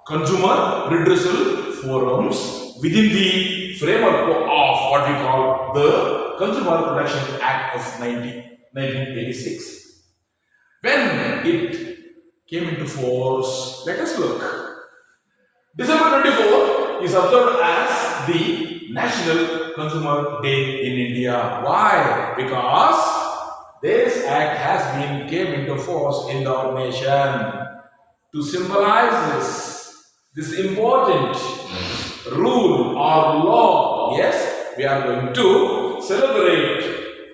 consumer redressal forums within the framework of what we call the Consumer Protection Act of 1986. When it came into force, let us look. December 24 is observed as the National Consumer Day in India. Why? Because this act has been came into force in our nation to symbolize this important rule or law. Yes, we are going to celebrate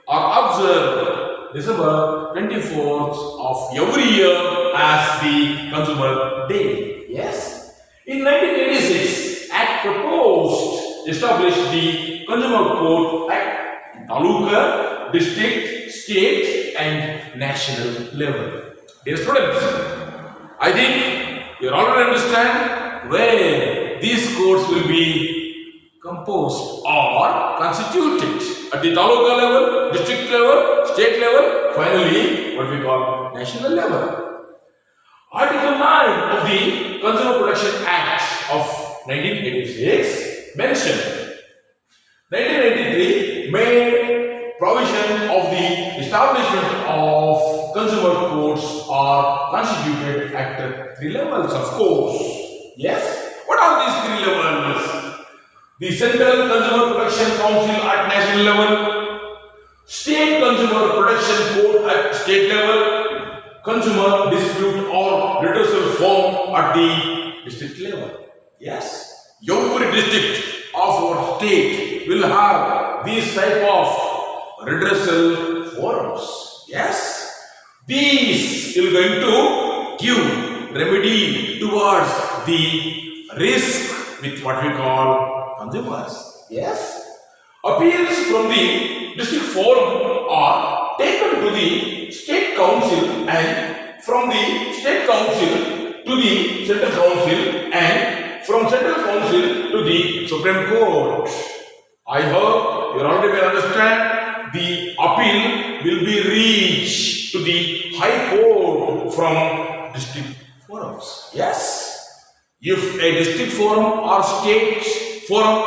or observe December 24th of every year as the Consumer Day. Yes. In 1986, Act proposed established the Consumer Court at Taluka, district, state and national level. Dear students, I think you already understand where these courts will be composed or constituted at the Taluka level, district level, state level, finally what we call national level. Article 9 of the Consumer Protection Act of 1986 mentioned 1983 made provision of the establishment of consumer courts are constituted at 3 levels, of course. Yes? What are these 3 levels? The Central Consumer Protection Council at national level, State Consumer Protection Court at state level, Consumer Dispute or Redressal Form at the district level. Yes, every district of our state will have these type of redressal forums. Yes, these will going to give remedy towards the risk with what we call consumers. Yes, appeals from the district forum are taken to the state council and from the state council to the central council and from central council to the Supreme Court. I hope you already understand the appeal will be reached to the High Court from district forums. Yes, if a district forum or state forum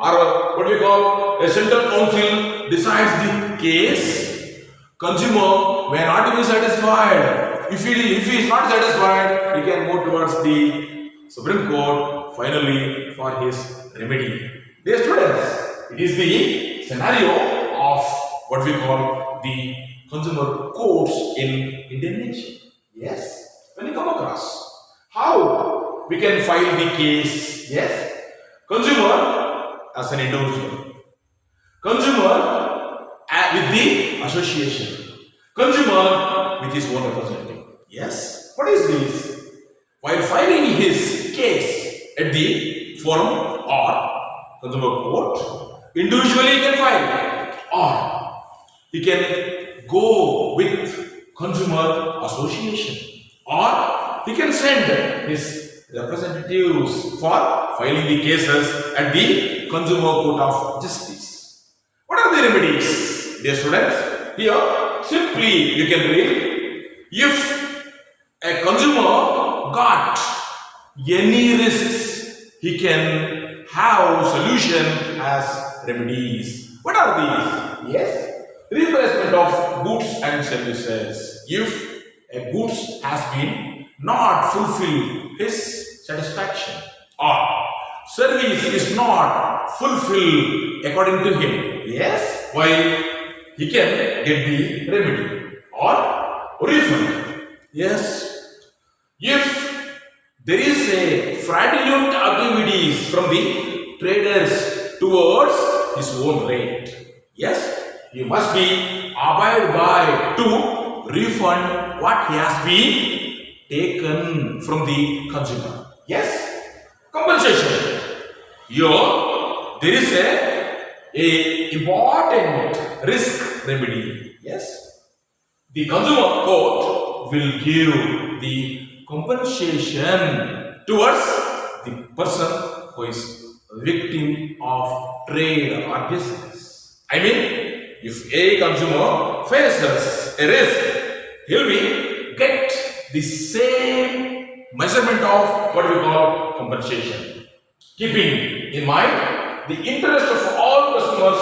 or what we call a central council decides the case, consumer may not be satisfied. If he is not satisfied, he can move towards the Supreme Court finally for his remedy. Dear students, it is the scenario of what we call the consumer courts in Indian nation. Yes, when you come across how we can file the case. Yes, consumer as an individual, consumer with the association, consumer with his own representative. Yes, what is this? While filing his case at the forum or consumer court, individually he can file or he can go with consumer association or he can send his representatives for filing the cases at the Consumer Court of Justice. What are the remedies, dear students? Here, simply you can read, if a consumer got any risks, he can have solution has remedies. What are these? Yes, replacement of goods and services. If a goods has been not fulfilled his satisfaction, or service is not fulfilled according to him, yes, while he can get the remedy or refund. Yes, if there is a fraudulent activities from the traders towards his own rate, yes, he must be abide by to refund what he has been taken from the consumer. Yes, compensation. Here there is a important risk remedy. Yes, the consumer court will give the compensation towards the person who is victim of trade or business. I mean, if a consumer faces a risk, he'll be get the same measurement of what we call compensation. Keeping in mind the interest of all customers,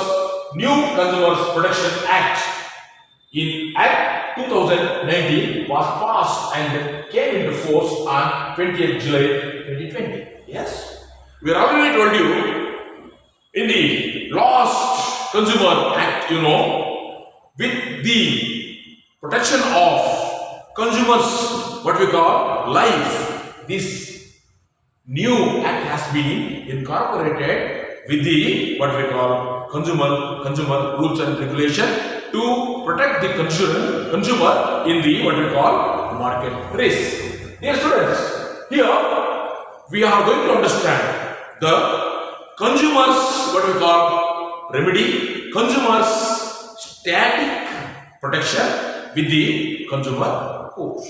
New Consumers Protection Act in Act 2019 was passed and came into force on 20th July 2020. Yes, we already told you in the last Consumer Act, with the protection of consumers, what we call life, this new act has been incorporated with the what we call consumer rules and regulation to protect the consumer in the what we call market risk. Dear students, here we are going to understand the consumers what we call remedy, consumers static protection with the consumer courts.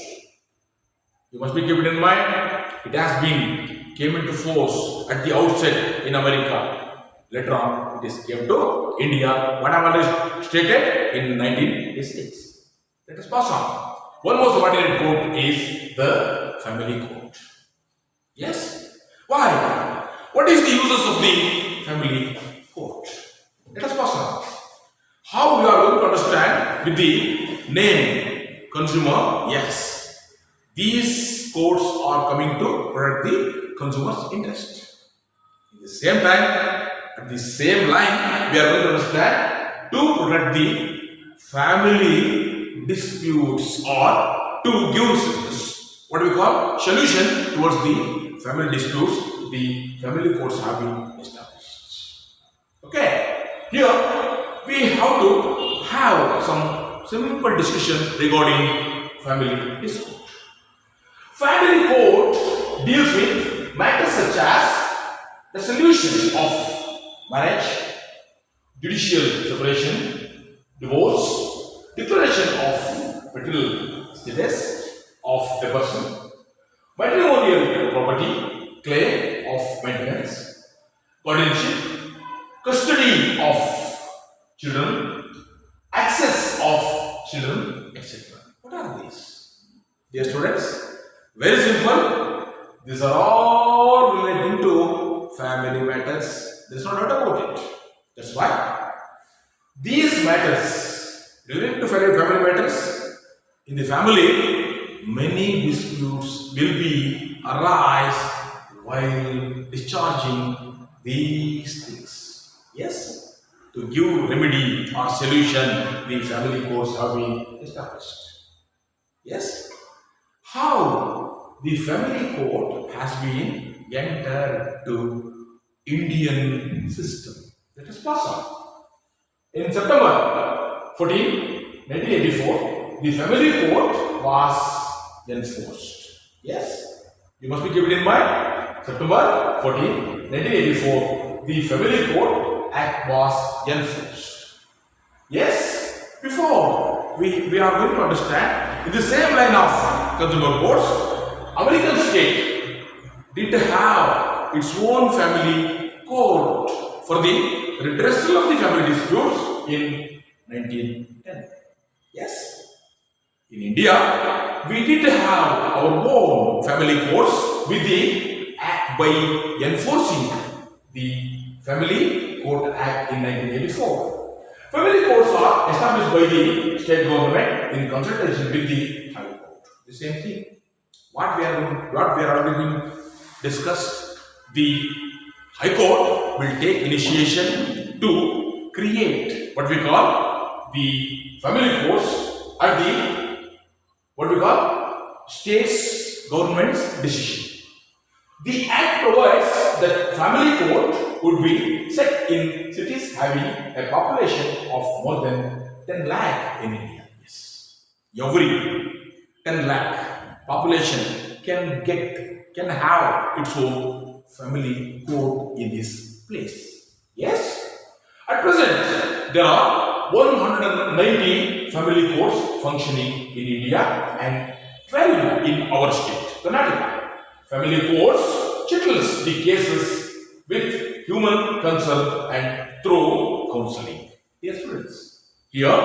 You must be kept in mind, it has been came into force at the outset in America. Later on, it is came to India. What I have already stated in 1986. Let us pass on. One more subordinate court is the family court. Yes. Why? What is the uses of the family court? Let us pass on. How we are going to understand with the name consumer? Yes. These courts are coming to protect the consumer's interest. At the same time, at the same line, we are going to understand to protect the family disputes or to give what we call solution towards the family disputes. The family courts have been established. Okay, here we have to have some simple discussion regarding family dispute. Family court deals with matters such as the solution of marriage, judicial separation, divorce, declaration of material status of the person, matrimonial property, claim of maintenance, guardianship, custody of children, access of children, etc. What are these? Dear students, very simple. These are all relating to family matters. There is no doubt about it. That's why these matters relating to family matters in the family, many disputes will be arise while discharging these things. Yes, to give remedy or solution, the family courts have been established. Yes. How the family court has been entered to Indian system. Let us pass on. In September 14, 1984, the family court was enforced. Yes, you must be kept in mind. September 14, 1984, the family court act was enforced. Yes, before we are going to understand in the same line of consumer courts, American state did have its own family court for the redressal of the family disputes in 1910. Yes. In India, we did have our own family courts with the act by enforcing the Family Court Act in 1984. Family courts are established by the state government in consultation with the High Court. The same thing. What we are already been discussed. The High Court will take initiation to create what we call the family courts at the what we call state's government's decision. The Act provides that family court would be set in cities having a population of more than 10 lakh in India. Yes. Every 10 lakh population can have its own family court in this place. Yes. At present, there are 190 family courts functioning in India and 12 in our state, Karnataka. Family courts settles the cases with human consent and through counseling. Dear students, here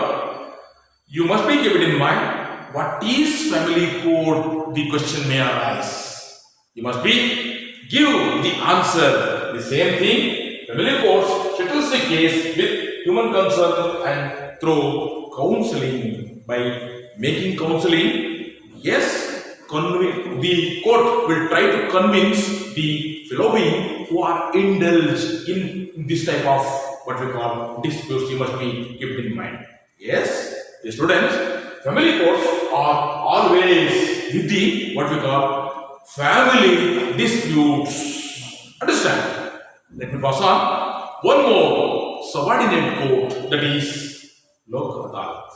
you must be kept in mind what is family court. The question may arise. You must be give the answer. The same thing. Family courts settles the case with human consent and through counseling. By making counseling, yes. The court will try to convince the fellow being who are indulged in this type of what we call disputes. You must be kept in mind. Yes, the students, family courts are always with the what we call family disputes. Understand? Let me pass on. One more subordinate court, that is Lok Adalat.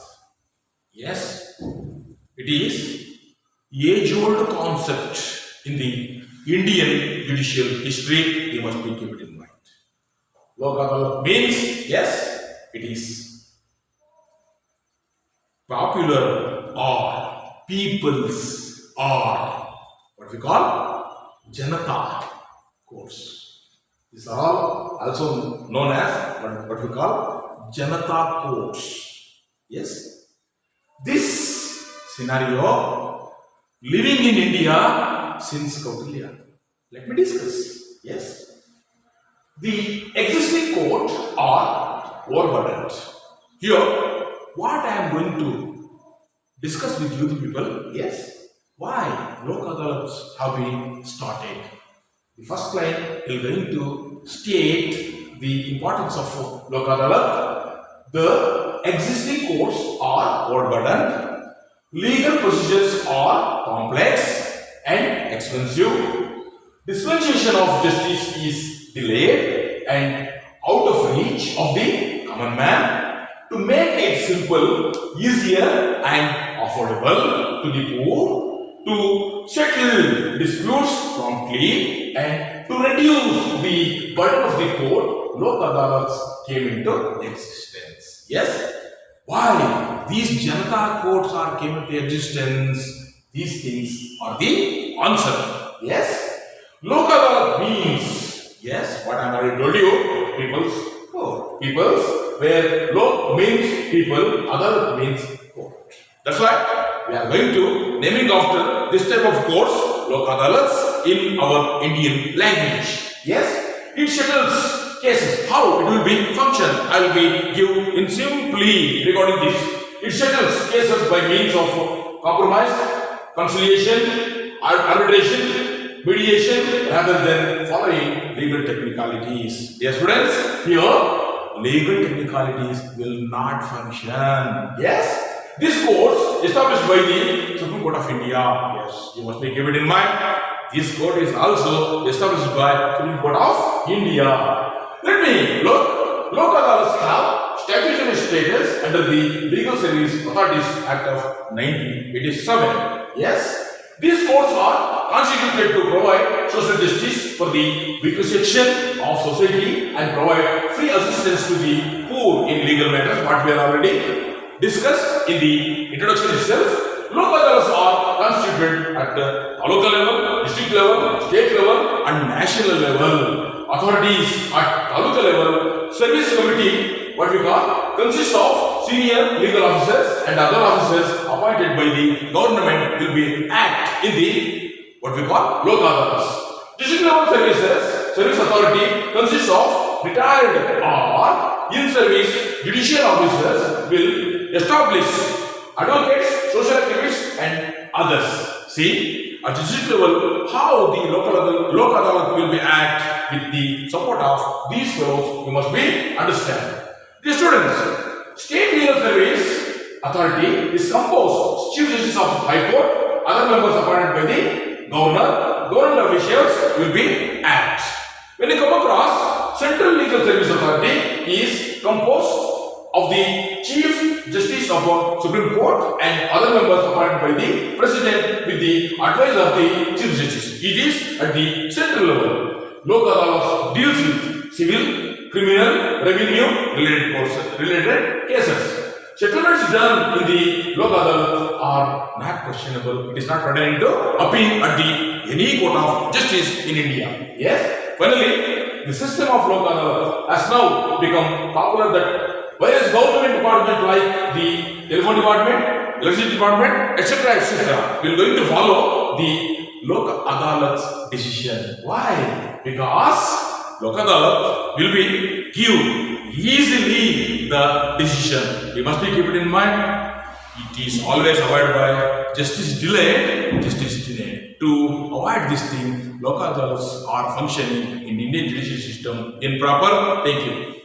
Yes, it is age-old concept in the Indian judicial history. You must be kept in mind. Lok Adalat means, yes, it is popular or people's or what we call Janata courts. These are all also known as what we call Janata courts. Yes, this scenario living in India since Kautilya. Let me discuss. Yes. The existing courts are overburdened. Here, what I am going to discuss with you, the people, yes, why Lok Adalats have been started. The first line is going to state the importance of Lok Adalat. The existing courts are overburdened. Legal procedures are complex and expensive. Dispensation of justice is delayed and out of reach of the common man. To make it simple, easier and affordable to the poor, to settle disputes promptly and to reduce the burden of the court, Lok Adalats came into existence. Yes? Why these Janata courts are came into existence? These things are the answer. Yes, Lok Adalat means, yes, what I have already told you, people's court. People's, where Lok means people, Adalat means court. That's why we are going to naming after this type of courts, Lok Adalats in our Indian language. Yes, it settles cases. How it will be function? I will be give in simply regarding this. It settles cases by means of compromise, conciliation, arbitration, mediation, rather than following legal technicalities. Dear students, here legal technicalities will not function. Yes, this court established by the Supreme Court of India. Yes, you must be keep it in mind. This court is also established by Supreme Court of India. Let me look. Lok Adalats have statutory status under the Legal Service Authorities Act of 1987. Yes, these courts are constituted to provide social justice for the weaker section of society and provide free assistance to the poor in legal matters. What we have already discussed in the introduction itself. Lok Adalats are constituted at the local level, district level, state level, and national level. Authorities at taluka level, service committee, what we call, consists of senior legal officers and other officers appointed by the government will be act in the what we call Lok Adalats. District level services, service authority consists of retired or in-service judicial officers will establish advocates, social activists and others. See, at district level, how the local adalat will be act with the support of these fellows, you must be understand. Dear students, State Legal Service Authority is composed Chief Justice of High Court, other members appointed by the Governor, government officials will be act. When you come across Central Legal Service Authority is composed of the Chief Justice of Supreme Court and other members appointed by the President with the advice of the Chief Justice. It is at the central level. Local law deals with civil, criminal, revenue related cases. Settlements done in the local adalat are not questionable. It is not pertaining to appeal at any court of justice in India. Yes. Finally, the system of local adalat has now become popular that various government departments like the telephone department, electricity department, etc., will going to follow the local adalat's decision. Why? Because local adalat will be give easily the decision. We must be keep it in mind. It is always avoided by justice delayed, justice denied. To avoid this thing, local adalats are functioning in Indian judicial system in proper. Thank you.